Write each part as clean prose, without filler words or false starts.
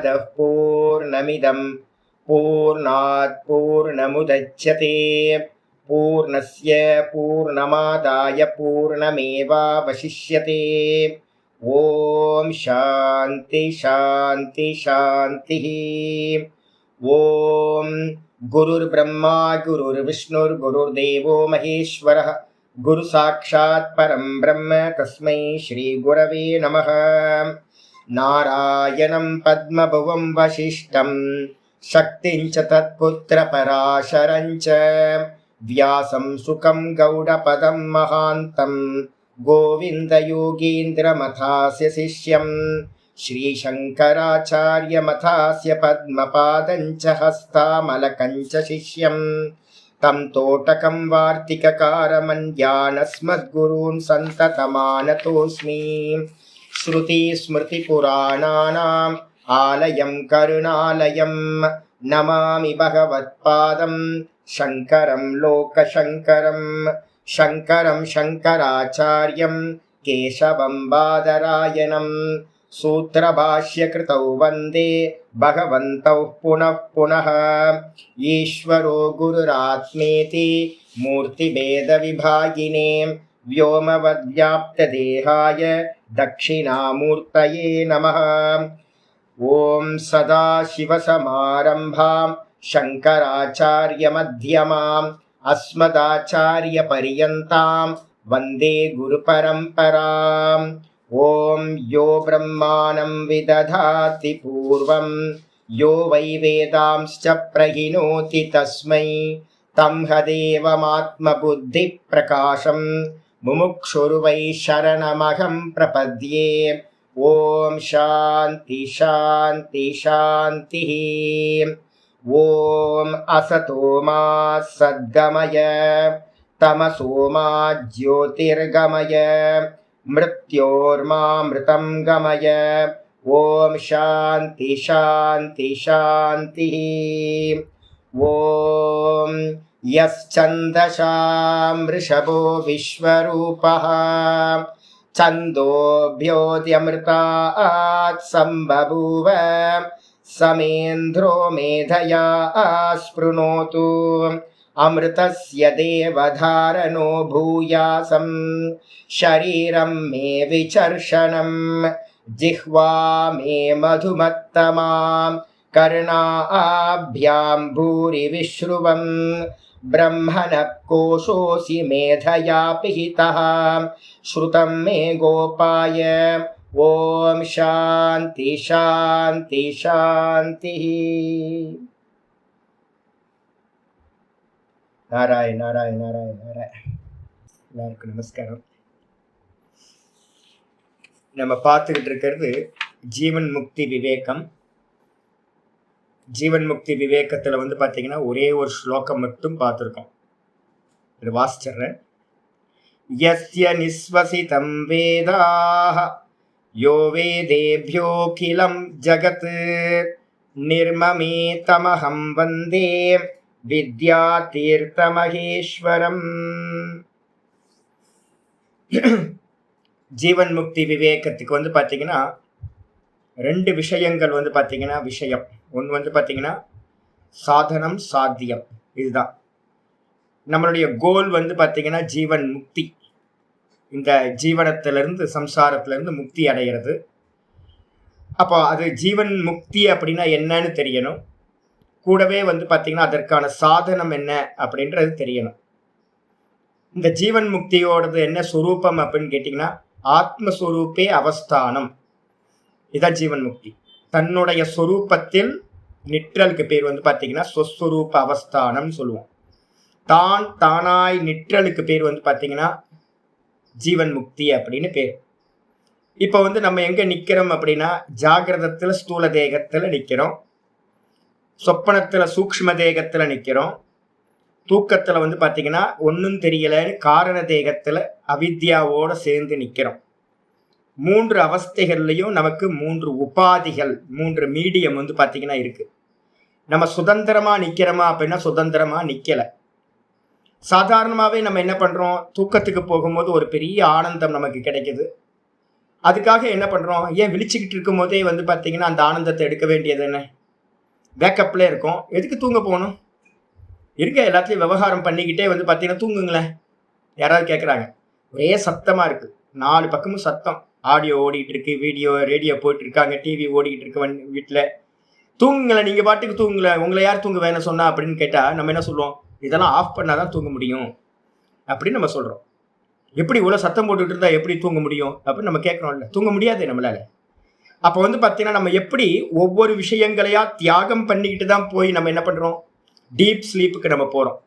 पूर्णमदः पूर्णमिदं पूर्णात् पूर्णमुदच्यते पूर्णस्य पूर्णमादाय पूर्णमेवावशिष्यते। ओम शांति शांति शांतिः। ओम गुरुर्ब्रह्मा गुरुर्विष्णुर्गुरुर्देवो महेश्वरः गुरु साक्षात् परं ब्रह्म तस्मै श्री गुरवे नमः। नारायणं पद्मभुवं वसिष्ठं शक्तिं च तत्पुत्र पराशरं च व्यासं सुकं गौडपदं महान्तं गोविन्द योगीन्द्रमथास्य शिष्यं श्रीशङ्कराचार्यमथास्य पद्मपादं च हस्तामलकं च शिष्यं तं तोटकं वार्तिककारमन्यानस्मद्गुरून् सन्ततमानतोऽस्मि। श्रुतिस्मृतिपुराणानाम् आलयं करुणालयं नमामि भगवत्पादं शङ्करं लोकशङ्करं शङ्करं शङ्कराचार्यं केशवं बादरायणं सूत्रभाष्यकृतौ वन्दे भगवन्तौ पुनः पुनः। ईश्वरो गुरुरात्मेति मूर्तिभेदविभागिने व्योमवद्व्याप्तदेहाय दक्षिणामूर्तये नमः। ॐ सदाशिवसमारम्भां शङ्कराचार्यमध्यमाम् अस्मदाचार्यपर्यन्तां वन्दे गुरुपरम्पराम्। ॐ यो ब्रह्माणं विदधाति पूर्वं यो वै वेदांश्च प्रहिणोति तस्मै तं हदेवमात्मबुद्धिप्रकाशं मुमुक्षुर्वै शरणमहं प्रपद्ये। ॐ शान्ति शान्ति शान्तिः। ॐ असतो मा सद्गमय तमसो मा ज्योतिर्गमय मृत्योर्मामृतं गमय। ॐ शान्ति शान्ति शान्तिः। ॐ यश्चन्दसां वृषभो विश्वरूपः छन्दोभ्योऽद्यमृतात् सम्बभूव समेन्द्रो मेधया स्पृणोतु अमृतस्य देवधारणो भूयासं शरीरं मे विचर्षणं जिह्वा मे मधुमत्तमा कर्णाभ्यां भूरि विश्रुवं ब्रह्मणः कोशोऽसि मेधया पिहितः श्रुतं मे गोपाय। ॐ शान्ति शान्ति शान्तिः। नारायण नारायण नारायण नारायण। எல்லாருக்கும் நமஸ்காரம். நம்ம பார்த்துக்கிட்டு இருக்கிறது ஜீவன் முக்தி விவேகம். ஜீவன் முக்தி விவேகத்துல பார்த்தீங்கன்னா ஒரே ஒரு ஸ்லோகம் மட்டும் பார்த்துருக்கோம். இது வாசிச்சிடுறேன். யஸ்ய நிஸ்வசிதம் வேதாஹ யோ வேதேப்யோகிலம் ஜகத் நிர்மமேதமஹம் வந்தே வித்யா தீர்த்தமகேஸ்வரம். ஜீவன் முக்தி விவேகத்துக்கு பார்த்தீங்கன்னா ரெண்டு விஷயங்கள் பார்த்தீங்கன்னா விஷயம். ஒன்று பார்த்தீங்கன்னா சாதனம் சாத்தியம். இதுதான் நம்மளுடைய கோல் பார்த்தீங்கன்னா ஜீவன் முக்தி. இந்த ஜீவனத்திலிருந்து சம்சாரத்திலிருந்து முக்தி அடைகிறது. அப்போ அது ஜீவன் முக்தி அப்படின்னா என்னன்னு தெரியணும். கூடவே பார்த்தீங்கன்னா அதற்கான சாதனம் என்ன அப்படின்றது தெரியணும். இந்த ஜீவன் முக்தியோடது என்ன சுரூபம் அப்படின்னு கேட்டிங்கன்னா ஆத்மஸ்வரூபே அவஸ்தானம். இதான் ஜீவன் முக்தி. தன்னுடைய சொரூபத்தில் நிற்றலுக்கு பேர் பார்த்தீங்கன்னா சொஸ்வரூப அவஸ்தானம் சொல்லுவோம். தான் தானாய் நிற்றலுக்கு பேர் பார்த்தீங்கன்னா ஜீவன் முக்தி அப்படின்னு பேர். இப்போ நம்ம எங்க நிக்கிறோம் அப்படின்னா ஜாகிரதத்துல ஸ்தூல தேகத்துல நிக்கிறோம், சொப்பனத்துல சூக்ஷ்ம தேகத்துல நிக்கிறோம், தூக்கத்துல பார்த்தீங்கன்னா ஒன்றும் தெரியலன்னு காரண தேகத்துல அவித்யாவோட சேர்ந்து நிக்கிறோம். மூன்று அவஸ்தைகள்லையும் நமக்கு மூன்று உபாதிகள், மூன்று மீடியம் பார்த்தீங்கன்னா இருக்கு. நம்ம சுதந்திரமா நிக்கிறோமா அப்படின்னா சுதந்திரமா நிக்கல. சாதாரணமாவே நம்ம என்ன பண்றோம், தூக்கத்துக்கு போகும்போது ஒரு பெரிய ஆனந்தம் நமக்கு கிடைக்குது. அதுக்காக என்ன பண்றோம்? ஏன் விழிச்சுக்கிட்டு இருக்கும் போதே வந்து பார்த்தீங்கன்னா, அந்த ஆனந்தத்தை எடுக்க வேண்டியது என்ன? பேக்கப்ல இருக்கோம். எதுக்கு தூங்க போகணும்? இருங்க எல்லாத்தையும் விவகாரம் பண்ணிக்கிட்டே வந்து பார்த்தீங்கன்னா, தூங்குங்களேன். யாராவது கேட்குறாங்க. ஒரே சத்தமா இருக்கு. 4 பக்கமும் சத்தம். ஆடியோ ஓடிட்டு இருக்கு, ரேடியோ போயிட்டு இருக்காங்க, டிவி ஓடிக்கிட்டு இருக்கு வீட்ல. தூங்குங்களேன், நீங்க பாட்டுக்கு தூங்குங்களேன். உங்கள யார் தூங்க வேணாம் சொன்னா அப்படின்னு கேட்டா, நம்ம என்ன சொல்லுவோம்? இதெல்லாம் ஆஃப் பண்ணா தான் தூங்க முடியும். அப்படின்னு நம்ம சொல்றோம். எப்படி இவ்வளவு சத்தம் போட்டுட்டு இருந்தா எப்படி தூங்க முடியும்? அப்படின்னு நம்ம கேட்கிறோம்ல. தூங்க முடியாது நம்மளால. அப்ப வந்து பார்த்தீங்கன்னா, நம்ம எப்படி ஒவ்வொரு விஷயங்களையா தியாகம் பண்ணிக்கிட்டு தான் போய் நம்ம என்ன பண்றோம்? டீப் ஸ்லீப்புக்கு நம்ம போறோம்.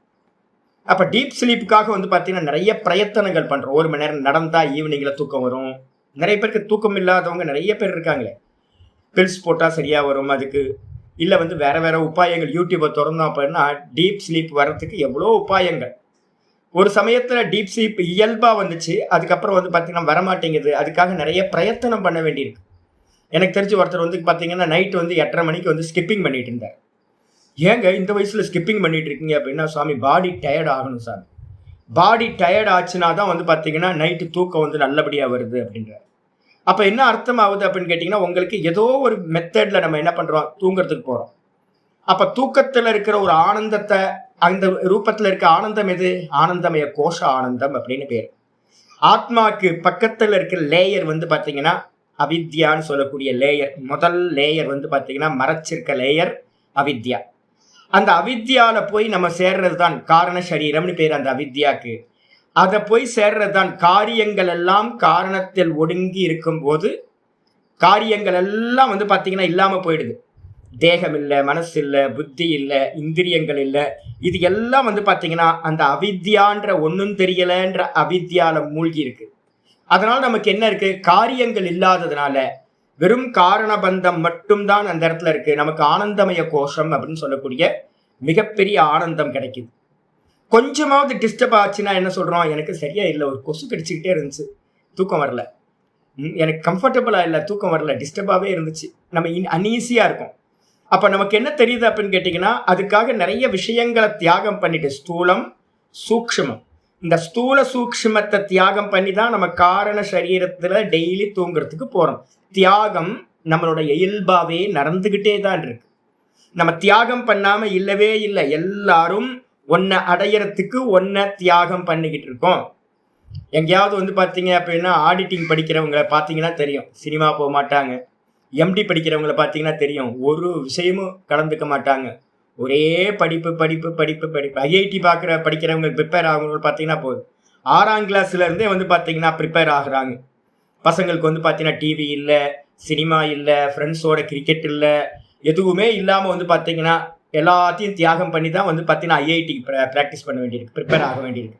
அப்ப டீப் ஸ்லீப்புக்காக வந்து பார்த்தீங்கன்னா, நிறைய பிரயத்தனங்கள் பண்றோம். 1 மணி நேரம் நடந்தா ஈவினிங்ல தூக்கம் வரும். நிறைய பேருக்கு தூக்கம் இல்லாதவங்க நிறைய பேர் இருக்காங்களே. பில்ஸ் போட்டா சரியா வரும் அதுக்கு. இல்ல வந்து வேற வேற உபாயங்கள் யூடியூபை திறந்தோம் அப்படின்னா டீப் ஸ்லீப் வர்றதுக்கு எவ்வளோ உபாயங்கள். ஒரு சமயத்துல டீப் ஸ்லீப் இயல்பா வந்துச்சு. அதுக்கப்புறம் வந்து பார்த்தீங்கன்னா வரமாட்டேங்குது. அதுக்காக நிறைய பிரயத்தனம் பண்ண வேண்டியிருக்கு. எனக்கு தெரிஞ்ச ஒருத்தர் வந்து பார்த்தீங்கன்னா நைட் வந்து 8:30 மணிக்கு வந்து ஸ்கிப்பிங் பண்ணிட்டு இருந்தார். ஏங்க இந்த வயசுல ஸ்கிப்பிங் பண்ணிட்டு இருக்கீங்க அப்படின்னா, சாமி பாடி டயர்ட் ஆகணும் சாமி. பாடி டயர்ட் ஆச்சுன்னா தான் வந்து பார்த்தீங்கன்னா நைட்டு தூக்கம் வந்து நல்லபடியா வருது அப்படின்றார். அப்ப என்ன அர்த்தம் ஆகுது அப்படின்னு கேட்டீங்கன்னா, உங்களுக்கு ஏதோ ஒரு மெத்தட்ல நம்ம என்ன பண்றோம்? தூங்குறதுக்கு போறோம். அப்ப தூக்கத்துல இருக்கிற ஒரு ஆனந்தத்தை, அந்த ரூபத்துல இருக்க ஆனந்தம் எது? ஆனந்தமய கோஷ ஆனந்தம் அப்படின்னு பேரு. ஆத்மாக்கு பக்கத்துல இருக்கிற லேயர் வந்து பாத்தீங்கன்னா அவித்யான்னு சொல்லக்கூடிய லேயர். முதல் லேயர் வந்து பாத்தீங்கன்னா மறைச்சிருக்க லேயர் அவித்யா. அந்த அவித்யால போய் நம்ம சேர்றது தான் காரண சரீரம்னு பேர் அந்த அவித்யாக்கு. அதை போய் சேர்றதுதான் காரியங்கள் எல்லாம் காரணத்தில் ஒடுங்கி இருக்கும் போது காரியங்கள் எல்லாம் வந்து பாத்தீங்கன்னா இல்லாம போயிடுது. தேகம் இல்லை, மனசு இல்லை, புத்தி இல்லை, இந்திரியங்கள் இல்லை. இது எல்லாம் வந்து பாத்தீங்கன்னா அந்த அவித்யான்ற ஒன்னும் தெரியலன்ற அவித்யால மூழ்கி இருக்கு. அதனால நமக்கு என்ன இருக்கு? காரியங்கள் இல்லாததுனால வெறும் காரணபந்தம் மட்டும்தான் அந்த இடத்துல இருக்கு. நமக்கு ஆனந்தமய கோஷம் அப்படின்னு சொல்லக்கூடிய மிகப்பெரிய ஆனந்தம் கிடைக்குது. கொஞ்சமாவது டிஸ்டர்ப் ஆச்சுன்னா என்ன சொல்றோம்? எனக்கு சரியா இல்லை, ஒரு கொசு கடிச்சுக்கிட்டே இருந்துச்சு, தூக்கம் வரல. எனக்கு கம்ஃபர்டபுளா இல்லை, தூக்கம் வரல, டிஸ்டர்பாவே இருந்துச்சு. நம்ம அன்ஈஸியா இருக்கும். அப்ப நமக்கு என்ன தெரியுது அப்படின்னு கேட்டீங்கன்னா, அதுக்காக நிறைய விஷயங்களை தியாகம் பண்ணிட்டு ஸ்தூலம் சூக்ஷ்மம், இந்த ஸ்தூல சூக்ஷ்மத்தை தியாகம் பண்ணி தான் நம்ம காரண சரீரத்துல டெய்லி தூங்குறதுக்கு போறோம். தியாகம் நம்மளுடைய இயல்பாவே நடந்துகிட்டே தான் இருக்கு. நம்ம தியாகம் பண்ணாம இல்லவே இல்லை. எல்லாரும் ஒன்ன அடையறதுக்கு ஒன்ன தியாகம் பண்ணிக்கிட்டு இருக்கோம். எங்கேயாவது வந்து பாத்தீங்க அப்படின்னா ஆடிட்டிங் படிக்கிறவங்க பாத்தீங்கன்னா தெரியும், சினிமா போக மாட்டாங்க. எம்டி படிக்கிறவங்களை பாத்தீங்கன்னா தெரியும், ஒரு விஷயமும் கலந்துக்க மாட்டாங்க. ஒரே படிப்பு படிப்பு படிப்பு படிப்பு. ஐஐடி படிக்கிறவங்க ப்ரிப்பேர் ஆகுறவங்க பாத்தீங்கன்னா போதும், 6ஆம் கிளாஸ்ல இருந்தே வந்து பாத்தீங்கன்னா ப்ரிப்பேர் ஆகுறாங்க. பசங்களுக்கு வந்து பாத்தீங்கன்னா டிவி இல்லை, சினிமா இல்லை, ஃப்ரெண்ட்ஸோட கிரிக்கெட் இல்லை, எதுவுமே இல்லாம வந்து பாத்தீங்கன்னா எல்லாத்தையும் தியாகம் பண்ணி தான் வந்து பார்த்தீங்கன்னா ஐஐடிக்கு ப்ராக்டிஸ் பண்ண வேண்டியிருக்கு, ப்ரிப்பேர் ஆக வேண்டியிருக்கு.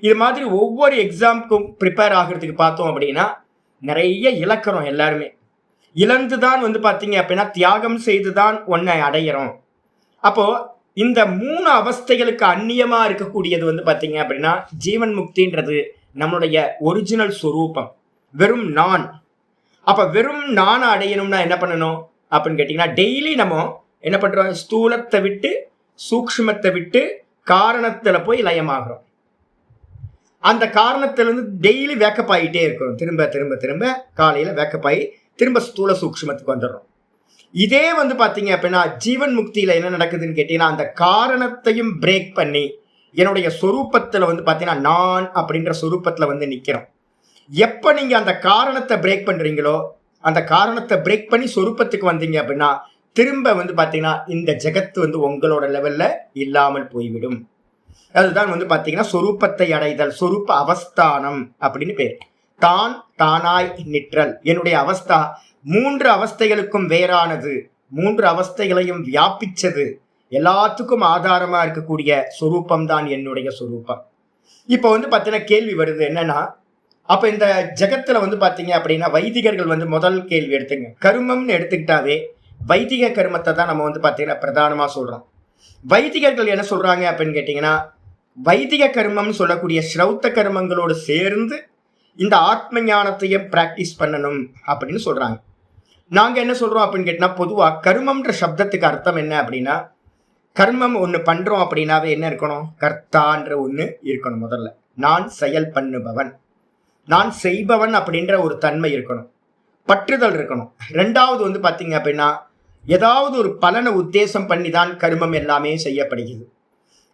இது மாதிரி ஒவ்வொரு எக்ஸாமுக்கும் ப்ரிப்பேர் ஆகிறதுக்கு பார்த்தோம் அப்படின்னா நிறைய இழக்கிறோம். எல்லாருமே இழந்து தான் வந்து பார்த்தீங்க அப்படின்னா தியாகம் செய்து தான் ஒன்றை அடையிறோம். அப்போ இந்த 3 அவஸ்தைகளுக்கு அந்நியமா இருக்கக்கூடியது வந்து பார்த்தீங்க அப்படின்னா ஜீவன் முக்தின்றது நம்மளுடைய ஒரிஜினல் ஸ்வரூபம், வெறும் நான். அப்ப வெறும் நான் அடையணும்னா என்ன பண்ணணும் அப்படின்னு கேட்டீங்கன்னா, டெய்லி நம்ம என்ன பண்றோம்? ஸ்தூலத்தை விட்டு சூக்ஷ்மத்தை விட்டு காரணத்துல போய் லயமாகிறோம். அந்த காரணத்திலிருந்து டெய்லி வேக்கப் ஆகிட்டே இருக்கும். திரும்ப திரும்ப திரும்ப காலையில வேக்கப் ஆகி திரும்ப ஸ்தூல சூக்ஷ்மத்துக்கு வந்துடுறோம். இதே வந்து பாத்தீங்க அப்படின்னா ஜீவன் முக்தியில என்ன நடக்குதுன்னு கேட்டீங்கன்னா, அந்த காரணத்தையும் பிரேக் பண்ணி என்னுடைய சொரூபத்துல வந்து பாத்தீங்கன்னா நான் அப்படின்ற சொரூபத்துல வந்து நிக்கிறோம். எப்ப நீங்க அந்த காரணத்தை பிரேக் பண்றீங்களோ, அந்த காரணத்தை பிரேக் பண்ணி சொரூபத்துக்கு வந்தீங்க அப்படின்னா திரும்ப வந்து பாத்தீங்கன்னா இந்த ஜெகத்து வந்து உங்களோட லெவல்ல இல்லாமல் போய்விடும். அதுதான் வந்து பாத்தீங்கன்னா சொரூபத்தை அடைதல், சொரூப அவஸ்தானம் அப்படின்னு பேர். தான் தானாய் நிற்றல். என்னுடைய அவஸ்தா 3 அவஸ்தைகளுக்கும் வேறானது, 3 அவஸ்தைகளையும் வியாபிச்சது, எல்லாத்துக்கும் ஆதாரமா இருக்கக்கூடிய சொரூபம் தான் என்னுடைய சொரூபம். இப்ப வந்து பாத்தீங்கன்னா கேள்வி வருது என்னன்னா, அப்ப இந்த ஜெகத்துல வந்து பாத்தீங்க அப்படின்னா வைதிகர்கள் வந்து முதல் கேள்வி எடுத்துங்க, கர்மம்னு எடுத்துக்கிட்டாவே வைதிக கர்மத்தை தான் நம்ம வந்து பாத்தீங்கன்னா பிரதானமா சொல்றோம். வைதிகர்கள் என்ன சொல்றாங்க அப்படின்னு கேட்டீங்கன்னா, வைதிக கர்மம்னு சொல்லக்கூடிய ஸ்ரௌத்த கர்மங்களோடு சேர்ந்து இந்த ஆத்ம ஞானத்தையும் பிராக்டிஸ் பண்ணணும் அப்படின்னு சொல்றாங்க. நாங்க என்ன சொல்றோம் அப்படின்னு கேட்டீங்கன்னா, பொதுவா கர்மம்ன்ற சப்தத்துக்கு அர்த்தம் என்ன அப்படின்னா, கர்மம் ஒண்ணு பண்றோம் அப்படின்னாவே என்ன இருக்கணும்? கர்த்தான்ற ஒண்ணு இருக்கணும். முதல்ல நான் செயல் பண்ணுபவன். நான் செய்பவன் அப்படின்ற ஒரு தன்மை இருக்கணும், பற்றுதல் இருக்கணும். ரெண்டாவது வந்து பார்த்தீங்க அப்படின்னா ஏதாவது ஒரு பலனை உத்தேசம் பண்ணி தான் கர்மம் எல்லாமே செய்யப்படுகிறது.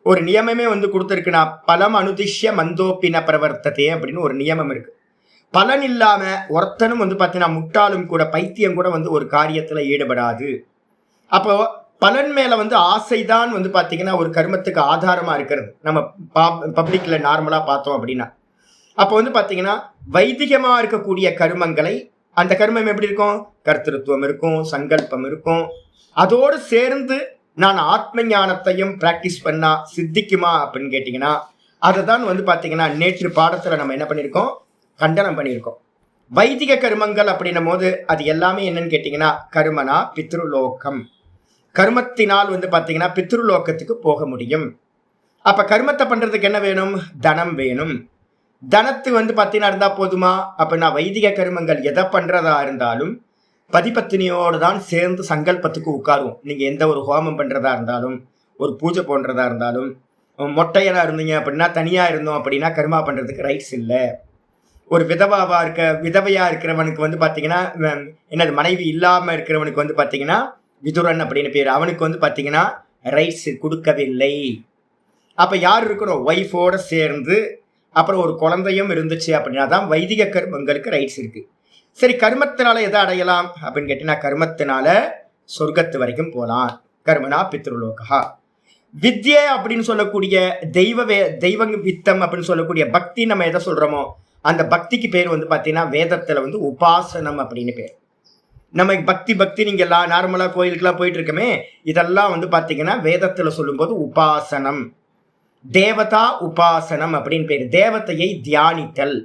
ஒரு நியமமே வந்து கொடுத்துருக்குன்னா, பலம் அனுதிஷ்ய மந்தோப்பின பிரவர்த்ததே அப்படின்னு ஒரு நியமம் இருக்கு. பலன் இல்லாம ஒருத்தனும் வந்து பார்த்தீங்கன்னா முட்டாளும் கூட பைத்தியம் கூட வந்து ஒரு காரியத்துல ஈடுபடாது. அப்போ பலன் மேல வந்து ஆசைதான் வந்து பார்த்தீங்கன்னா ஒரு கர்மத்துக்கு ஆதாரமா இருக்கிறது. நம்ம பப்ளிக்ல நார்மலா பார்த்தோம் அப்படின்னா, அப்போ வந்து பார்த்தீங்கன்னா வைதிகமா இருக்கக்கூடிய கர்மங்களை, அந்த கர்மம் எப்படி இருக்கும்? கர்த்திருவம் இருக்கும், சங்கல்பம் இருக்கும். அதோடு சேர்ந்து நான் ஆத்ம ஞானத்தையும் பிராக்டிஸ் பண்ணா சித்திக்குமா அப்படின்னு கேட்டீங்கன்னா, அதை தான் வந்து பார்த்தீங்கன்னா நேற்று பாடத்துல நம்ம என்ன பண்ணியிருக்கோம்? கண்டனம் பண்ணியிருக்கோம். வைதிக கர்மங்கள் அப்படின்னும் போது அது எல்லாமே என்னன்னு கேட்டீங்கன்னா, கர்மனா பித்ருலோகம். கர்மத்தினால் வந்து பார்த்தீங்கன்னா பித்ருலோகத்துக்கு போக முடியும். அப்ப கர்மத்தை பண்றதுக்கு என்ன வேணும்? தனம் வேணும். தனத்து வந்து பார்த்தீங்கன்னா இருந்தா போதுமா? அப்படின்னா வைதிக கர்மங்கள் எதை பண்றதா இருந்தாலும் பதிபத்தினியோடு தான் சேர்ந்து சங்கல்பத்துக்கு உட்காருவோம். நீங்க எந்த ஒரு ஹோமம் பண்றதா இருந்தாலும், ஒரு பூஜை போன்றதா இருந்தாலும், மொட்டையனா இருந்தீங்க அப்படின்னா தனியா இருந்தோம் அப்படின்னா கர்மா பண்றதுக்கு ரைட்ஸ் இல்லை. ஒரு விதவையா இருக்கிறவனுக்கு வந்து பார்த்தீங்கன்னா என்னது மனைவி இல்லாம இருக்கிறவனுக்கு வந்து பார்த்தீங்கன்னா விதுரன் அப்படின்னு பேர், அவனுக்கு வந்து பார்த்தீங்கன்னா ரைட்ஸ் கொடுக்கவில்லை. அப்ப யார் இருக்கணும்? ஒய்ஃபோட சேர்ந்து அப்புறம் ஒரு குழந்தையும் இருந்துச்சு அப்படின்னா தான் வைதிக கர்மங்களுக்கு ரைட்ஸ் இருக்கு. சரி, கர்மத்தினால எதை அடையலாம் அப்படின்னு கேட்டீங்கன்னா, கர்மத்தினால சொர்க்கத்து வரைக்கும் போகலாம். கர்மனா பித்ருலோகா. வித்யே அப்படின்னு சொல்லக்கூடிய தெய்வ வித்தம் அப்படின்னு சொல்லக்கூடிய பக்தி நம்ம எதை சொல்றோமோ அந்த பக்திக்கு பேர் வந்து பார்த்தீங்கன்னா வேதத்துல வந்து உபாசனம் அப்படின்னு பேர். நம்ம பக்தி நீங்க எல்லாம் நார்மலா கோயிலுக்கெல்லாம் போயிட்டு இருக்கமே, இதெல்லாம் வந்து பார்த்தீங்கன்னா வேதத்துல சொல்லும்போது உபாசனம், தேவதா உபாசனம் அப்படின்னு பேர். தேவதையை தியானித்தல்.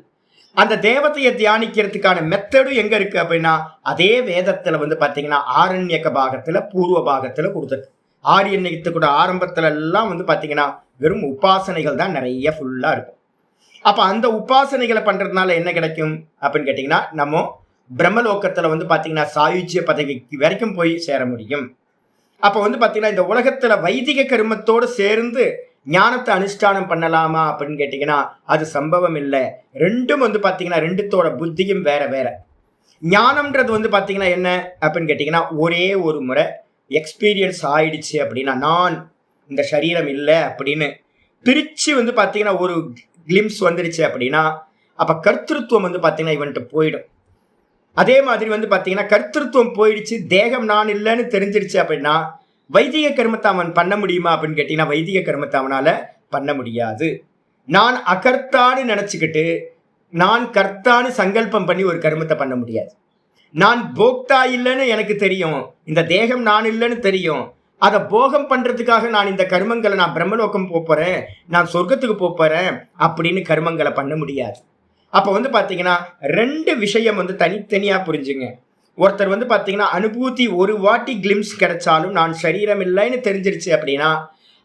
அந்த தேவதையை தியானிக்கிறதுக்கான மெத்தடும் எங்க இருக்கு அப்படின்னா அதே வேதத்துல வந்து பாத்தீங்கன்னா ஆரண்யக பாகத்துல பூர்வ பாகத்துல கொடுத்தது. ஆரியன்யத்துக்கூட ஆரம்பத்துல எல்லாம் வந்து பாத்தீங்கன்னா வெறும் உபாசனைகள் தான் நிறைய ஃபுல்லா இருக்கும். அப்ப அந்த உபாசனைகளை பண்றதுனால என்ன கிடைக்கும் அப்படின்னு கேட்டீங்கன்னா, நம்ம பிரம்மலோகத்துல வந்து பாத்தீங்கன்னா சாயுஜ்ய பதவிக்கு வரைக்கும் போய் சேர முடியும். அப்ப வந்து பாத்தீங்கன்னா இந்த உலகத்துல வைதிக கர்மத்தோடு சேர்ந்து ஞானத்தை அனுஷ்டானம் பண்ணலாமா அப்படின்னு கேட்டீங்கன்னா அது சம்பவம் இல்லை. ரெண்டும் வந்து பாத்தீங்கன்னா ரெண்டுத்தோட புத்தியும் வேற வேற. ஞானம்ன்றது வந்து பாத்தீங்கன்னா என்ன அப்படின்னு கேட்டீங்கன்னா, ஒரே ஒரு முறை எக்ஸ்பீரியன்ஸ் ஆயிடுச்சு அப்படின்னா, நான் இந்த சரீரம் இல்லை அப்படின்னு பிரிச்சு வந்து பாத்தீங்கன்னா ஒரு கிளிம்ஸ் வந்துடுச்சு அப்படின்னா அப்ப கர்த்திருவம் வந்து பாத்தீங்கன்னா இவன்ட்டு போயிடும். அதே மாதிரி வந்து பாத்தீங்கன்னா கர்த்திருவம் போயிடுச்சு, தேகம் நான் இல்லைன்னு தெரிஞ்சிருச்சு அப்படின்னா வைதிக கர்மத்தை அவன் பண்ண முடியுமா அப்படின்னு கேட்டீங்கன்னா வைதிக கர்மத்தை அவனால பண்ண முடியாது. நான் அகர்த்தான்னு நினைச்சுக்கிட்டு நான் கர்த்தான்னு சங்கல்பம் பண்ணி ஒரு கர்மத்தை பண்ண முடியாது. நான் போக்தா இல்லைன்னு எனக்கு தெரியும், இந்த தேகம் நான் இல்லைன்னு தெரியும், அதை போகம் பண்றதுக்காக நான் இந்த கர்மங்களை நான் பிரம்மலோகம் போறேன், நான் சொர்க்கத்துக்கு போறேன் அப்படின்னு கர்மங்களை பண்ண முடியாது. அப்ப வந்து பாத்தீங்கன்னா ரெண்டு விஷயம் வந்து தனித்தனியா புரிஞ்சுங்க. ஒருத்தர் வந்து பாத்தீங்கன்னா அனுபூதி ஒரு வாட்டி கிளிம்ஸ் கிடைச்சாலும் நான் சரீரம் இல்லைன்னு தெரிஞ்சிருச்சு அப்படின்னா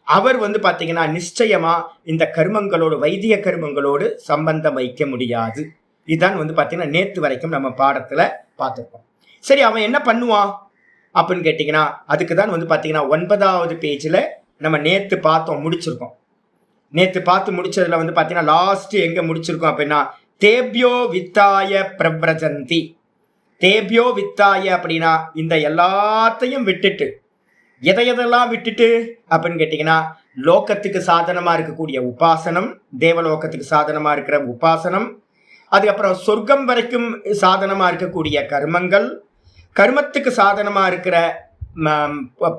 அவர் வந்து பாத்தீங்கன்னா நிச்சயமா இந்த கர்மங்களோடு வைதிக கர்மங்களோடு சம்பந்தம் வைக்க முடியாது. இதுதான் வந்து பாத்தீங்கன்னா நேற்று வரைக்கும் நம்ம பாடத்துல பார்த்துருக்கோம். சரி, அவன் என்ன பண்ணுவான் அப்படின்னு கேட்டீங்கன்னா அதுக்கு தான் வந்து பாத்தீங்கன்னா 9வது பேஜ்ல நம்ம நேற்று பார்த்தோம், முடிச்சிருக்கோம். நேற்று பார்த்து முடிச்சதுல வந்து பாத்தீங்கன்னா லாஸ்ட் எங்க முடிச்சிருக்கோம் அப்படின்னா தேபியோ வித்தாய பிரவ்ரஜந்தி. தேபியோ வித்தாய அப்படின்னா இந்த எல்லாத்தையும் விட்டுட்டு, எதையெல்லாம் விட்டுட்டு அப்படின்னு கேட்டீங்கன்னா லோகத்துக்கு சாதனமா இருக்கக்கூடிய உபாசனம், தேவலோகத்துக்கு சாதனமா இருக்கிற உபாசனம், அதுக்கப்புறம் சொர்க்கம் வரைக்கும் சாதனமா இருக்கக்கூடிய கர்மங்கள், கர்மத்துக்கு சாதனமா இருக்கிற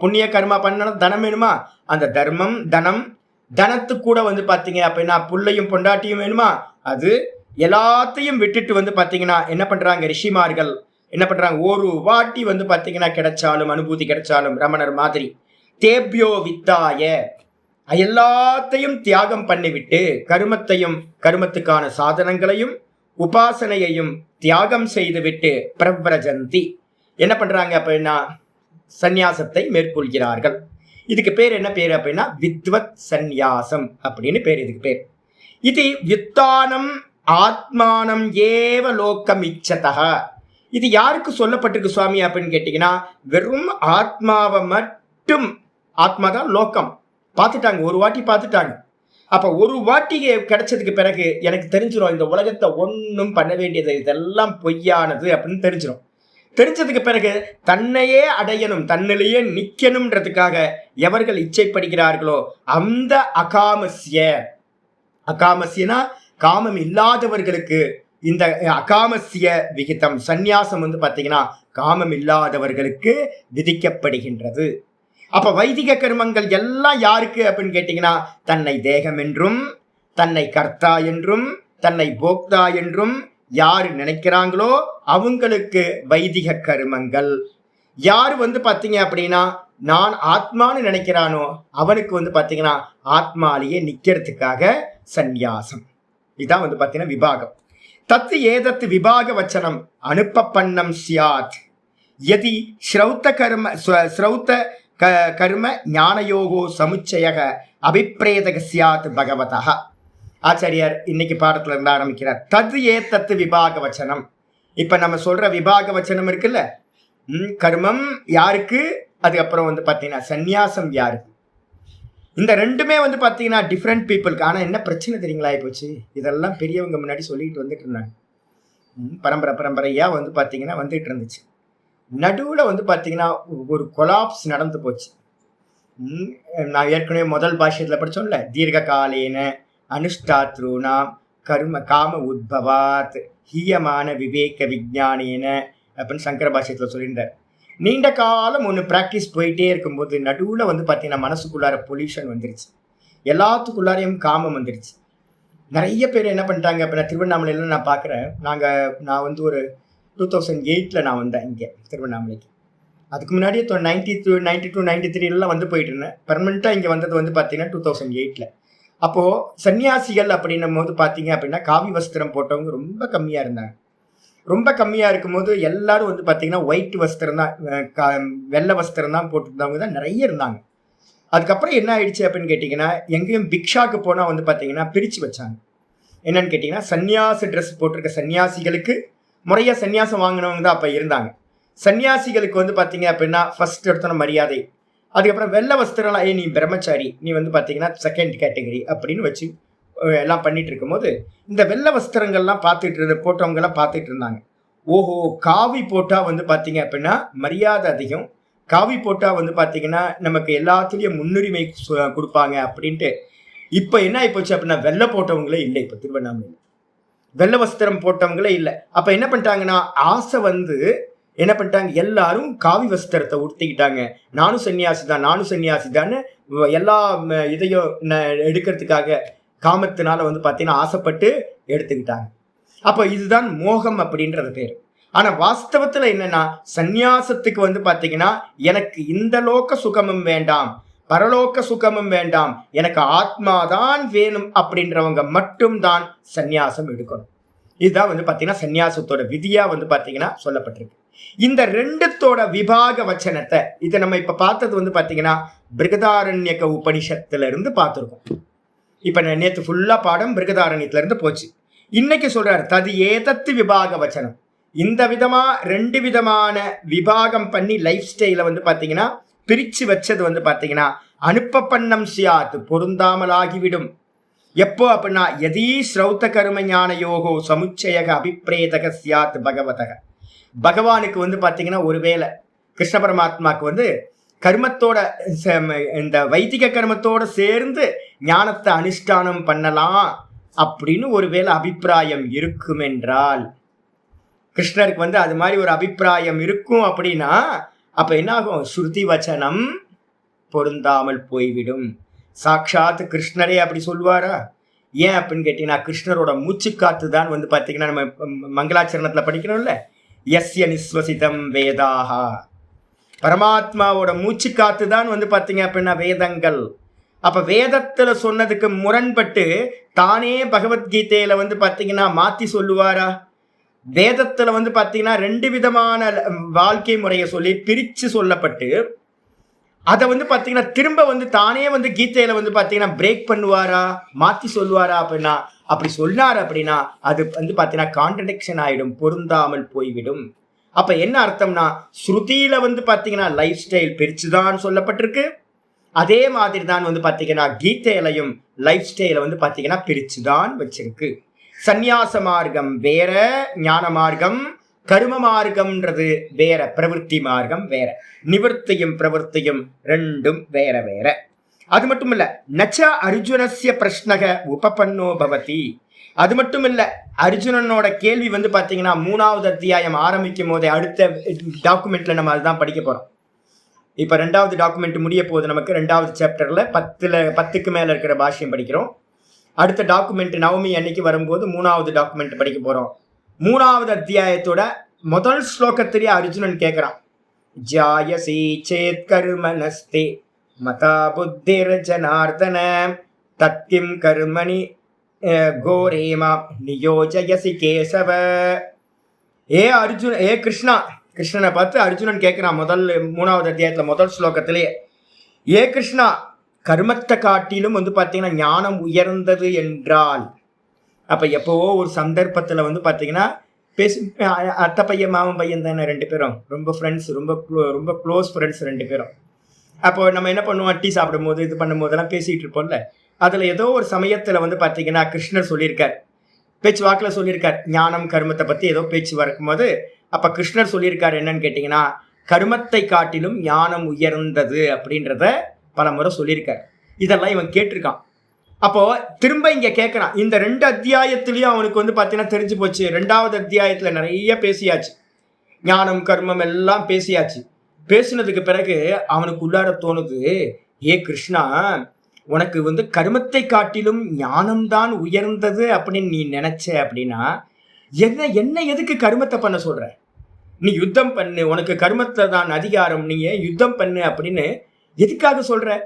புண்ணிய கர்மா பண்ணணும், தனம் வேணுமா அந்த தர்மம், தனம், தனத்துக்கு கூட வந்து பாத்தீங்க அப்படின்னா புள்ளையும் பொண்டாட்டியும் வேணுமா, அது எல்லாத்தையும் விட்டுட்டு வந்து பாத்தீங்கன்னா என்ன பண்றாங்க ரிஷிமார்கள் என்ன பண்றாங்க, ஒரு வாட்டி வந்து பாத்தீங்கன்னா கிடைச்சாலும் அனுபூதி கிடைச்சாலும் ரமணர் மாதிரி தேபியோ வித்தாய எல்லாத்தையும் தியாகம் பண்ணிவிட்டு கர்மத்தையும் கர்மத்துக்கான சாதனங்களையும் உபாசனையையும் தியாகம் செய்துவிட்டு பிரவ்ரஜந்தி என்ன பண்றாங்க அப்படின்னா சந்நியாசத்தை மேற்கொள்கிறார்கள். இதுக்கு பேர் என்ன பேர் அப்படின்னா வித்வத் சந்நியாசம் அப்படின்னு பேர். இதுக்கு பேர் இது வித்தானம் ஆத்மானம் ஏவ லோகம் இச்சதக. இது யாருக்கு சொல்லப்பட்டிருக்கு சுவாமி அப்படின்னு கேட்டீங்கன்னா வெறும் ஆத்மாவை மட்டும், ஆத்மா தான் லோகம் பார்த்துட்டாங்க, ஒரு வாட்டி பார்த்துட்டாங்க. அப்ப ஒரு வாட்டி கிடைச்சதுக்கு பிறகு எனக்கு தெரிஞ்சிடும் இந்த உலகத்தை ஒன்றும் பண்ண வேண்டியது, இதெல்லாம் பொய்யானது அப்படின்னு தெரிஞ்சிடும். தெரிஞ்சதுக்கு பிறகு தன்னையே அடையணும், தன்னிலேயே நிக்கணும்ன்றதுக்காக எவர்கள் இச்சைப்படுகிறார்களோ அந்த அகாமஸ்யனா காமம் இல்லாதவர்களுக்கு இந்த அகாமஸ்ய விகிதம் சந்நியாசம் வந்து பாத்தீங்கன்னா காமம் இல்லாதவர்களுக்கு விதிக்கப்படுகின்றது. அப்ப வைதிக கர்மங்கள் எல்லாம் யாருக்கு அப்படின்னு கேட்டீங்கன்னா, தன்னை தேகம் என்றும் தன்னை கர்த்தா என்றும் தன்னை போக்தா என்றும் யாரு நினைக்கிறாங்களோ அவங்களுக்கு வைதிக கர்மங்கள். யாரு வந்து பாத்தீங்க அப்படின்னா நான் ஆத்மான்னு நினைக்கிறானோ அவனுக்கு வந்து பாத்தீங்கன்னா ஆத்மாலேயே நிக்கிறதுக்காக சந்நியாசம். இதான் வந்து பாத்தீங்கன்னா விபாகம். தத்து ஏதத்து விபாக வச்சனம் அனுப்பப்பண்ணம் சியாத் யதி ஸ்ரௌத்த கர்ம ஞானயோகோ சமுச்சயக அபிப்ரேதக சியாத் பகவதா. ஆச்சாரியார் இன்னைக்கு பாடத்துல இருந்து ஆரம்பிக்கிறார். தது ஏதத்து விபாக வச்சனம். இப்ப நம்ம சொல்ற விபாக வச்சனம் இருக்குல்ல, கர்மம் யாருக்கு, அதுக்கப்புறம் வந்து பாத்தீங்கன்னா சந்நியாசம் யாருக்கு. இந்த ரெண்டுமே வந்து பாத்தீங்கன்னா டிஃப்ரெண்ட் பீப்புளுக்கு. ஆனா என்ன பிரச்சனை தெரியுங்களா போச்சு, இதெல்லாம் பெரியவங்க முன்னாடி சொல்லிட்டு வந்துட்டு இருந்தாங்க. பரம்பரையா வந்து பாத்தீங்கன்னா வந்துட்டு இருந்துச்சு. நடுவுல வந்து பாத்தீங்கன்னா ஒரு கொலாப்ஸ் நடந்து போச்சு. நான் ஏற்கனவே முதல் பாஷ்யத்துல படிச்சோம்ல, தீர்க்க காலேன அனுஷ்டாத்ரூனாம் கர்ம காம உத்பவாத் ஹீயமான விவேக விஜானேன அப்படின்னு சங்கர பாஷ்யத்துல சொல்லியிருந்தார். நீண்ட காலம் ஒன்று ப்ராக்டிஸ் போயிட்டே இருக்கும்போது நடுவில் வந்து பார்த்தீங்கன்னா மனசுக்குள்ளார பொல்யூஷன் வந்துருச்சு, எல்லாத்துக்குள்ளாரையும் காமம் வந்துருச்சு. நிறைய பேர் என்ன பண்ணிட்டாங்க அப்படின்னா, திருவண்ணாமலையில் நான் பார்க்குறேன். நான் வந்து ஒரு 2008 நான் வந்தேன் இங்கே திருவண்ணாமலைக்கு. அதுக்கு முன்னாடியே 92 93 வந்து போயிட்டு இருந்தேன். பெர்மனெண்ட்டாக இங்கே வந்தது வந்து பார்த்தீங்கன்னா 2008. அப்போது சன்னியாசிகள் அப்படின்னும் போது பார்த்தீங்க அப்படின்னா காவி வஸ்திரம் போட்டவங்க ரொம்ப கம்மியாக இருந்தாங்க. ரொம்ப கம்மியாக இருக்கும்போது எல்லாரும் வந்து பார்த்தீங்கன்னா ஒயிட் வஸ்திரம் தான், வெள்ளை வஸ்திரம் தான் போட்டுருந்தவங்க தான் நிறைய இருந்தாங்க. அதுக்கப்புறம் என்ன ஆயிடுச்சு அப்படின்னு கேட்டிங்கன்னா, எங்கேயும் பிக்ஷாக்கு போனால் வந்து பார்த்தீங்கன்னா பிரித்து வச்சாங்க. என்னன்னு கேட்டிங்கன்னா, சன்னியாசி ட்ரெஸ் போட்டிருக்க சன்னியாசிகளுக்கு முறையாக சன்னியாசம் வாங்கினவங்க தான் அப்போ இருந்தாங்க. சன்னியாசிகளுக்கு வந்து பார்த்தீங்க அப்படின்னா ஃபர்ஸ்ட் எடுத்தோன்னா மரியாதை, அதுக்கப்புறம் வெள்ளை வஸ்திரம்லாம் நீ பிரம்மச்சாரி, நீ வந்து பார்த்தீங்கன்னா செகண்ட் கேட்டகரி அப்படின்னு வச்சு எல்லாம் பண்ணிட்டு இருக்கும்போது இந்த வெள்ளை வஸ்திரங்கள்லாம் போட்டவங்கெல்லாம் பார்த்துட்டு இருந்தாங்க. ஓஹோ, காவி போட்டால் வந்து பார்த்தீங்க அப்படின்னா மரியாதை அதிகம், காவி போட்டால் வந்து பார்த்தீங்கன்னா நமக்கு எல்லாத்துலேயும் முன்னுரிமை கொடுப்பாங்க அப்படின்ட்டு இப்போ என்ன ஆகிப்போச்சு அப்படின்னா வெள்ளை போட்டவங்களே இல்லை. இப்போ திருவண்ணாமலையில் வெள்ளை வஸ்திரம் போட்டவங்களே இல்லை. அப்போ என்ன பண்ணிட்டாங்கன்னா ஆசை வந்து என்ன பண்ணிட்டாங்க, எல்லாரும் காவி வஸ்திரத்தை உடுத்திக்கிட்டாங்க. நானும் சன்னியாசி தான்னு எல்லா இதையும் எடுக்கிறதுக்காக காமத்தினால வந்து பார்த்தீங்கன்னா ஆசைப்பட்டு எடுத்துக்கிட்டாங்க. அப்போ இதுதான் மோகம் அப்படின்றது பேர். ஆனால் வாஸ்தவத்தில் என்னன்னா, சந்நியாசத்துக்கு வந்து பார்த்தீங்கன்னா எனக்கு இந்த லோக சுகமும் வேண்டாம், பரலோக சுகமும் வேண்டாம், எனக்கு ஆத்மாதான் வேணும் அப்படின்றவங்க மட்டும்தான் சந்நியாசம் எடுக்கணும். இதுதான் வந்து பார்த்தீங்கன்னா சந்நியாசத்தோட விதியா வந்து பார்த்தீங்கன்னா சொல்லப்பட்டிருக்கு. இந்த ரெண்டுத்தோட விபாக வச்சனத்தை இதை நம்ம இப்ப பார்த்தது வந்து பார்த்தீங்கன்னா பிருகதாரண்யக உபனிஷத்துல இருந்து பார்த்துருக்கோம். இப்ப நேற்று ஃபுல்லா பாடம் பிருகதாரண்யத்துல இருந்து போச்சு. இன்னைக்கு சொல்றாரு தது ஏதத்து விபாக வச்சனம். இந்த விதமா ரெண்டு விதமான விபாகம் பண்ணி லைஃப் ஸ்டைல வந்து பார்த்தீங்கன்னா பிரிச்சு வச்சது வந்து பார்த்தீங்கன்னா அனுப்பப்பண்ணம் சியாத் பொருந்தாமலாகிவிடும். எப்போ அப்படின்னா எதீ ஸ்ரௌத்த கர்ம ஞான யோகோ சமுச்சயக அபிப்ரேதக சியாத் பகவதக. பகவானுக்கு வந்து பார்த்தீங்கன்னா ஒருவேளை கிருஷ்ண பரமாத்மாவுக்கு வந்து கர்மத்தோட இந்த வைதிக கர்மத்தோட சேர்ந்து ஞானத்தை அனுஷ்டானம் பண்ணலாம் அப்படின்னு ஒருவேளை அபிப்பிராயம் இருக்கும் என்றால், கிருஷ்ணருக்கு வந்து அது மாதிரி ஒரு அபிப்பிராயம் இருக்கும் அப்படின்னா அப்ப என்ன ஆகும், ஸ்ருதி வச்சனம் பொருந்தாமல் போய்விடும். சாட்சாத் கிருஷ்ணரே அப்படி சொல்லுவாரா? ஏன் அப்படின்னு கேட்டீங்கன்னா, கிருஷ்ணரோட மூச்சு காத்து தான் வந்து பார்த்தீங்கன்னா நம்ம மங்களாச்சரணத்துல படிக்கிறோம்ல, யஸ்ய நிஸ்வசிதம் வேதாஹா. பரமாத்மாவோட மூச்சு காத்து தான் வந்து பார்த்தீங்க அப்படின்னா வேதங்கள். அப்ப வேதத்துல சொன்னதுக்கு முரண்பட்டு தானே பகவத்கீதையில வந்து பார்த்தீங்கன்னா மாத்தி சொல்லுவாரா? வேதத்துல வந்து பார்த்தீங்கன்னா ரெண்டு விதமான வாழ்க்கை முறையை சொல்லி பிரிச்சு சொல்லப்பட்டு அதை வந்து பார்த்தீங்கன்னா திரும்ப வந்து தானே வந்து கீதையில வந்து பார்த்தீங்கன்னா பிரேக் பண்ணுவாரா, மாத்தி சொல்லுவாரா? அப்படின்னா அப்படி சொன்னார் அப்படின்னா அது வந்து பார்த்தீங்கன்னா கான்ட்ரடிக்ஷன் ஆயிடும், பொருந்தாமல் போய்விடும். அப்ப என்ன அர்த்தம்னா, ஸ்ருதியில வந்து பார்த்தீங்கன்னா லைஃப் ஸ்டைல் பிரிச்சுதான் சொல்லப்பட்டிருக்கு, அதே மாதிரி தான் வந்து பார்த்தீங்கன்னா கீதையிலையும் லைஃப் ஸ்டைலை வந்து பார்த்தீங்கன்னா பிரித்து தான் வச்சிருக்கு. சந்நியாச மார்க்கம் வேற, ஞான மார்க்கம், கர்ம மார்க்கம்ன்றது வேற, பிரவருத்தி மார்க்கம் வேற. நிவர்த்தியும் பிரவருத்தியும் ரெண்டும் வேற வேற. அது மட்டும் இல்ல, நச்ச அர்ஜுனஸ்ய பிரஷ்னக உபபன்னோ பவதி. அது மட்டும் இல்ல, அர்ஜுனனோட கேள்வி வந்து பாத்தீங்கன்னா 3வது அத்தியாயம் ஆரம்பிக்கும் போதே அடுத்த டாக்குமெண்ட்ல நம்ம அதுதான் படிக்க போறோம். இப்ப 2வது டாக்குமெண்ட் முடிய போகுது நமக்கு. 2வது சாப்டர்ல 10க்கு மேல இருக்கிற பாஷ்யம் படிக்கிறோம். அடுத்த டாக்குமெண்ட் நவமி அன்னைக்கு வரும்போது 3வது டாக்குமெண்ட் படிக்க போறோம். 3வது அத்தியாயத்தோட முதல் ஸ்லோகத்திலேயே அர்ஜுனன் கேட்கிறான், ஜாயசி சேத் கர்மனஸ்தே மதா புத்திர் ஜனார்தன தத்கிம் கர்மணி கோரேமா நியோஜயசி கேசவ. ஏ கிருஷ்ணா, கிருஷ்ணனை பார்த்து அர்ஜுனன் கேட்கிறான் 3வது அத்தியாயத்துல முதல் ஸ்லோகத்திலேயே, ஏ கிருஷ்ணா, கர்மத்தை காட்டிலும் வந்து பார்த்தீங்கன்னா ஞானம் உயர்ந்தது என்றால். அப்ப எப்போவோ ஒரு சந்தர்ப்பத்துல வந்து பார்த்தீங்கன்னா அத்தை பையன் மாமன் பையன் தானே 2 பேரும், ரொம்ப ஃப்ரெண்ட்ஸ், ரொம்ப க்ளோஸ் ஃப்ரெண்ட்ஸ் 2 பேரும். அப்போ நம்ம என்ன பண்ணுவோம், டீ சாப்பிடும் போது இது பண்ணும் போதெல்லாம் பேசிட்டு இருப்போம்ல. அதுல ஏதோ ஒரு சமயத்துல வந்து பார்த்தீங்கன்னா கிருஷ்ணர் சொல்லியிருக்கார், பேச்சு வாக்கில் சொல்லியிருக்கார், ஞானம் கர்மத்தை பத்தி ஏதோ பேச்சு வரும்போது அப்ப கிருஷ்ணர் சொல்லியிருக்காரு என்னன்னு கேட்டீங்கன்னா, கர்மத்தை காட்டிலும் ஞானம் உயர்ந்தது அப்படின்றத பல முறை சொல்லியிருக்காரு. இதெல்லாம் இவன் கேட்டிருக்கான். அப்போ திரும்ப இங்க கேட்கறான். இந்த 2 அத்தியாயத்திலயும் அவனுக்கு வந்து பாத்தீங்கன்னா தெரிஞ்சு போச்சு. 2வது அத்தியாயத்துல நிறைய பேசியாச்சு, ஞானம் கர்மம் எல்லாம் பேசியாச்சு. பேசினதுக்கு பிறகு அவனுக்கு உள்ளார தோணுது, ஏ கிருஷ்ணா, உனக்கு வந்து கர்மத்தை காட்டிலும் ஞானம்தான் உயர்ந்தது அப்படின்னு நீ நினைச்ச அப்படின்னா என்ன எதுக்கு கர்மத்தை பண்ண சொல்ற? நீ யுத்தம் பண்ணு, உனக்கு கர்மத்தை தான் அதிகாரம், நீ யுத்தம் பண்ணு அப்படின்னு எதுக்காக சொல்ற?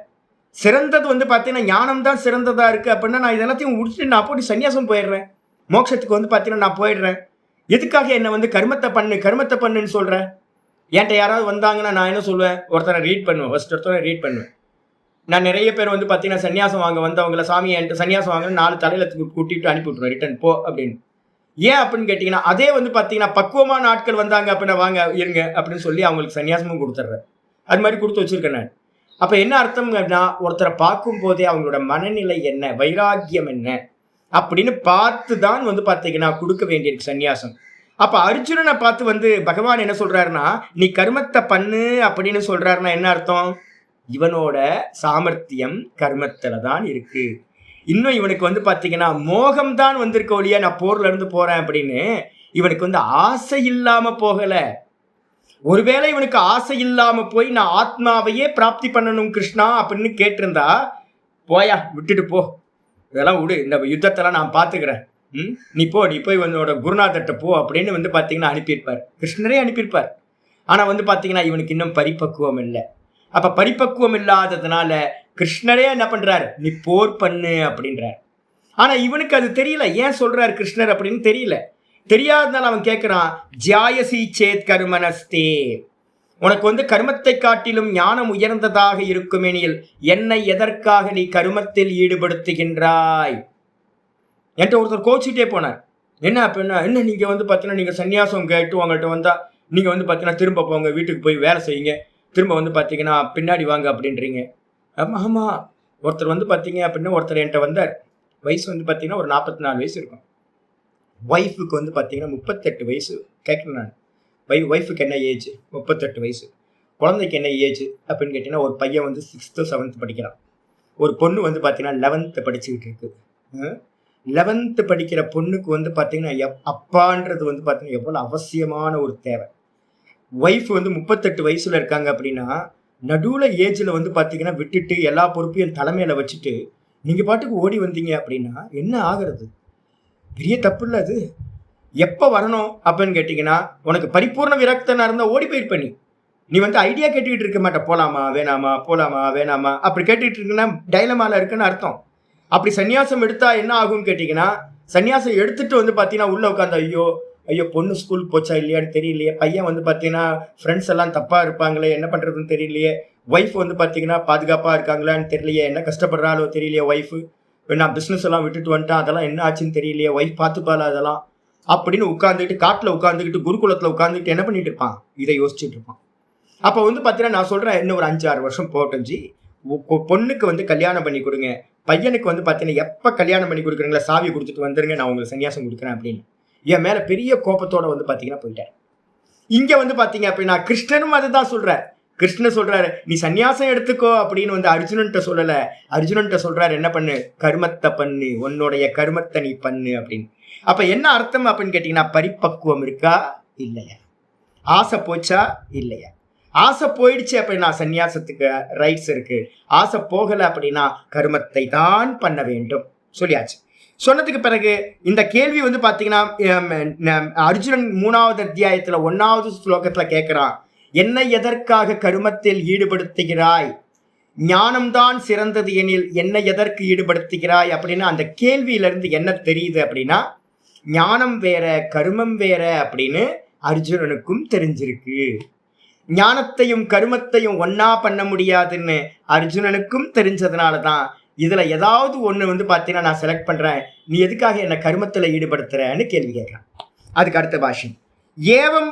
சிறந்தது வந்து பார்த்தீங்கன்னா ஞானம் தான் சிறந்ததா இருக்கு அப்படின்னா நான் இதெல்லாத்தையும் முடிச்சுட்டு நான் போய் சன்னியாசம் போயிடுறேன், மோட்சத்துக்கு வந்து பார்த்தீங்கன்னா நான் போயிடுறேன். எதுக்காக என்னை வந்து கர்மத்தை பண்ணுன்னு சொல்றேன்? என்கிட்ட யாராவது வந்தாங்கன்னா நான் என்ன சொல்லுவேன், ஒருத்தரை ரீட் பண்ணுவேன், ஃபர்ஸ்ட் ஒருத்தரை ரீட் பண்ணுவேன். நான் நிறைய பேர் வந்து பார்த்தீங்கன்னா சன்னியாசம் வாங்க வந்தவங்கள, சாமி என்கிட்ட சன்னியாசம் வாங்க 4 தலையில கூட்டிட்டு அனுப்பி விட்டுருவேன், ரிட்டர்ன் போ அப்படின்னு. ஏன் அப்படின்னு கேட்டிங்கன்னா, அதே வந்து பார்த்தீங்கன்னா பக்குவமான ஆட்கள் வந்தாங்க அப்படின்னா வாங்க இருங்க அப்படின்னு சொல்லி அவங்களுக்கு சன்னியாசமும் கொடுத்துட்றேன். அது மாதிரி கொடுத்து வச்சிருக்கேன் நான். அப்போ என்ன அர்த்தம் அப்படின்னா, ஒருத்தரை பார்க்கும் போதே அவங்களோட மனநிலை என்ன, வைராக்கியம் என்ன அப்படின்னு பார்த்து தான் வந்து பார்த்தீங்கன்னா கொடுக்க வேண்டியிருக்கு சன்னியாசம். அப்போ அர்ஜுனனை பார்த்து வந்து பகவான் என்ன சொல்றாருன்னா, நீ கர்மத்தை பண்ணு அப்படின்னு சொல்றாருன்னா என்ன அர்த்தம்? இவனோட சாமர்த்தியம் கர்மத்துல தான் இருக்கு. இன்னும் இவனுக்கு வந்து பார்த்தீங்கன்னா மோகம் தான் வந்திருக்க ஒழியா நான் போர்ல இருந்து போறேன் அப்படின்னு இவனுக்கு வந்து ஆசை இல்லாம போகல. ஒருவேளை இவனுக்கு ஆசை இல்லாம போய் நான் ஆத்மாவையே பிராப்தி பண்ணணும் கிருஷ்ணா அப்படின்னு கேட்டிருந்தா, போயா விட்டுட்டு போ, இதெல்லாம் விடு, இந்த யுத்தத்தெல்லாம் நான் பார்த்துக்கிறேன், நீ போய் உன்னோட குருநாதர்கிட்ட போ அப்படின்னு வந்து பார்த்தீங்கன்னா அனுப்பியிருப்பார், கிருஷ்ணரே அனுப்பியிருப்பார். ஆனா வந்து பார்த்தீங்கன்னா இவனுக்கு இன்னும் பரிபக்குவம் இல்லை. அப்ப பரிபக்குவம் இல்லாததுனால கிருஷ்ணரே என்ன பண்றாரு, நீ போர் பண்ணு அப்படின்றார். ஆனா இவனுக்கு அது தெரியல, ஏன் சொல்றாரு கிருஷ்ணர் அப்படின்னு தெரியல. தெரியாதனால அவன் கேட்கிறான், ஜாயசி சேத் கர்மனஸ்தே, உனக்கு வந்து கர்மத்தை காட்டிலும் ஞானம் உயர்ந்ததாக இருக்குமெனில் என்னை எதற்காக நீ கர்மத்தில் ஈடுபடுத்துகின்றாய் என்கிட்ட ஒருத்தர் கோச்சிட்டே போனார். என்ன அப்படின்னா, என்ன நீங்க வந்து பார்த்தீங்கன்னா நீங்க சன்னியாசம் கேட்டு உங்கள்கிட்ட வந்தா நீங்க வந்து பார்த்தீங்கன்னா திரும்ப போங்க, வீட்டுக்கு போய் வேலை செய்யுங்க, திரும்ப வந்து பார்த்தீங்கன்னா பின்னாடி வாங்க அப்படின்றீங்க. ஆமாம், ஒருத்தர் வந்து பார்த்தீங்க அப்படின்னா ஒருத்தர் என்கிட்ட வந்தார். வயசு வந்து பார்த்தீங்கன்னா ஒரு 44 வயசு இருக்கும். ஒய்ஃபுக்கு வந்து பார்த்தீங்கன்னா 38 வயசு. கேட்குறேன் நான், ஒய்ஃபுக்கு என்ன ஏஜ்? 38 வயசு. குழந்தைக்கு என்ன ஏஜ் அப்படின்னு கேட்டிங்கன்னா, ஒரு பையன் வந்து 6th 7th படிக்கிறான், ஒரு பொண்ணு வந்து பார்த்தீங்கன்னா 11th படிச்சுக்கிட்டு இருக்கு. 11th படிக்கிற பொண்ணுக்கு வந்து பார்த்தீங்கன்னா அப்பான்றது வந்து பார்த்தீங்கன்னா எவ்வளோ அவசியமான ஒரு தேவை. ஒய்ஃப் வந்து 38 வயசுல இருக்காங்க அப்படின்னா, நடுவில் ஏஜில் வந்து பார்த்தீங்கன்னா விட்டுட்டு எல்லா பொறுப்பையும் தலைமையில் வச்சுட்டு நீங்கள் பாட்டுக்கு ஓடி வந்தீங்க அப்படின்னா என்ன ஆகிறது? பெரிய தப்பு இல்லை அது. எப்போ வரணும் அப்படின்னு கேட்டிங்கன்னா, உனக்கு பரிபூர்ண விரக்தனாக இருந்தால் ஓடி போயிருப்ப. நீ வந்து ஐடியா கேட்டுக்கிட்டு இருக்க மாட்டே, போகலாமா வேணாமா, போகலாமா வேணாமா அப்படி கேட்டுக்கிட்டு இருக்குன்னா டைலமாவில் இருக்குன்னு அர்த்தம். அப்படி சன்னியாசம் எடுத்தால் என்ன ஆகும்னு கேட்டிங்கன்னா, சன்னியாசம் எடுத்துகிட்டு வந்து பார்த்தீங்கன்னா உள்ளே உட்காந்து ஐயோ பொண்ணு ஸ்கூலுக்கு போச்சா இல்லையான்னு தெரியலையே, பையன் வந்து பார்த்தீங்கன்னா ஃப்ரெண்ட்ஸ் எல்லாம் தப்பாக இருப்பாங்களே, என்ன பண்ணுறதுன்னு தெரியலையே, ஒய்ஃப் வந்து பார்த்தீங்கன்னா பாதுகாப்பாக இருக்காங்களான்னு தெரியலையே, என்ன கஷ்டப்படுறாளோ தெரியலையே ஒய்ஃபு, நான் பிஸ்னஸ் எல்லாம் விட்டுட்டு வந்துட்டேன், அதெல்லாம் என்ன ஆச்சுன்னு தெரியலையே, ஒய்ஃப் பார்த்துப்பாளா அதெல்லாம் அப்படின்னு உட்காந்துக்கிட்டு காட்டில் உட்காந்துக்கிட்டு குருகுலத்தில் உட்காந்துக்கிட்டு என்ன பண்ணிட்டு இருப்பான், இதை யோசிச்சுட்டு இருப்பான். அப்போ வந்து பார்த்தீங்கன்னா நான் சொல்கிறேன், இன்னும் ஒரு 5-6 வருஷம் போட்டோம் ஜி, பொண்ணுக்கு வந்து கல்யாணம் பண்ணி கொடுங்க, பையனுக்கு வந்து பார்த்தீங்கன்னா எப்போ கல்யாணம் பண்ணி கொடுக்குறீங்களா சாவி கொடுத்துட்டு வந்துருங்க, நான் உங்களுக்கு சன்னியாசம் கொடுக்குறேன் அப்படின்னு என் மேலே பெரிய கோபத்தோட வந்து பார்த்தீங்கன்னா போயிட்டேன். இங்கே வந்து பார்த்தீங்க அப்படின்னா கிருஷ்ணனும் அதுதான் சொல்கிறார். கிருஷ்ணர் சொல்றாரு நீ சன்னியாசம் எடுத்துக்கோ அப்படின்னு வந்து அர்ஜுனன்ட்ட சொல்லல. அர்ஜுனன்ட்ட சொல்றாரு என்ன பண்ணு, கர்மத்தை பண்ணு, உன்னுடைய கர்மத்தை நீ பண்ணு அப்படின்னு. அப்ப என்ன அர்த்தம் அப்படின்னு கேட்டீங்கன்னா, பரிபக்குவம் இருக்கா இல்லையா, ஆசை போச்சா இல்லையா. ஆசை போயிடுச்சு அப்படின்னா சன்னியாசத்துக்கு ரைட்ஸ் இருக்கு, ஆசை போகல அப்படின்னா கர்மத்தை தான் பண்ண வேண்டும் சொல்லியாச்சு. சொன்னதுக்கு பிறகு இந்த கேள்வி வந்து பாத்தீங்கன்னா அர்ஜுனன் 3வது அத்தியாயத்துல 1வது ஸ்லோகத்துல கேட்கிறான், என்னை எதற்காக கருமத்தில் ஈடுபடுத்துகிறாய், ஞானம்தான் சிறந்தது எனில் என்னை எதற்கு ஈடுபடுத்துகிறாய் அப்படின்னு அந்த கேள்வியிலிருந்து என்ன தெரியுது அப்படின்னா, ஞானம் வேற கருமம் வேற அப்படின்னு அர்ஜுனனுக்கும் தெரிஞ்சிருக்கு. ஞானத்தையும் கருமத்தையும் ஒன்னா பண்ண முடியாதுன்னு அர்ஜுனனுக்கும் தெரிஞ்சதுனாலதான் இதுல ஏதாவது ஒண்ணு வந்து பாத்தீங்கன்னா நான் செலக்ட் பண்றேன், நீ எதுக்காக என்ன கருமத்துல ஈடுபடுத்துறன்னு கேள்வி கேட்கிறான். அதுக்கு அடுத்த பாஷ்யம், ஏவம்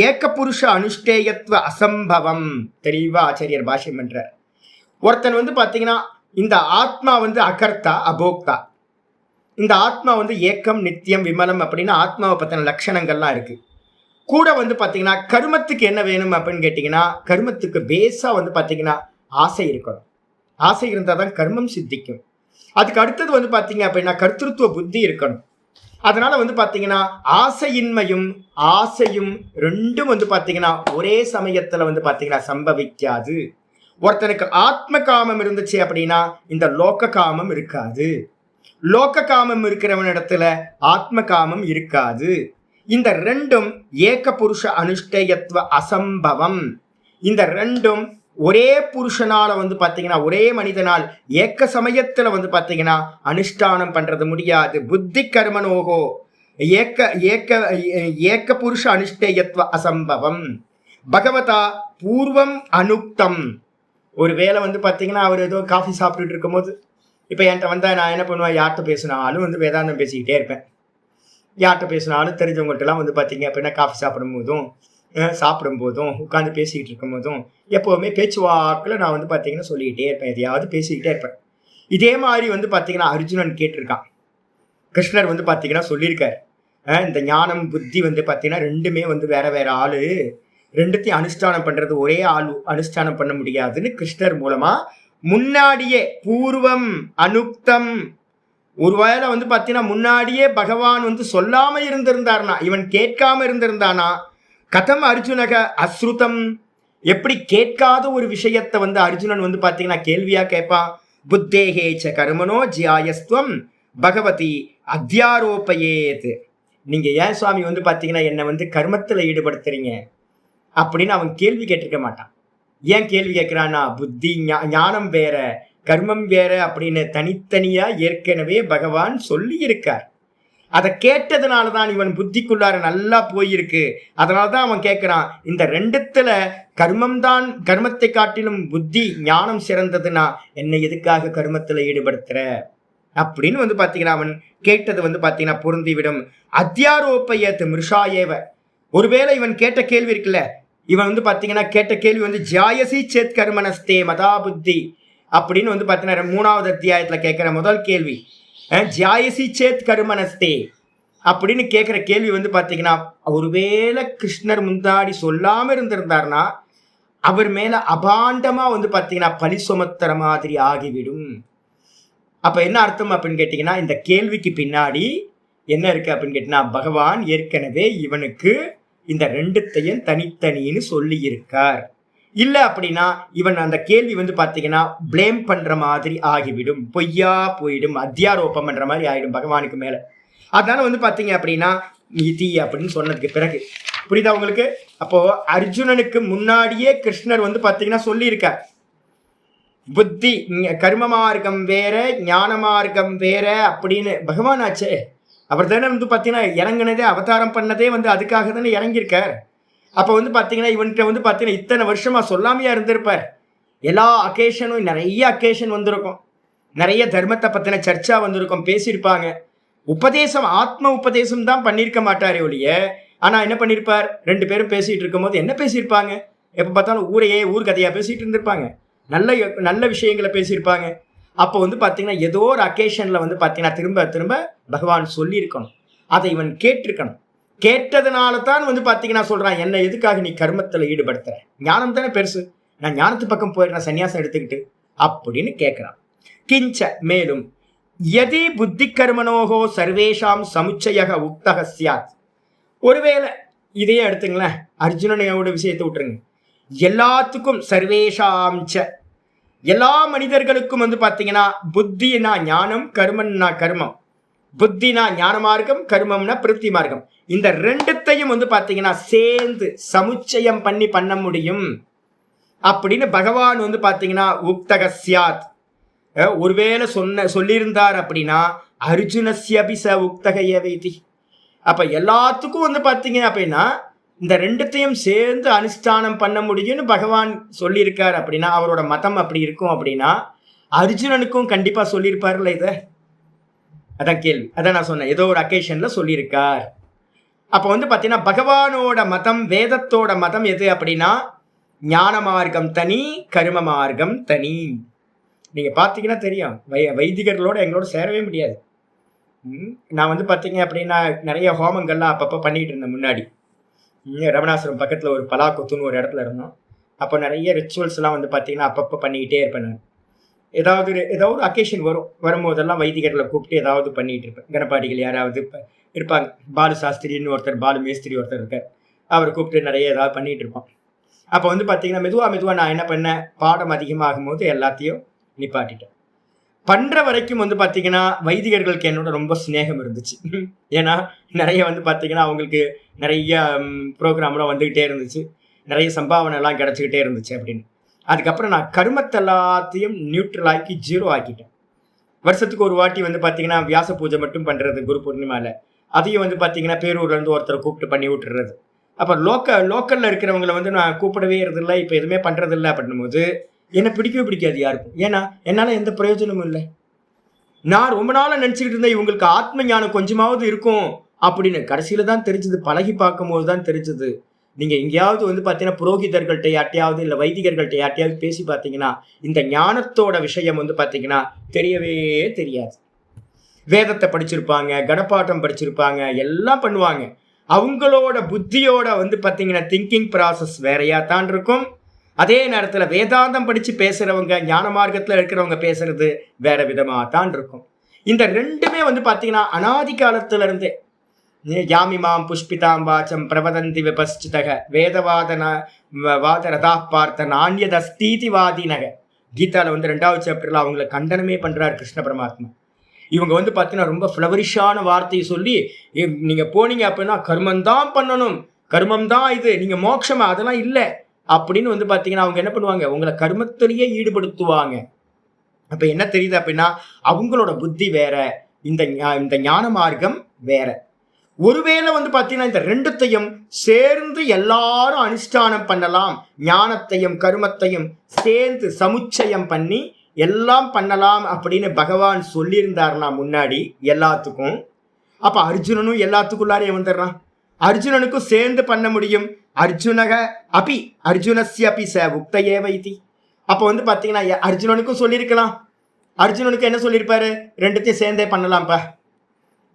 ஏக்க புருஷ அனுஷ்டேயத்துவ அசம்பவம், தெளிவா ஆச்சாரியர் பாஷ்யம் பண்றார். ஒருத்தன் வந்து பாத்தீங்கன்னா இந்த ஆத்மா வந்து அகர்த்தா அபோக்தா, இந்த ஆத்மா வந்து ஏக்கம் நித்தியம் விமலம் அப்படின்னு ஆத்மாவை பத்தின லட்சணங்கள்லாம் இருக்கு. கூட வந்து பாத்தீங்கன்னா கருமத்துக்கு என்ன வேணும் அப்படின்னு கேட்டீங்கன்னா, கருமத்துக்கு பேஸா வந்து பாத்தீங்கன்னா ஆசை இருக்கணும். ஆசை இருந்தால் தான் கர்மம் சித்திக்கும். அதுக்கு அடுத்தது வந்து பாத்தீங்க அப்படின்னா கர்த்திருவ புத்தி இருக்கணும். அதனால வந்து பாத்தீங்கன்னா ஆசையின்மையும் ஆசையும் ரெண்டும் வந்து பாத்தீங்கன்னா ஒரே சமயத்துல வந்து பாத்தீங்கன்னா சம்பவிக்காது. ஒருத்தனுக்கு ஆத்ம காமம் இருந்துச்சு அப்படின்னா இந்த லோக காமம் இருக்காது, லோக காமம் இருக்கிறவனிடத்துல ஆத்ம காமம் இருக்காது. இந்த ரெண்டும் ஏக புருஷ அனுஷ்டேயத்துவ அசம்பவம். இந்த ரெண்டும் ஒரே புருஷனால வந்து பாத்தீங்கன்னா ஒரே மனிதனால் ஏக்க சமயத்துல வந்து பாத்தீங்கன்னா அனுஷ்டானம் பண்றது முடியாது. புத்தி கர்மனோகோ ஏக்க ஏக்க ஏக்க புருஷ அனுஷ்டேயத்துவ அசம்பவம் பகவதா பூர்வம் அனுக்தம். ஒரு வேளை வந்து பாத்தீங்கன்னா அவர் ஏதோ காஃபி சாப்பிட்டுட்டு இருக்கும் போது இப்ப என்கிட்ட வந்தா நான் என்ன பண்ணுவேன், யார்கிட்ட பேசினாலும் வந்து வேதாந்தம் பேசிக்கிட்டே இருப்பேன். யார்கிட்ட பேசினாலும் தெரிஞ்சவங்கள்ட்ட எல்லாம் வந்து பாத்தீங்க அப்படின்னா காஃபி சாப்பிடும் போதும் சாப்பிடும் போதும் உட்காந்து பேசிக்கிட்டு இருக்கும் போதும் எப்போவுமே பேச்சுவாக்கில் நான் வந்து பார்த்தீங்கன்னா சொல்லிக்கிட்டே இருப்பேன், எதையாவது பேசிக்கிட்டே இருப்பேன். இதே மாதிரி வந்து பார்த்தீங்கன்னா அர்ஜுனன் கேட்டிருக்கான். கிருஷ்ணர் வந்து பார்த்தீங்கன்னா சொல்லியிருக்காரு, இந்த ஞானம் புத்தி வந்து பார்த்தீங்கன்னா ரெண்டுமே வந்து வேற வேற ஆளு, ரெண்டுத்தையும் அனுஷ்டானம் பண்ணுறது ஒரே ஆள் அனுஷ்டானம் பண்ண முடியாதுன்னு கிருஷ்ணர் மூலமா முன்னாடியே பூர்வம் அனுக்தம், ஒருவேளை வந்து பார்த்தீங்கன்னா முன்னாடியே பகவான் வந்து சொல்லாம இருந்திருந்தார்னா, இவன் கேட்காம இருந்திருந்தானா, கதம் அர்ஜுனக அஸ்ருதம், எப்படி கேட்காத ஒரு விஷயத்தை வந்து அர்ஜுனன் வந்து பாத்தீங்கன்னா கேள்வியா கேட்பான். புத்தேகேச்ச கர்மனோ ஜியாயஸ்துவம் பகவதி அத்தியாரோபயேத். நீங்க ஏன் சுவாமி வந்து பாத்தீங்கன்னா என்னை வந்து கர்மத்துல ஈடுபடுத்துறீங்க அப்படின்னு அவன் கேள்வி கேட்டிருக்க மாட்டான். ஏன் கேள்வி கேட்கிறான்னா, புத்தி ஞானம் வேற கர்மம் வேற அப்படின்னு தனித்தனியா ஏற்கனவே பகவான் சொல்லி இருக்கார். அதை கேட்டதுனாலதான் இவன் புத்திக்குள்ளார நல்லா போயிருக்கு. அதனாலதான் அவன் கேட்கிறான், இந்த ரெண்டுத்துல கர்மம் தான், கர்மத்தை காட்டிலும் புத்தி ஞானம் சிறந்ததுன்னா என்னை எதுக்காக கர்மத்துல ஈடுபடுத்துற அப்படின்னு வந்து பாத்தீங்கன்னா அவன் கேட்டது வந்து பாத்தீங்கன்னா பொருந்திவிடும். அத்தியாரோப்பயத் மிருஷாயேவ, ஒருவேளை இவன் கேட்ட கேள்வி இருக்குல்ல, இவன் வந்து பாத்தீங்கன்னா கேட்ட கேள்வி வந்து ஜாயசி சேத் கர்மனஸ்தே மதா புத்தி அப்படின்னு வந்து பாத்தீங்கன்னா 3வது அத்தியாயத்துல கேட்கிற முதல் கேள்வி, ஜாயசி சேத் கர்மனஸ்தே அப்படின்னு கேட்கிற கேள்வி வந்து பாத்தீங்கன்னா, ஒருவேளை கிருஷ்ணர் முந்தாடி சொல்லாம இருந்திருந்தார்னா அவர் மேல அபாண்டமா வந்து பாத்தீங்கன்னா பழி சுமத்துற மாதிரி ஆகிவிடும். அப்ப என்ன அர்த்தம் அப்படின்னு கேட்டீங்கன்னா, இந்த கேள்விக்கு பின்னாடி என்ன இருக்கு அப்படின்னு கேட்டீங்கன்னா, பகவான் ஏற்கனவே இவனுக்கு இந்த ரெண்டுத்தையும் தனித்தனின்னு சொல்லி இருக்கார். இல்ல அப்படின்னா இவன் அந்த கேள்வி வந்து பாத்தீங்கன்னா பிளேம் பண்ற மாதிரி ஆகிவிடும், பொய்யா போயிடும், அத்தியாரோபம் பண்ற மாதிரி ஆயிடும் பகவானுக்கு மேல. அதனால வந்து பாத்தீங்க அப்படின்னா இதி அப்படின்னு சொன்னதுக்கு பிறகு புரியுதா உங்களுக்கு? அப்போ அர்ஜுனனுக்கு முன்னாடியே கிருஷ்ணர் வந்து பாத்தீங்கன்னா சொல்லி இருக்கார், புத்தி கர்ம மார்க்கம் வேற ஞான மார்க்கம் வேற அப்படின்னு. பகவான் ஆச்சே, அவர் தானே வந்து பாத்தீங்கன்னா இறங்கினதே அவதாரம் பண்ணதே வந்து அதுக்காக தானே இறங்கியிருக்கார். அப்ப வந்து பாத்தீங்கன்னா இவன்கிட்ட வந்து பாத்தீங்கன்னா இத்தனை வருஷமா சொல்லாமையா இருந்திருப்பார். எல்லா அக்கேஷனும் நிறைய அக்கேஷன் வந்திருக்கும், நிறைய தர்மத்தை பத்தின சர்ச்சா வந்திருக்கும், பேசியிருப்பாங்க. உபதேசம் ஆத்ம உபதேசம் தான் பண்ணியிருக்க மாட்டாரே ஒழிய, ஆனா என்ன பண்ணியிருப்பார், 2 பேரும் பேசிட்டு இருக்கும் போது என்ன பேசியிருப்பாங்க, எப்ப பார்த்தாலும் ஊரையே ஊர் கதையா பேசிட்டு இருந்திருப்பாங்க. நல்ல நல்ல விஷயங்களை பேசியிருப்பாங்க. அப்போ வந்து பார்த்தீங்கன்னா ஏதோ ஒரு அக்கேஷனில் வந்து பார்த்தீங்கன்னா திரும்ப திரும்ப பகவான் சொல்லியிருக்கணும். அதை இவன் கேட்டிருக்கணும். கேட்டதுனால தான் வந்து பார்த்தீங்கன்னா சொல்கிறான், என்ன எதுக்காக நீ கர்மத்தில் ஈடுபடுத்துற? ஞானம் தானே பெருசு, நான் ஞானத்து பக்கம் போயிடுறேன் சன்னியாசம் எடுத்துக்கிட்டு அப்படின்னு கேட்குறான். கிஞ்ச மேலும் யதி புத்தி கர்மனோகோ சர்வேஷாம் சமுச்சய உக்தக சியாத். ஒருவேளை இதையே எடுத்துங்களேன், அர்ஜுனனோட விஷயத்தை விட்டுருங்க. எல்லாத்துக்கும் சர்வேஷாம்ச எல்லா மனிதர்களுக்கும் வந்து பார்த்தீங்கன்னா புத்தினா ஞானம், கர்மன்னா கர்மம். புத்தினா ஞான மார்க்கம், கர்மம்னா பிரத்தி மார்க்கம். இந்த ரெண்டுத்தையும் வந்து பார்த்தீங்கன்னா சேர்ந்து சமுச்சயம் பண்ண முடியும் அப்படின்னு பகவான் வந்து பார்த்தீங்கன்னா உக்தக சியாத். ஒருவேளை சொல்லியிருந்தார் அப்படின்னா அர்ஜுனஸ்யபிச உக்தக ஏவைதி. அப்ப எல்லாத்துக்கும் வந்து பார்த்தீங்க அப்படின்னா இந்த ரெண்டுத்தையும் சேர்ந்து அனுஷ்டானம் பண்ண முடியும்னு பகவான் சொல்லியிருக்கார் அப்படின்னா அவரோட மதம் அப்படி இருக்கும் அப்படின்னா அர்ஜுனனுக்கும் கண்டிப்பா சொல்லியிருப்பார்ல இதை. அதான் கேள்வி. அதான் நான் சொன்னேன், ஏதோ ஒரு அக்கேஷன்ல சொல்லியிருக்கார். அப்போ வந்து பார்த்தீங்கன்னா பகவானோட மதம், வேதத்தோட மதம் எது அப்படின்னா ஞான மார்க்கம் தனி, கர்ம மார்க்கம் தனி. நீங்க பார்த்தீங்கன்னா தெரியும், வைதிகர்களோட எங்களோட சேரவே முடியாது. நான் வந்து பார்த்தீங்க அப்படின்னா நிறைய ஹோமங்கள்லாம் அப்பப்போ பண்ணிட்டு இருந்தேன் முன்னாடி. ரமணாசிரம் பக்கத்தில் ஒரு பலாக்குத்துன்னு ஒரு இடத்துல இருந்தோம். அப்போ நிறைய ரிச்சுவல்ஸ்லாம் வந்து பார்த்தீங்கன்னா அப்பப்போ பண்ணிக்கிட்டே இருப்பேன் நான். ஏதாவது ஒரு அக்கேஷன் வரும்போதெல்லாம் வைதிகர்களை கூப்பிட்டு ஏதாவது பண்ணிகிட்டு இருப்பேன். கணபாடிகள் யாராவது இருப்பாங்க. பாலு சாஸ்திரின்னு ஒருத்தர், பாலு மேஸ்திரி ஒருத்தர் இருக்கார். அவரை கூப்பிட்டு நிறைய ஏதாவது பண்ணிகிட்டு இருப்போம். அப்போ வந்து பார்த்தீங்கன்னா மெதுவாக நான் என்ன பண்ணேன், பாடம் அதிகமாகும் போது எல்லாத்தையும் நிப்பாட்டிட்டேன். பண்ணுற வரைக்கும் வந்து பார்த்தீங்கன்னா வைதிகர்களுக்கு என்னோட ரொம்ப ஸ்நேகம் இருந்துச்சு. ஏன்னா நிறைய வந்து பார்த்தீங்கன்னா அவங்களுக்கு நிறைய ப்ரோக்ராம்லாம் வந்துக்கிட்டே இருந்துச்சு, நிறைய சம்பாவனைலாம் கிடச்சிக்கிட்டே இருந்துச்சு அப்படின்னு. அதுக்கப்புறம் நான் கர்மத்தை எல்லாத்தையும் நியூட்ரல் ஆக்கி 0 ஆக்கிட்டேன். வருஷத்துக்கு ஒரு வாட்டி வந்து பார்த்தீங்கன்னா வியாச பூஜை மட்டும் பண்ணுறது குரு பூர்ணிமாவில். அதையும் வந்து பார்த்தீங்கன்னா பேரூர்லேருந்து ஒருத்தரை கூப்பிட்டு பண்ணி விட்டுறது. அப்போ லோக்கலில் இருக்கிறவங்களை வந்து நான் கூப்பிடவே இருதில்லை, இப்போ எதுவுமே பண்ணுறதில்லை அப்படின்னும் போது என்னை பிடிக்கவே பிடிக்காது யாருக்கும். ஏன்னா என்னால் எந்த பிரயோஜனமும் இல்லை. நான் ரொம்ப நாளாக நினச்சிக்கிட்டு இருந்தேன் இவங்களுக்கு ஆத்ம ஞானம் கொஞ்சமாவது இருக்கும் அப்படின்னு. கடைசியில் தான் தெரிஞ்சது, பழகி பார்க்கும்போது தான் தெரிஞ்சது. நீங்கள் எங்கேயாவது வந்து பார்த்தீங்கன்னா புரோகிதர்கள்ட்ட யார்ட்டையாவது இல்லை வைதிகர்கள்ட்ட யார்ட்டையாவது பேசி பார்த்தீங்கன்னா இந்த ஞானத்தோட விஷயம் வந்து பார்த்தீங்கன்னா தெரியவே தெரியாது. வேதத்தை படிச்சிருப்பாங்க, கணப்பாட்டம் படிச்சிருப்பாங்க, எல்லாம் பண்ணுவாங்க. அவங்களோட புத்தியோட வந்து பார்த்தீங்கன்னா திங்கிங் ப்ராசஸ் வேறையா தான் இருக்கும். அதே நேரத்தில் வேதாந்தம் படித்து பேசுகிறவங்க, ஞான மார்க்கத்தில் இருக்கிறவங்க பேசுறது வேற விதமாக தான் இருக்கும். இந்த ரெண்டுமே வந்து பார்த்தீங்கன்னா அனாதி காலத்திலிருந்தே யாமிமாம் புஷ்பிதாம் வாச்சம் பிரவதந்தி விபஸ்சிதக வாதரதா பார்த்த நாண்யதஸ்தீதி வாதினக. கீதாவில் வந்து 2வது சாப்டரில் அவங்கள கண்டனமே பண்ணுறார் கிருஷ்ண பரமாத்மா. இவங்க வந்து பார்த்தீங்கன்னா ரொம்ப ஃப்ளவரிஷான வார்த்தையை சொல்லி, நீங்கள் போனீங்க அப்படின்னா கர்மந்தான் பண்ணணும், கர்மம் தான் இது, நீங்கள் மோட்சமா அதெல்லாம் இல்லை அப்படின்னு வந்து பார்த்தீங்கன்னா அவங்க என்ன பண்ணுவாங்க, உங்களை கர்மத்திலேயே ஈடுபடுத்துவாங்க. அப்போ என்ன தெரியுது அப்படின்னா அவங்களோட புத்தி வேற, இந்த ஞான மார்க்கம் வேற. ஒருவேளை வந்து பார்த்தீங்கன்னா இந்த ரெண்டுத்தையும் சேர்ந்து எல்லாரும் அனுஷ்டானம் பண்ணலாம், ஞானத்தையும் கர்மத்தையும் சேர்ந்து சமுச்சயம் பண்ணி எல்லாம் பண்ணலாம் அப்படின்னு பகவான் சொல்லியிருந்தார்னா முன்னாடி எல்லாத்துக்கும். அப்போ அர்ஜுனனும் எல்லாத்துக்குள்ளாரே வந்துடுறான். அர்ஜுனனுக்கும் சேர்ந்து பண்ண முடியும். அர்ஜுனக அபி அர்ஜுனஸ்ய அபி ச உக்தயே வைத்தி. அப்போ வந்து பார்த்தீங்கன்னா அர்ஜுனனுக்கும் சொல்லியிருக்கலாம். அர்ஜுனனுக்கு என்ன சொல்லியிருப்பாரு, ரெண்டுத்தையும் சேர்ந்தே பண்ணலாம்ப்பா,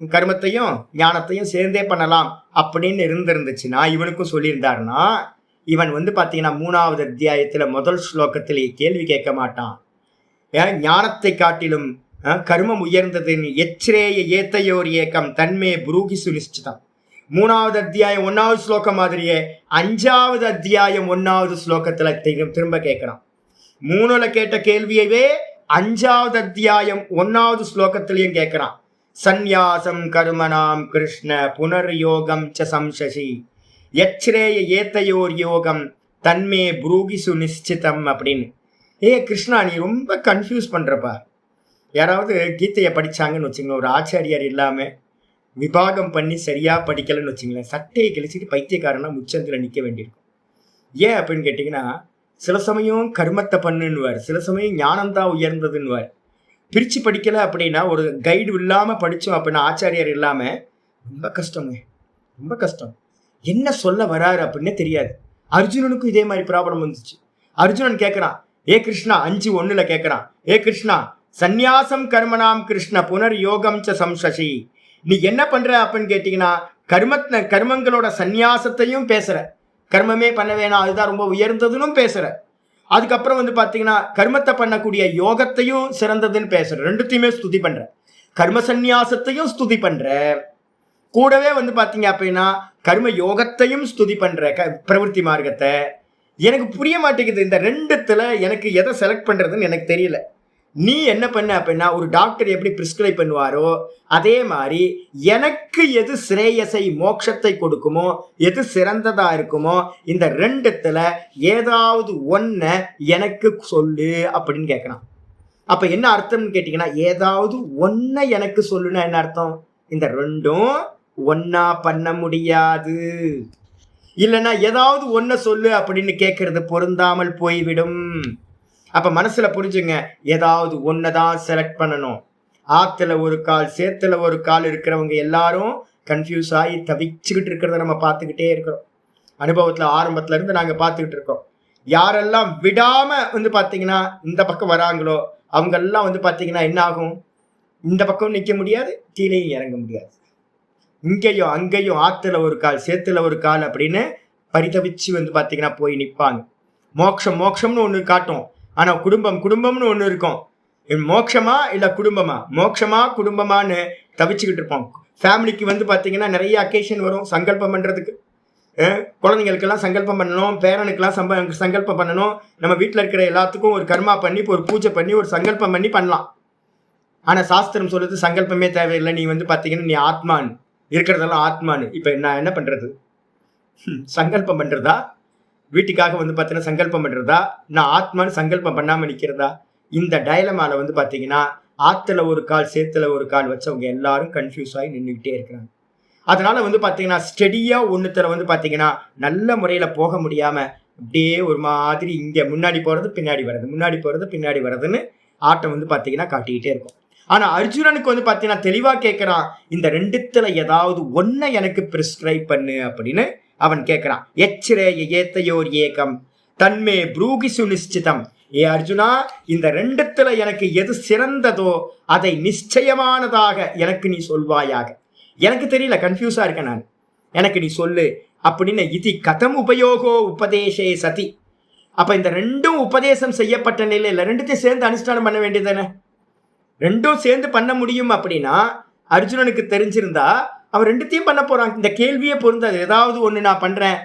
கர்மத்தையும் ஞானத்தையும் சேர்ந்தே பண்ணலாம் அப்படின்னு இருந்துச்சுன்னா இவனுக்கும் சொல்லியிருந்தாருன்னா இவன் வந்து பார்த்தீங்கன்னா 3வது அத்தியாயத்தில் முதல் ஸ்லோகத்திலே கேள்வி கேட்க மாட்டான். ஞானத்தை காட்டிலும் கர்மம் உயர்ந்ததுன்னு எச்ரேய ஏத்தையோர் ஏக்கம் தன்மே புரூகி சுனிஷ்டிதம். 3வது அத்தியாயம் 1வது ஸ்லோகம் மாதிரியே 5வது அத்தியாயம் 1வது ஸ்லோகத்தில் திரும்ப கேட்கிறான். 3ல கேட்ட கேள்வியவே 5வது அத்தியாயம் 1வது ஸ்லோகத்திலையும் கேட்கிறான். சந்நியாசம் கர்மனாம் கிருஷ்ண புனர்யோகம் ச சம்சசி யச்ரேய ஏத்தையோர் யோகம் தன்மே புரூகிசு நிச்சிதம் அப்படின்னு. கிருஷ்ணா நீ ரொம்ப கன்ஃபியூஸ் பண்ணுறப்பா. யாராவது கீதையை படித்தாங்கன்னு வச்சுங்களேன், ஒரு ஆச்சாரியார் இல்லாமல் விபாகம் பண்ணி சரியாக படிக்கலைன்னு வச்சுங்களேன், சட்டையை கிழிச்சிட்டு பைத்தியக்காரனா முச்சந்தில் நிற்க வேண்டியிருக்கும். ஏன் அப்படின்னு கேட்டிங்கன்னா சில சமயம் கர்மத்தை பண்ணுன்னுவார், சில சமயம் ஞானம்தான் உயர்ந்ததுன்னுவார். பிரித்து படிக்கலை அப்படின்னா, ஒரு கைடு இல்லாமல் படித்தோம் அப்படின்னா, ஆச்சாரியார் இல்லாமல் ரொம்ப கஷ்டங்க, ரொம்ப கஷ்டம். என்ன சொல்ல வராரு அப்படின்னே தெரியாது. அர்ஜுனனுக்கும் இதே மாதிரி ப்ராப்ளம் வந்துச்சு. அர்ஜுனன் கேட்குறான், ஏ கிருஷ்ணா 5:1 கேட்கிறான். ஏ கிருஷ்ணா சந்நியாசம் கர்மனாம் கிருஷ்ண புனர் யோகம் ச சம்சசி. நீ என்ன பண்ற அப்படின்னு கேட்டீங்கன்னா கர்மங்களோட சந்நியாசத்தையும் பேசுற, கர்மமே பண்ண வேணாம் அதுதான் ரொம்ப உயர்ந்ததுன்னு பேசுற. அதுக்கப்புறம் வந்து பாத்தீங்கன்னா கர்மத்தை பண்ணக்கூடிய யோகத்தையும் சிறந்ததுன்னு பேசுற. ரெண்டுத்தையுமே ஸ்துதி பண்ற, கர்ம சந்நியாசத்தையும் ஸ்துதி பண்ற, கூடவே வந்து பாத்தீங்க அப்படின்னா கர்ம யோகத்தையும் ஸ்துதி பண்ற, பிரவருத்தி மார்க்கத்தை. எனக்கு புரிய மாட்டேங்குது இந்த ரெண்டுத்துல எனக்கு எதை செலக்ட் பண்றதுன்னு எனக்கு தெரியல. நீ என்ன பண்ண அப்படின்னா ஒரு டாக்டர் எப்படி பிரிஸ்கிரைப் பண்ணுவாரோ அதே மாதிரி எனக்கு எது சிரேயசை மோட்சத்தை கொடுக்குமோ எது சிறந்ததா இருக்குமோ இந்த ரெண்டுத்துல ஏதாவது ஒன்ன எனக்கு சொல்லு அப்படின்னு கேட்கலாம். அப்ப என்ன அர்த்தம்னு கேட்டீங்கன்னா ஏதாவது ஒன்ன எனக்கு சொல்லுன்னா என்ன அர்த்தம்? இந்த ரெண்டும் ஒன்னா பண்ண முடியாது. இல்லைன்னா ஏதாவது ஒன்ன சொல்லு அப்படின்னு கேட்கறது பொருந்தாமல் போய்விடும். அப்ப மனசுல புரிஞ்சுங்க, ஏதாவது ஒன்னதான் செலக்ட் பண்ணணும். ஆத்துல ஒரு கால் சேத்துல ஒரு கால் இருக்கிறவங்க எல்லாரும் கன்ஃபியூஸ் ஆகி தவிச்சுக்கிட்டு இருக்கிறத நம்ம பார்த்துக்கிட்டே இருக்கிறோம். அனுபவத்துல ஆரம்பத்துல இருந்து நாங்க பார்த்துக்கிட்டு இருக்கோம். யாரெல்லாம் விடாம வந்து பாத்தீங்கன்னா இந்த பக்கம் வராங்களோ அவங்க எல்லாம் வந்து பாத்தீங்கன்னா என்ன ஆகும்? இந்த பக்கம் நிக்க முடியாது, கீழேயும் இறங்க முடியாது. இங்கேயும் அங்கேயும் ஆத்துல ஒரு கால் சேத்துல ஒரு கால் அப்படின்னு பரிதவிச்சு வந்து பாத்தீங்கன்னா போய் நிற்பாங்க. மோட்சம் மோட்சம்னு ஒண்ணு காட்டும், ஆனா குடும்பம் குடும்பம்னு ஒண்ணு இருக்கும். மோட்சமா இல்ல குடும்பமா, மோட்சமா குடும்பமான்னு தவிச்சுக்கிட்டு இருப்போம். ஃபேமிலிக்கு வந்து பாத்தீங்கன்னா நிறைய அக்கேஷன் வரும் சங்கல்பம் பண்றதுக்கு. குழந்தைங்களுக்கெல்லாம் சங்கல்பம் பண்ணணும், பேரனுக்கெல்லாம் சங்கல்பம் பண்ணணும். நம்ம வீட்டில் இருக்கிற எல்லாத்துக்கும் ஒரு கர்மா பண்ணி ஒரு பூஜை பண்ணி ஒரு சங்கல்பம் பண்ணி பண்ணலாம். ஆனா சாஸ்திரம் சொல்றது சங்கல்பமே தேவையில்லை, நீ வந்து பாத்தீங்கன்னா நீ ஆத்மான்னு இருக்கிறதெல்லாம் ஆத்மான்னு. இப்ப நான் என்ன பண்றது? சங்கல்பம் பண்றதா? வீட்டுக்காக வந்து பாத்தீங்கன்னா சங்கல்பம் பண்றதா? நான் ஆத்மான்னு சங்கல்பம் பண்ணாம நிக்கிறதா? இந்த டைலமால வந்து பாத்தீங்கன்னா ஆத்துல ஒரு கால் சேத்துல ஒரு கால் வச்சவங்க எல்லாரும் கன்ஃபியூஸ் ஆகி நின்றுகிட்டே இருக்கிறாங்க. அதனால வந்து பாத்தீங்கன்னா ஸ்டெடியா ஒண்ணுத்துல வந்து பாத்தீங்கன்னா நல்ல முறையில போக முடியாம அப்படியே ஒரு மாதிரி இங்க முன்னாடி போறது பின்னாடி வர்றது, முன்னாடி போறது பின்னாடி வர்றதுன்னு ஆட்டம் வந்து பாத்தீங்கன்னா காட்டிக்கிட்டே இருக்கும். ஆனா அர்ஜுனனுக்கு வந்து பாத்தீங்கன்னா தெளிவா கேட்கிறான், இந்த ரெண்டுத்துல ஏதாவது ஒன்ன எனக்கு பிரிஸ்கிரைப் பண்ணு அப்படின்னு அவன் கேட்கிறான். எச்சிரே ஏத்தையோர் ஏகம் தன்மே ப்ரூகி சுனிச்சிதம். ஏ அர்ஜுனா, இந்த ரெண்டுத்துல எனக்கு எது சிறந்ததோ அதை நிச்சயமானதாக எனக்கு நீ சொல்வாயாக. எனக்கு தெரியல, கன்ஃபியூஸா இருக்கேன் நான், எனக்கு நீ சொல்லு அப்படின்னு. இது கதம் உபயோகோ உபதேசே சதி. அப்ப இந்த ரெண்டும் உபதேசம் செய்யப்பட்ட நிலையில ரெண்டுத்தையும் சேர்ந்து அனுஷ்டானம் பண்ண வேண்டியதானே? ரெண்டும் சேர்ந்து பண்ண முடியும் அப்படின்னா அர்ஜுனனுக்கு தெரிஞ்சிருந்தா அவன் ரெண்டுத்தையும் பண்ண போறான். இந்த கேள்வியே பொருந்தாது. ஏதாவது ஒண்ணு நான் பண்றேன்,